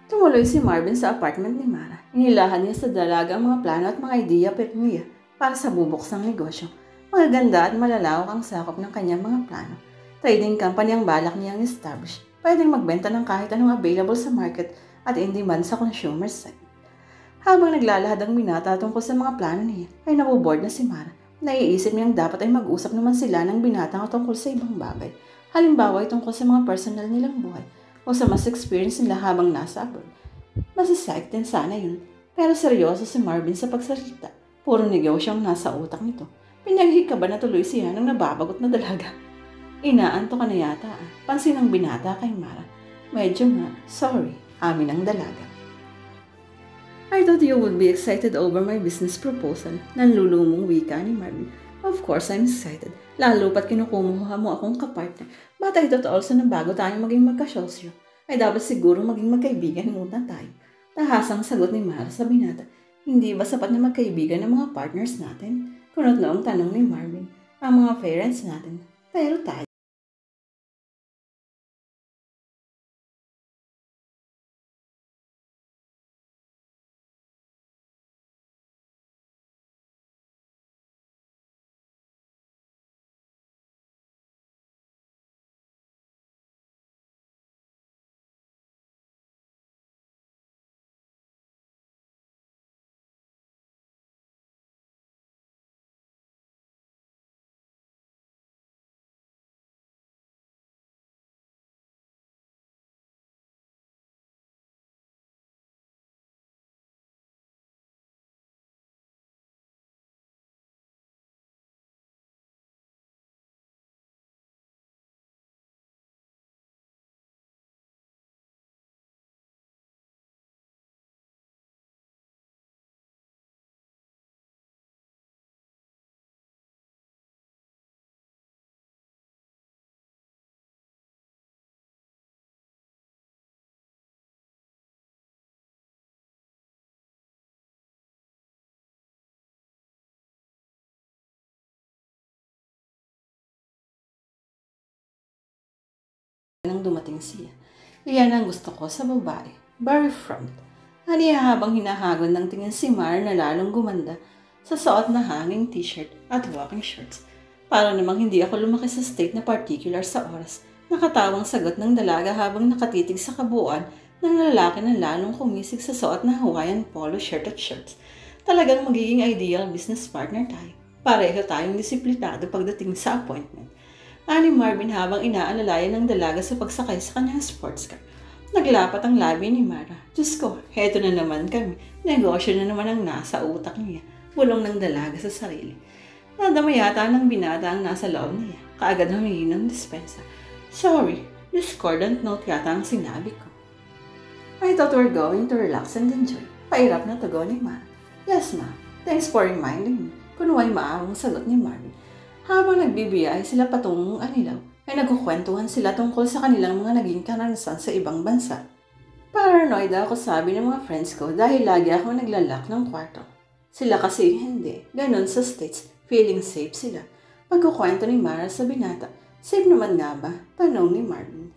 Tumuloy si Marvin sa apartment ni Mara. Inilahan niya sa dalaga ang mga plano at mga ideya niya para sa bubuksang negosyo. Magaganda at malalawak ang sakop ng kanyang mga plano. Trading company ang balak niyang establish. Pwedeng magbenta ng kahit anong available sa market at in demand sa consumer side. Habang naglalahad ang binata tungkol sa mga plano niya, ay naboboard na si Mara. Naiisip niyang dapat ay mag-usap naman sila ng binata tungkol sa ibang bagay. Halimbawa ay tungkol sa mga personal nilang buhay o sa mas experience nila habang nasa abroad. Masasayag din sana yun, pero seryoso si Marvin sa pagsalita. Puro negosyo ang nasa utak nito. Pinaghikaba na tuloy siya ng nababagot na dalaga. Inaanto ka na yata, Pansin ang binata kay Mara. Medyo nga, sorry, amin ang dalaga. I thought you would be excited over my business proposal. Nanlulumong wika ni Marvin. Of course, I'm excited. Lalo pat kinukumuha mo akong kapartner. But I thought also na bago tayo maging magkasosyo, ay dapat siguro maging magkaibigan muna tayo. Tahasang sagot ni Mara sa binata. Hindi ba sapat na magkaibigan ng mga partners natin? Kunot noong tanong ni Marvin. Ang mga parents natin. Pero tayo. Nang dumating siya. Iyan ang gusto ko sa babae. Very front. Haniya habang hinahagon ng tingin si Mar na lalong gumanda sa suot na hanging t-shirt at walking shorts. Para namang hindi ako lumaki sa state na particular sa oras. Nakatawang sagot ng dalaga habang nakatitig sa kabuuan ng lalaki na lalong kumisig sa suot na Hawaiian polo shirt at shorts. Talagang magiging ideal business partner tayo. Pareho tayong disiplinado pagdating sa appointment. Ani Marvin habang inaalalayan ng dalaga sa pagsakay sa kanyang sports car. Naglapat ang labi ni Mara. Diyos ko, heto na naman kami. Negosyo na naman ang nasa utak niya. Bulong ng dalaga sa sarili. Nadama yata ng binata ang nasa loob niya. Kaagad humingi ng dispensa. Sorry, discordant note yata ang sinabi ko. I thought we're going to relax and enjoy. Pairap na tugon ni Mara. Yes, ma. Thanks for reminding me. Kunuway maarong sagot ni Marvin. Habang nagbibiyay sila patungong Anilaw, ay nagkukwentuhan sila tungkol sa kanilang mga naging karanasan sa ibang bansa. Paranoid ako sabi ng mga friends ko dahil lagi ako naglalak ng kwarto. Sila kasi hindi. Ganon sa States, feeling safe sila. Pagkukwento ni Mara sa binata, safe naman nga ba? Tanong ni Marvin.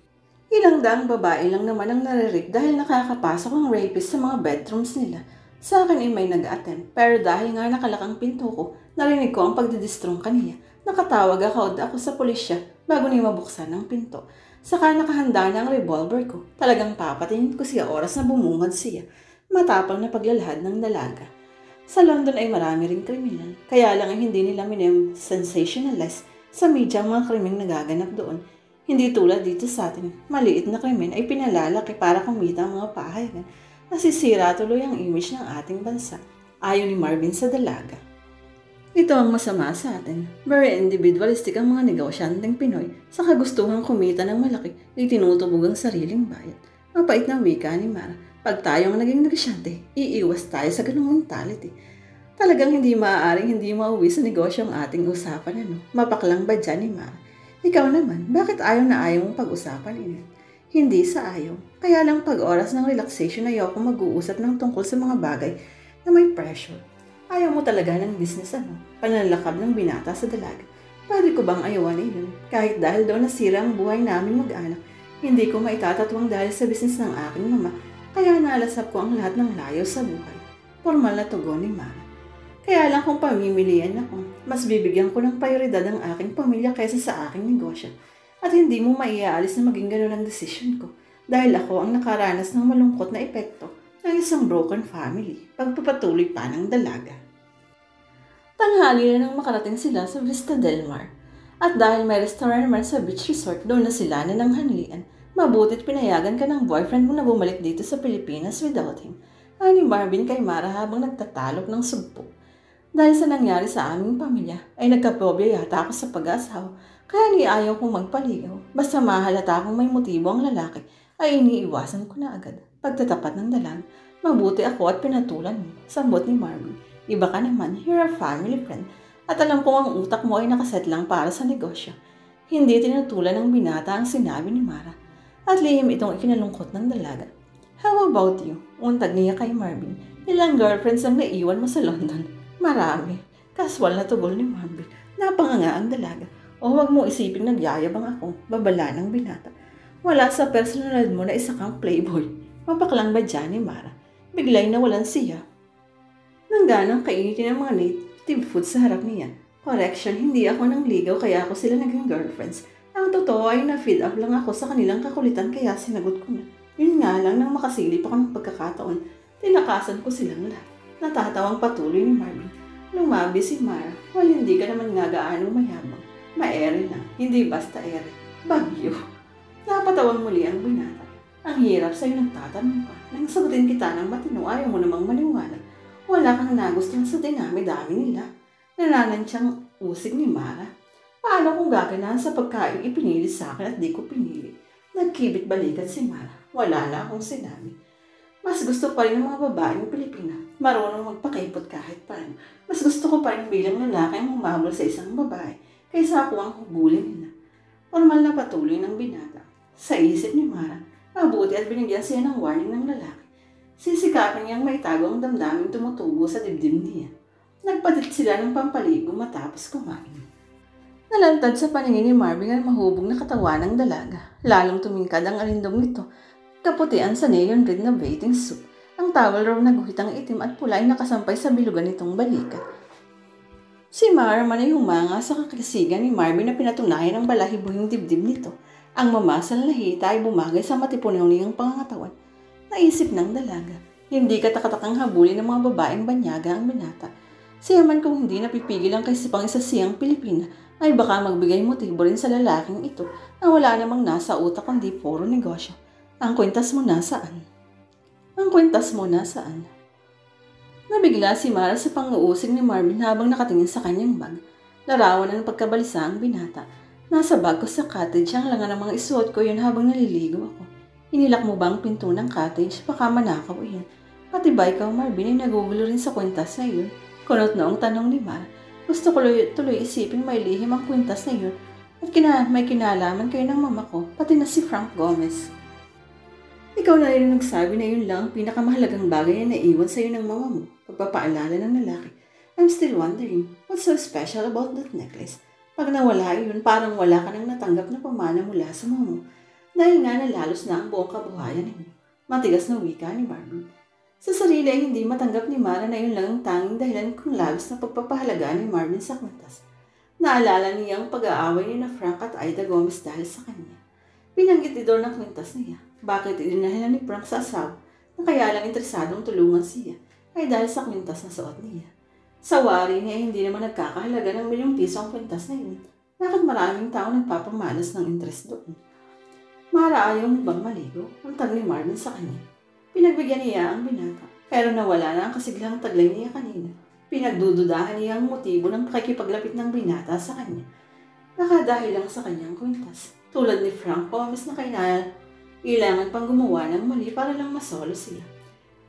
Ilang daang babae lang naman ang naririg dahil nakakapasok ang rapist sa mga bedrooms nila. Sa akin ay may nag-attempt, pero dahil nga nakalakang pinto ko, narinig ko ang pagdidistrong kaniya. Nakatawag ako sa pulisya bago niya mabuksan ang pinto. Saka nakahanda na ang revolver ko. Talagang papatinin ko siya oras na bumungad siya. Matapang na paglalahad ng dalaga. Sa London ay marami ring kriminal. Kaya lang ay hindi nila sensationalize Sa media ang mga krimeng nagaganap doon. Hindi tulad dito sa atin, maliit na krimen ay pinalalaki para kumita ang mga pahayagan. Nasisira tuloy ang image ng ating bansa, ayon ni Marvin sa dalaga. Ito ang masama sa atin. Very individualistic ang mga negosyanteng Pinoy sa kagustuhang kumita ng malaki ay tinutubog ang sariling bayan. Mapait na wika ni Mara. Pag tayo ang naging negosyante, iiwas tayo sa ganung mentality. Talagang hindi maaaring hindi mauwi sa negosyo ang ating usapan, ano? Mapaklang ba dyan ni Mara? Ikaw naman, bakit ayaw na ayaw mong pag-usapan ini? Hindi sa ayaw. Kaya lang pag oras ng relaxation ayaw kong mag-uusap ng tungkol sa mga bagay na may pressure. Ayaw mo talaga ng business, ano? Panlalakab ng binata sa dalaga. Pwede ko bang ayawan yun? Kahit dahil daw nasira ang buhay namin mag-anak, hindi ko maitatatwang dahil sa business ng aking mama, kaya nalasap ko ang lahat ng layo sa buhay. Formal na tugon ni Mara. Kaya lang kung pamimilian ako, mas bibigyan ko ng prioridad ang aking pamilya kaysa sa aking negosyo. At hindi mo maiaalis na maging ganun ang desisyon ko dahil ako ang nakaranas ng malungkot na epekto ng isang broken family, pagpapatuloy pa ng dalaga. Tanghali na nang makarating sila sa Vista Del Mar. At dahil may restaurant naman sa beach resort, doon na sila na ng hanlian. Mabutit pinayagan ka ng boyfriend mo na bumalik dito sa Pilipinas without him. Ani Marvin kay Mara habang nagtatalok ng sugpo. Dahil sa nangyari sa aming pamilya, ay nagkaprobya yata ako sa pag-asawa, kaya ayaw kong magpaligaw. Basta mahalata akong may motibo ang lalaki, ay iniiwasan ko na agad. Pagtatapat ng dalang, mabuti ako at pinatulan mo, sambot ni Marvin. Iba ka naman, you're a family friend, at alam kong ang utak mo ay nakaset lang para sa negosyo. Hindi tinutulan ng binata ang sinabi ni Mara, at lihim itong ikinalungkot ng dalaga. How about you? Untag niya kay Marvin. Ilang girlfriends ang naiwan mo sa London? Marami. Kaswal na tugol ni Marvin. Napanganga ang dalaga. O huwag mo isiping nagyayabang ako, babala ng binata. Wala sa personalidad mo na isa kang playboy. Mapaklang ba dyan ni Mara? Biglay na walang siya. Nangganang kainitin ang mga native food sa harap niya. Correction, hindi ako nang ligaw kaya ako sila naging girlfriends. Ang totoo ay na-feed up lang ako sa kanilang kakulitan kaya sinagot ko na. Yun nga lang nang makasilip ako ng pagkakataon, tinakasan ko silang lahat. Natatawang patuloy ni Marvin. Lumabi si Mara. Well, hindi ka naman nga gaano mayabang. Maere lang, hindi basta ere. Bagyo. Napatawang muli ang binata. Ang hirap sa'yo nagtatanong ka. Nang sagutin kita ng matino, ayaw mo namang maniwala. Wala kang nagustuhan sa dinami-dami nila. Nananansyang usig ni Mara. Paano kung gaganahan sa pagkain ipinili sa akin at di ko pinili? Nagkibit balikat si Mara. Wala na akong sinabi. Mas gusto pa rin ng mga babaeng Pilipina. Marunong magpakaipot kahit paano. Mas gusto ko pa rin bilang lalaki ang humabol sa isang babae kaysa ako ang hubulin nila. Formal na patuloy ng binata. Sa isip ni Mara, mabuti at binigyan siya ng warning ng lalaki. Sisikapin niyang maitago ang damdaming tumutubo sa dibdib niya. Nagpatit sila ng pampaligo matapos kumain. Nalantad sa paningin ni Marvin ang mahubog na katawan ng dalaga. Lalong tumingkad ang alindog nito. Kaputian sa neon red na bathing suit. Ang towel raw na guhitang itim at pula ay nakasampay sa bilugan nitong balikat. Si Mara man ay humanga sa kakasigan ni Marvin na pinatunayan ng balahibuhing dibdib nito. Ang mamasal na hita ay bumagay sa matipunaw niyang pangangatawan. Naisip ng dalaga. Hindi katakatakang habulin ng mga babaeng banyaga ang binata. Siya man kung hindi napipigil ang kaisipang isa siyang Pilipina, ay baka magbigay motibo rin sa lalaking ito na wala namang nasa utak kundi puro negosyo. Ang kwintas mo nasaan? Ang kwintas mo nasaan? Nabigla si Mara sa pang-uusig ni Marvin habang nakatingin sa kanyang bag. Larawan ng pagkabalisa ang binata. Nasa bag ko sa cottage ang langan ng mga isuot ko yun habang naliligo ako. Inilak mo ba ang pinto ng cottage? Baka manakaw yun. Pati ba ikaw Marvin ay nagugulo rin sa kwintas na yun? Kunot noong tanong ni Mara. Gusto ko tuloy isipin may lihim ang kwintas na yun at may kinalaman kayo ng mama ko, pati na si Frank Gomez. Ikaw na rin nagsabi na yun lang ang pinakamahalagang bagay na naiwan sa'yo ng mama mo, pagpapaalala ng lalaki. I'm still wondering, what's so special about that necklace? Pag nawala yun, parang wala ka nang natanggap na pamana mula sa mama mo. Dahil nga nalalos na ang buong kabuhayan ninyo. Matigas na wika ni Barbie. Sa sarili ay hindi matanggap ni Mara na yun lang ang tanging dahilan kung labis na pagpapahalaga ni Marvin sa kwintas. Naalala niya ang pag-aaway ni na Frank at Ida Gomez dahil sa kanya. Binanggit idol ng kwintas niya. Bakit idinahilan ni Frank sa asawa na kaya lang interesadong tulungan siya ay dahil sa kwintas na suot niya. Sa wari niya hindi naman nagkakahalaga ng $1,000,000 ang kwintas na yun. Bakit maraming tao nagpapamalas ng interes doon? Mara, ayaw mo bang maligo? Ang tag ni Marvin sa kanya. Pinagbigyan niya ang binata, pero nawala na ang kasiglang taglay niya kanina. Pinagdududahan niya ang motibo ng pakikipaglapit ng binata sa kanya. Baka dahil lang sa kanyang kwintas. Tulad ni Frank Gomez na kailangan pang gumawa ng mali para lang masolo siya.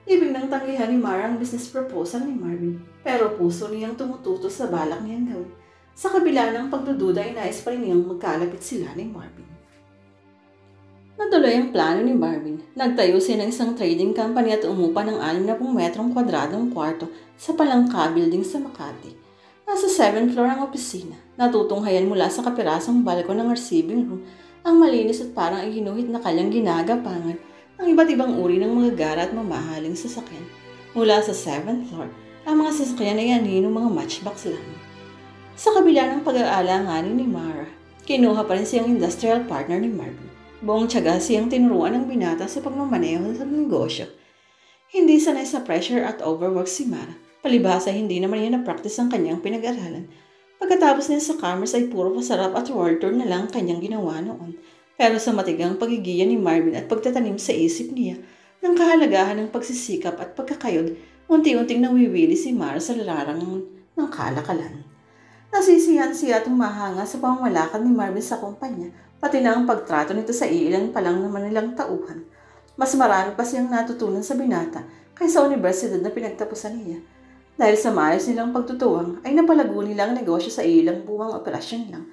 Ibig nang tanggihan ni Mara ang business proposal ni Marvin, pero puso niyang tumututo sa balak niyang gawin. Sa kabila ng pagdududa ay nais pa rin niyang magkalapit sila ni Marvin. Natuloy ang plano ni Marvin. Nagtayo siya ng isang trading company at umupa ng 60 metrong kwadradong kwarto sa Palangka Building sa Makati. Nasa 7th floor ang opisina. Natutunghayan mula sa kapirasong balkon ng receiving room ang malinis at parang iginuhit na kanyang ginagapangan ang iba't ibang uri ng mga gara at mamahaling sasakyan. Mula sa 7th floor, ang mga sasakyan ay anino mga matchbox lang. Sa kabila ng pag-aalanganin ni Mara, kinuha pa rin siyang industrial partner ni Marvin. Buong tiyaga siyang tinuruan ng binata sa pagmamaneho sa negosyo. Hindi sanay sa pressure at overwork si Mara. Palibhasa hindi naman niya na-practice ang kanyang pinag-aralan. Pagkatapos niya sa commerce ay puro pasarap at world tour na lang kanyang ginawa noon. Pero sa matigang pagigiya ni Marvin at pagtatanim sa isip niya ng kahalagahan ng pagsisikap at pagkakayod, unti-unting nawiwili si Mara sa larangan ng kalakalan. Nasisiyan siya at humahanga sa pamamalakad ni Marvin sa kumpanya, pati na ang pagtrato nito sa ilan pa lang naman nilang tauhan. Mas marami pa siyang natutunan sa binata kaysa universidad na pinagtapusan niya. Dahil sa maayos nilang pagtutuwang ay napalago nilang negosyo sa ilang buwang operasyon lang.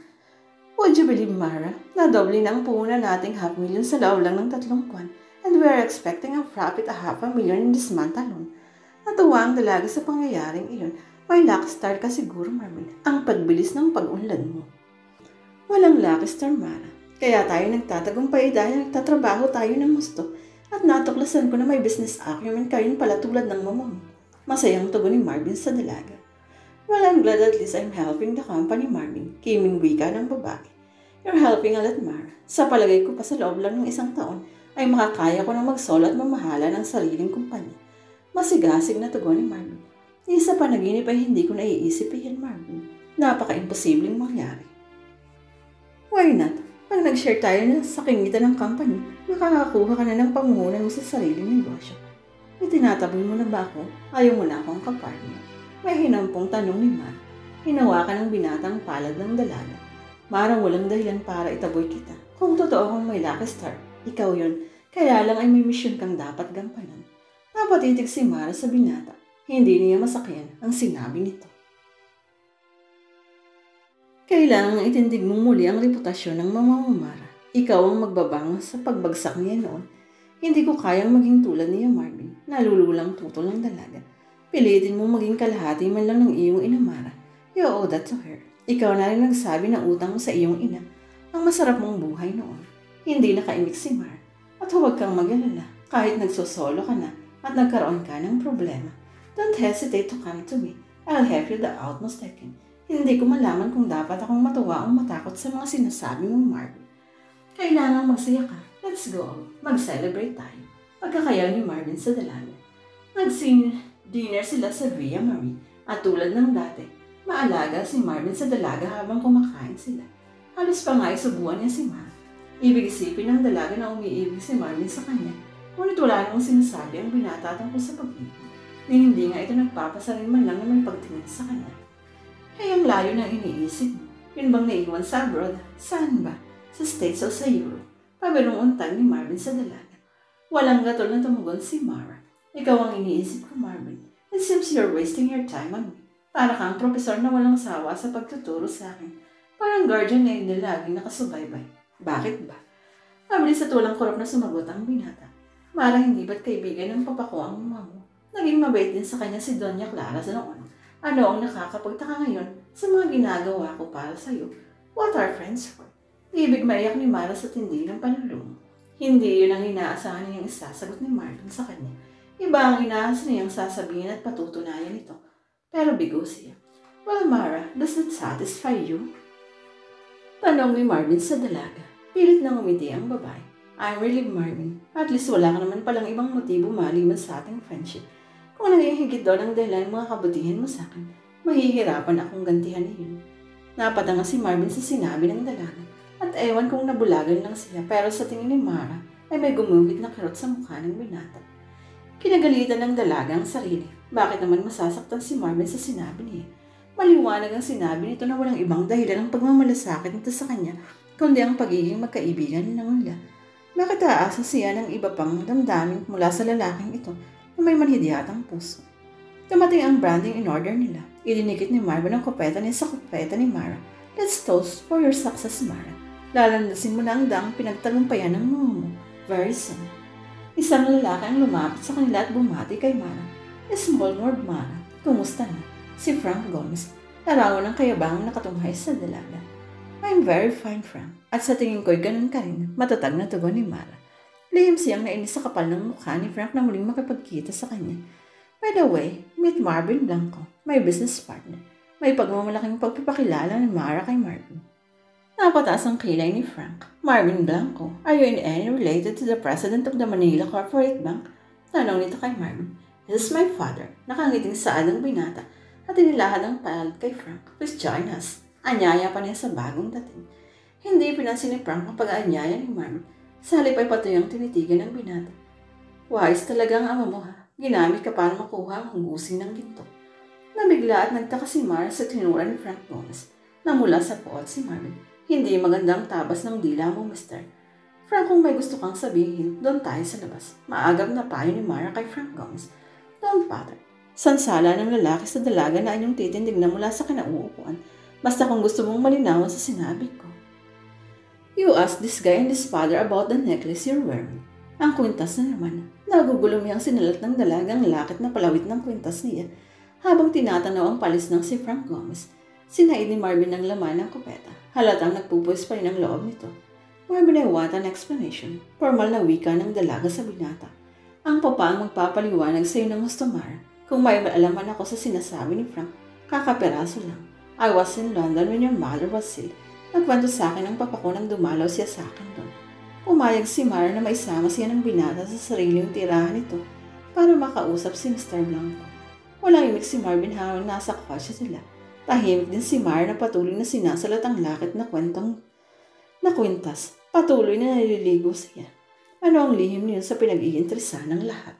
Would you believe, Mara, na doble na ang puhunan nating $500,000 sa loob lang ng 3 buwan and we are expecting a profit of $500,000 in this month alone. Natuwa ang dalaga sa pangyayaring iyon. May lucky star ka siguro, Marvin. Ang pagbilis ng pag-unlad mo. Walang lucky star, Mara. Kaya tayo nagtatagumpay dahil nagtatrabaho tayo ng gusto at natuklasan ko na may business acumen kayo pala tulad ng mama mo. Masayang tugon ni Marvin sa dalaga. Well, I'm glad at least I'm helping the company, Marvin. Kiming wika ng babae. You're helping a lot, Mara. Sa palagay ko pa sa loob lang ng 1 taon ay makakaya ko na magsolo at mamahala ng sariling kumpanya. Masigasig na tugon ni Marvin. Isa pa panaginip ay hindi ko naiisip iyan, Marvin. Napaka-imposibleng mangyari. Why not? Pag nag-share tayo sa kingitan ng company, makakakuha ka na ng pangunan mo sa sariling negosyo. Itinataboy mo na ba ako? Ayaw mo na akong kapartner. May hinampong tanong ni Mara. Hinawakan ng binatang palad ng dalaga. Marang walang dahilan para itaboy kita. Kung totoo kang may lucky star, ikaw yon. Kaya lang ay may misyon kang dapat gampanan. Napatitig si Mara sa binata. Hindi niya masakyan ang sinabi nito. Kailangang itindig mong muli ang reputasyon ng mama mo, Mara. Ikaw ang magbabango sa pagbagsak niya noon. Hindi ko kayang maging tulad niya, Marvin. Nalululang tutol ng dalaga. Pilitin mo maging kalahati man lang ng iyong ina, Mara. You owe that to her. Ikaw na rin nagsabi ng utang mo sa iyong ina. Ang masarap mong buhay noon. Hindi nakaimik si Mara. At huwag kang mag-alala. Kahit nagsosolo ka na at nagkaroon ka ng problema. Don't hesitate to come to me. I'll help you the utmost I can. Hindi ko malaman kung dapat akong matuwa o matakot sa mga sinasabi mong, Marvin. Kailangan magsaya ka. Let's go. Mag-celebrate tayo. Pagkakayaw ni Marvin sa dalaga. Nag-dinner sila sa Villa Marie. At tulad ng dati, maalaga si Marvin sa dalaga habang kumakain sila. Halos pa nga isubuan niya si Mara. Ibig isipin ng dalaga na umiibig si Marvin sa kanya. Ngunit wala namang sinasabi ang binata tungkol sa pag-ibig. Hindi nga ito nagpapasarin man lang na may pagtingin sa kanya. Ay, ang layo na iniisip mo. Yun bang naiwan sa abroad? Saan ba? Sa States o sa Europe? Pabirong untag ni Marvin sa dalaga. Walang gatol na tumugon si Mara. Ikaw ang iniisip ko, Marvin. It seems you're wasting your time on me. Para kang profesor na walang sawa sa pagtuturo sa akin. Parang guardian na hindi laging nakasubaybay. Bakit ba? Mabilis at walang kurap na sumagot ang binata. Mara, hindi ba't kaibigan ng papa ko ang mama mo? Naging mabait din sa kanya si Doña Clara sa noon. Ano ang nakakapagtaka ngayon sa mga ginagawa ko para sa iyo? What are friends for? Ibig maiyak ni Mara sa tindi ng panulong. Hindi yun ang inaasahan niyang isasagot ni Marvin sa kanya. Iba ang inaasahan niyang sasabihin at patutunayan ito. Pero bigo siya. Well, Mara, does that satisfy you? Tanong ni Marvin sa dalaga. Pilit nang umiti ang babae. I'm relieved, Marvin. At least wala ka naman palang ibang motibo maliban sa ating friendship. Kung nangihigit doon ang dahilan mga kabutihan mo sa akin, mahihirapan akong gantihan iyon. Napatanga si Marvin sa sinabi ng dalaga at ewan kung nabulagan lang siya pero sa tingin ni Mara ay may gumuhit na kirot sa mukha ng binata. Kinagalitan ng dalaga ang sarili. Bakit naman masasaktan si Marvin sa sinabi niya? Maliwanag ang sinabi nito na walang ibang dahilan ng pagmamalasakit nito sa kanya kundi ang pagiging magkaibigan ng nila. Bakit aasa siya ng iba pang damdamin mula sa lalaking ito na may manhidyatang puso? Dumating ang branding in order nila. Idinikit ni Marvin ang kopeta niya sa kopeta ni Mara. Let's toast for your success, Mara. Lalandasin mo na ang daang pinagtagumpayan ng mga mo. Very soon. Isang lalaki ang lumapit sa kanila at bumati kay Mara. Small world, Mara. Kumusta na? Si Frank Gomez. Larawan ng kayabangang nakatunghay sa dalaga. I'm very fine, Frank. At sa tingin ko'y ganun ka rin. Matatag na tugon ni Mara. Lihim siyang nainis sa kapal ng mukha ni Frank na muling makapagkita sa kanya. By the way, meet Marvin Blanco, my business partner. May pagmamalaking pagpapakilala ni Mara kay Marvin. Napataas ang kilay ni Frank. Marvin Blanco, are you in any related to the president of the Manila Corporate Bank? Tanong nito kay Marvin. This is my father. Nakangiting saad ang binata at inilahad ang palad kay Frank. Please join us. Anyaya pa niya sa bagong dating. Hindi pinansin ni Frank ang pag-aanyaya ni Marvin. Sa halip ay patuyang tinitigan ng binata. Wise talaga ang ama mo ha. Ginamit ka para makuha ang hungusing ng ginto. Nabigla at nagtaka si Mara sa tinura ni Frank Gomez na mula sa poot si Marvin. Hindi magandang tabas ng dila mo, mister. Frank, kung may gusto kang sabihin, doon tayo sa labas. Maagap na payo ni Mara kay Frank Gomez. Don't bother. Sansala ng lalaki sa dalaga na inyong titindig na mula sa kinauupuan. Basta kung gusto mong malinawan sa sinabi ko. You asked this guy and this father about the necklace you're wearing. Ang kwintas na naman. Nagugulong niyang sinalat ng dalagang lakit na palawit ng kwintas niya habang tinatanaw ang palis ng si Frank Gomez. Sinaid ni Marvin ng laman ng kopeta. Halatang nagpupuwis pa rin ang loob nito. Marvin ay what an explanation. Formal na wika ng dalaga sa binata. Ang papa ang magpapaliwanag sa iyo ng gusto, Mara. Kung may malaman ako sa sinasabi ni Frank, kakaperaso lang. I was in London when your mother was ill. Nagkwento sa akin ng papa ko nang dumalaw siya sa akin doon. Umayag si Mara na maisama siya ng binata sa sariling tirahan nito para makausap si Mr. Blanco. Walang imik si Marvin habang nasa kotse sila. Tahimik din si Mara na patuloy na sinasalat ang lakit na kwintas. Patuloy na naliligo siya. Ano ang lihim niyo sa pinag-iinteresa ng lahat?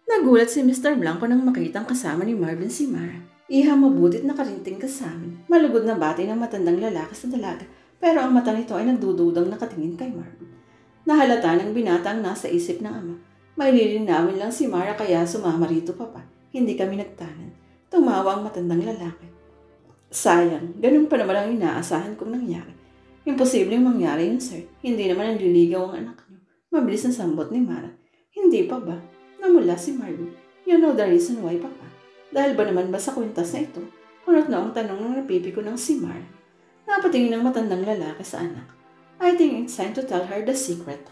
Nagulat si Mr. Blanco nang makitang kasama ni Marvin si Mara. Iha, mabutit na karinting ka sa amin. Malugod na bati ng matandang lalaki sa dalaga. Pero ang mata nito ay nagdududang nakatingin kay Marvin. Nahalata ng binata ang nasa isip ng ama. May lilinawin lang si Mara kaya sumama rito, papa. Hindi kami nagtanan. Tumawa ang matandang lalaki. Sayang, ganun pa naman ang inaasahan kong nangyari. Imposibleng mangyari yun, sir. Hindi naman nanliligaw ang anak niyo. Mabilis na sambot ni Mara. Hindi pa ba? Namula si Marvin. You know the reason why, papa. Dahil ba naman ba sa kwintas na ito? Kunot na ang tanong ng napipi ko ng si Mara. Napatingin ng matandang lalaki sa anak. I think it's time to tell her the secret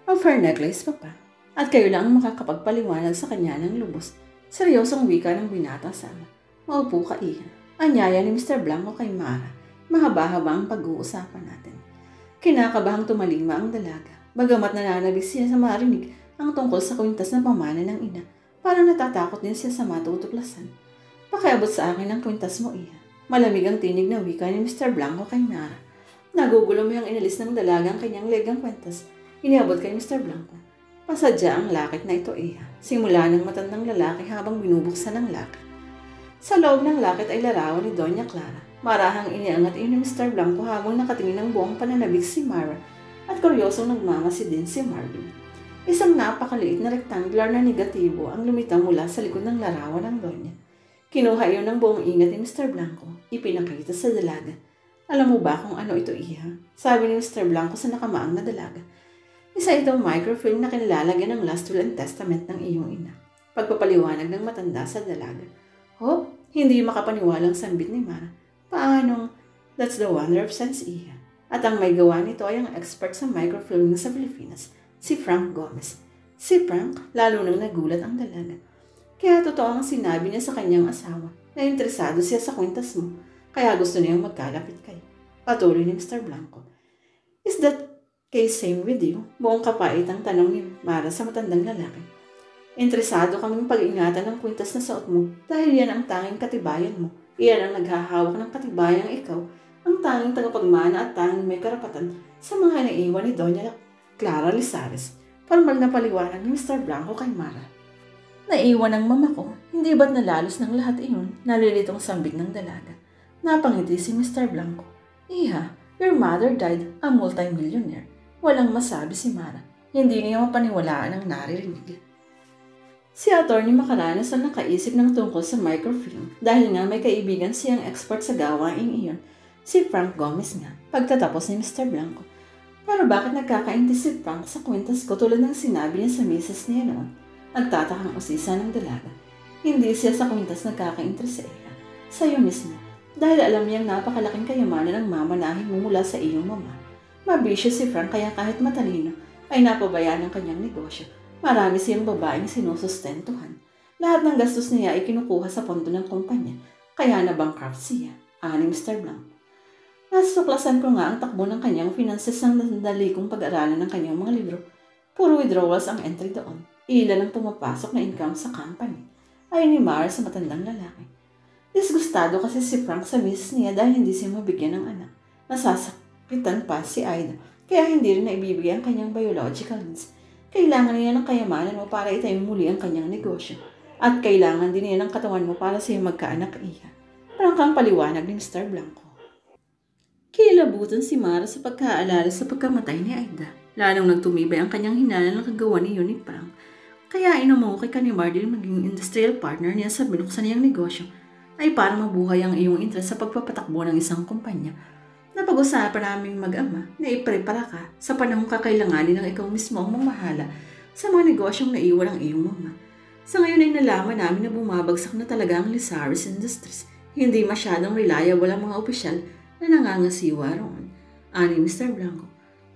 of her necklace, papa. At kayo lang ang makakapagpaliwanag sa kanya ng lubos. Seryosong wika ng binata sa ama. Maupo ka, Iha. Anyaya ni Mr. Blanco kay Mara. Mahaba-haba ang pag-uusapan natin. Kinakabahang tumalima ang dalaga. Bagamat nananabig siya sa marinig ang tungkol sa kwintas na pamana ng ina, parang natatakot din siya sa matutuklasan. Pakiabot sa akin ang kwintas mo, Iha. Malamig ang tinig na wika ni Mr. Blanco kay Mara. Nagugulo mo yung inalis ng dalagang kanyang legang kwentas. Iniabot kay Mr. Blanco. Pasadya ang lakit na ito, Iha. Simula ng matandang lalaki habang binubuksan ang lakit. Sa loob ng lakit ay larawan ni Doña Clara. Marahang iniangat iyon ni Mr. Blanco habang nakatingin ng buong pananabig si Mara at kuryosong nagmamasi din si Marvin. Isang napakaliit na rectangular na negatibo ang lumitaw mula sa likod ng larawan ng Doña. Kinuha iyon ng buong ingat ni Mr. Blanco. Ipinakita sa dalaga. Alam mo ba kung ano ito, Iha? Sabi ni Mr. Blanco sa nakamaang na dalaga. Isa itong microfilm na kinilalagyan ng last will and testament ng iyong ina. Pagpapaliwanag ng matanda sa dalaga. Oh, hindi makapaniwalang sambit ni Mara. Paanong? That's the wonder of sense, Iha. At ang may gawa nito ay ang expert sa microfilming sa Pilipinas, si Frank Gomez. Si Frank, lalo nang nagulat ang dalaga. Kaya totoo ang sinabi niya sa kanyang asawa na interesado siya sa kwintas mo, kaya gusto niyang magkalapit kayo. Patuloy ni Mr. Blanco. Is that case same with you? Buong kapait ang tanong ni Mara sa matandang lalaki. Interesado kaming pag-ingatan ng kwintas na suot mo dahil yan ang tanging katibayan mo Iyan ang naghahawak ng katibayang ikaw, ang tanging tagapagmana at tanging may karapatan sa mga naiwan ni Doña Clara Lizares. Formal na paliwanag ni Mr. Blanco kay Mara. Naiwan ang mama ko, hindi ba't nalalos ng lahat iyon? Nalilitong sambit ng dalaga. Napangiti si Mr. Blanco. Iha, your mother died a multi-millionaire. Walang masabi si Mara. Hindi niya mapaniwalaan ang naririnig. Si Atty. Macaranas ang nakaisip ng tungkol sa microfilm dahil nga may kaibigan siyang expert sa gawaing iyon, si Frank Gomez nga, pagtatapos ni Mr. Blanco. Pero bakit nagkakainti si Frank sa kwintas ko tulad ng sinabi niya sa misis niya noon? Nagtatakang usisa ng dalaga. Hindi siya sa kwintas nagkakainteres sa iya. Sa iyo mismo, dahil alam niyang napakalaking kayamanan ang mamanahin mo mula sa iyong mama. Mabisyo si Frank kaya kahit matalino ay napabayaan ang kanyang negosyo. Marami siyang babaeng sinusustentuhan. Lahat ng gastos niya ay kinukuha sa pondo ng kumpanya, kaya na-bankrupt siya, ani Mr. Blanco. Nasuklasan ko nga ang takbo ng kanyang finances ng nadali kong pag-aralan ng kanyang mga libro. Puro withdrawals ang entry doon. Ilan ang pumapasok na income sa company. Ay ni Mara sa matandang lalaki. Disgustado kasi si Frank sa misis niya dahil hindi siya mabigyan ng anak. Nasasakitan pa si Ida, kaya hindi rin naibibigay ang kanyang biological needs. Kailangan niya ng kayamanan mo para itayo muli ang kanyang negosyo. At kailangan din niya ng katawan mo para siya magkaanak iya. Parang kang paliwanag ni Mr. Blanco. Kilabutan si Mara sa pagkaalala sa pagkamatay ni Aida. Lalong nagtumibay ang kanyang hinala ng kagawa ni ni Frank. Kaya inumukay ka ni Mardin maging industrial partner niya sa binuksan niyang negosyo ay para mabuhay ang iyong interest sa pagpapatakbo ng isang kumpanya. Napag-usapan naming mag-ama na iprepara ka sa panahong kakailanganin ng ikaw mismo ang mamahala sa mga negosyong naiwan ng iyong mama. Sa ngayon ay nalaman namin na bumabagsak na talaga ang Lizares Industries. Hindi masyadong reliable ang mga opisyal na nangangasiwa roon. Ani Mr. Blanco,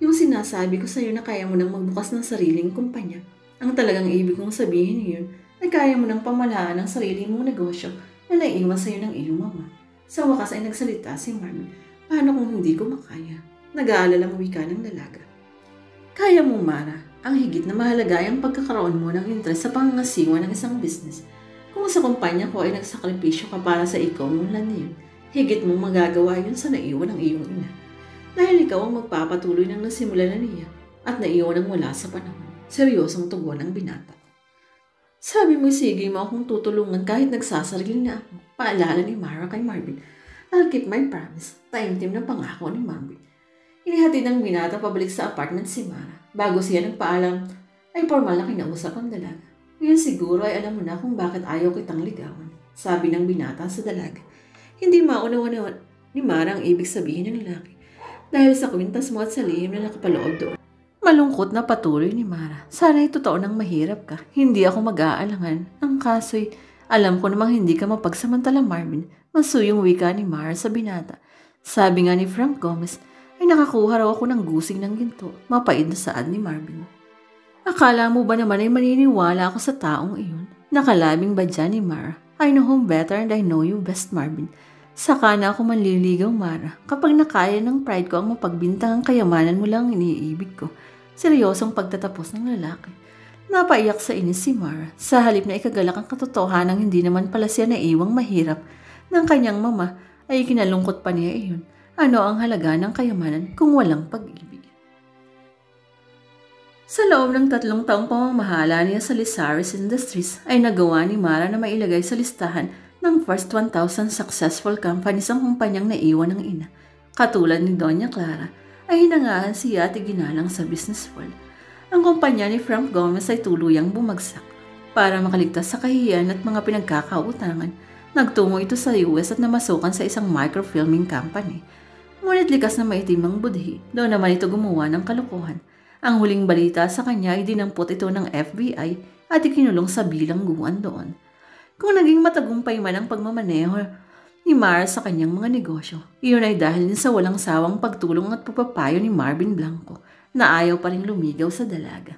yung sinasabi ko sa iyo na kaya mo nang magbukas ng sariling kumpanya, ang talagang ibig kong sabihin niyon ay kaya mo nang pamahalaan ang sarili mong negosyo na naiiwan sa iyo ng iyong mama. Sa wakas ay nagsalita si Marmin. Paano kung hindi ko makaya? Nag-aalala wika ng dalaga. Kaya mo, Mara. Ang higit na mahalaga ay ang pagkakaroon mo ng interes sa pangangasiwa ng isang business. Kung sa kumpanya ko ay nagsakripisyo ka para sa ikaw mong laniyon, higit mong magagawa yun sa naiwan ng iyong ina. Dahil ikaw ang magpapatuloy ng nasimula na niya at naiwan ng wala sa panahon. Seryosong tugon ng binata. Sabi mo, sige mo akong tutulungan kahit nagsasarili na ako. Paalala ni Mara kay Marvin. I'll keep my promise. Taimtim ng pangako ni Marvin. Inihatid ng binata pabalik sa apartment si Mara. Bago siya nagpaalam, ay formal na kinausap ang dalaga. Ngayon siguro ay alam mo na kung bakit ayaw kitang ligawan. Sabi ng binata sa dalaga. Hindi maunawa ni Mara ang ibig sabihin ng lalaki. Dahil sa kwintas mo at sa lihim na nakapaloob doon. Malungkot na patuloy ni Mara. Sana'y totoo nang mahirap ka. Hindi ako mag-aalangan. Ang kaso'y, alam ko namang hindi ka mapagsamantala, Marvin. Masuyong wika ni Mara sa binata. Sabi nga ni Frank Gomez, ay nakakuha raw ako ng gusing ng ginto. Mapait na saad ni Marvin. Akala mo ba naman ay maniniwala ako sa taong iyon? Nakalabing ba dyan ni Mara? I know him better and I know you best, Marvin. Saka na ako manliligaw, Mara. Kapag nakaya ng pride ko ang mapagbintang ang kayamanan mo lang iniibig ko. Seryosong pagtatapos ng lalaki. Napaiyak sa inis si Mara. Sa halip na ikagalak ang katotohanang hindi naman pala siya naiwang mahirap ng kanyang mama, ay kinalungkot pa niya iyon. Ano ang halaga ng kayamanan kung walang pag-ibig? Sa loob ng 3 taong pamamahala niya sa Lizares Industries, ay nagawa ni Mara na mailagay sa listahan ng first 1,000 successful companies ang kumpanyang naiwan ng ina. Katulad ni Doña Clara, ay hinangahan siya at iginalang sa business world. Ang kumpanya ni Frank Gomez ay tuluyang bumagsak. Para makaligtas sa kahihiyan at mga pinagkakautangan, nagtungo ito sa US at namasukan sa isang microfilming company. Ngunit likas na maitim ang budhi, doon naman ito gumawa ng kalokohan. Ang huling balita sa kanya ay dinampot ito ng FBI at ikinulong sa bilangguan doon. Kung naging matagumpay man ang pagmamaneho ni Mara sa kanyang mga negosyo, iyon ay dahil din sa walang sawang pagtulong at pagpapayo ni Marvin Blanco na ayaw pa rin lumigaw sa dalaga.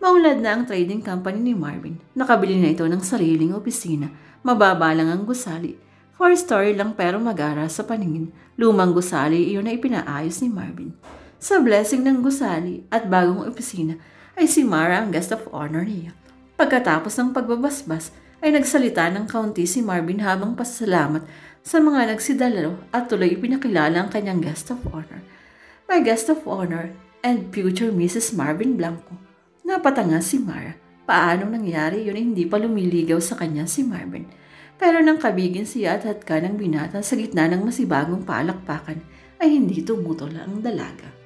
Maunlad na ang trading company ni Marvin. Nakabili na ito ng sariling opisina. Mababa lang ang gusali. 4-story lang pero mag-ara sa paningin. Lumang gusali, iyon ay pinaayos ni Marvin. Sa blessing ng gusali at bagong opisina ay si Mara ang guest of honor niya. Pagkatapos ng pagbabasbas ay nagsalita ng kaunti si Marvin habang pasalamat sa mga nagsidalaro at tuloy ipinakilala ang kanyang guest of honor. My guest of honor and future Mrs. Marvin Blanco. Napatanga si Mara. Paanong nangyari yun ay hindi pa lumiligaw sa kanya si Marvin. Pero nang kabigin siya at hatka ng binata sa gitna ng masibagong palakpakan ay hindi tumutol ang dalaga.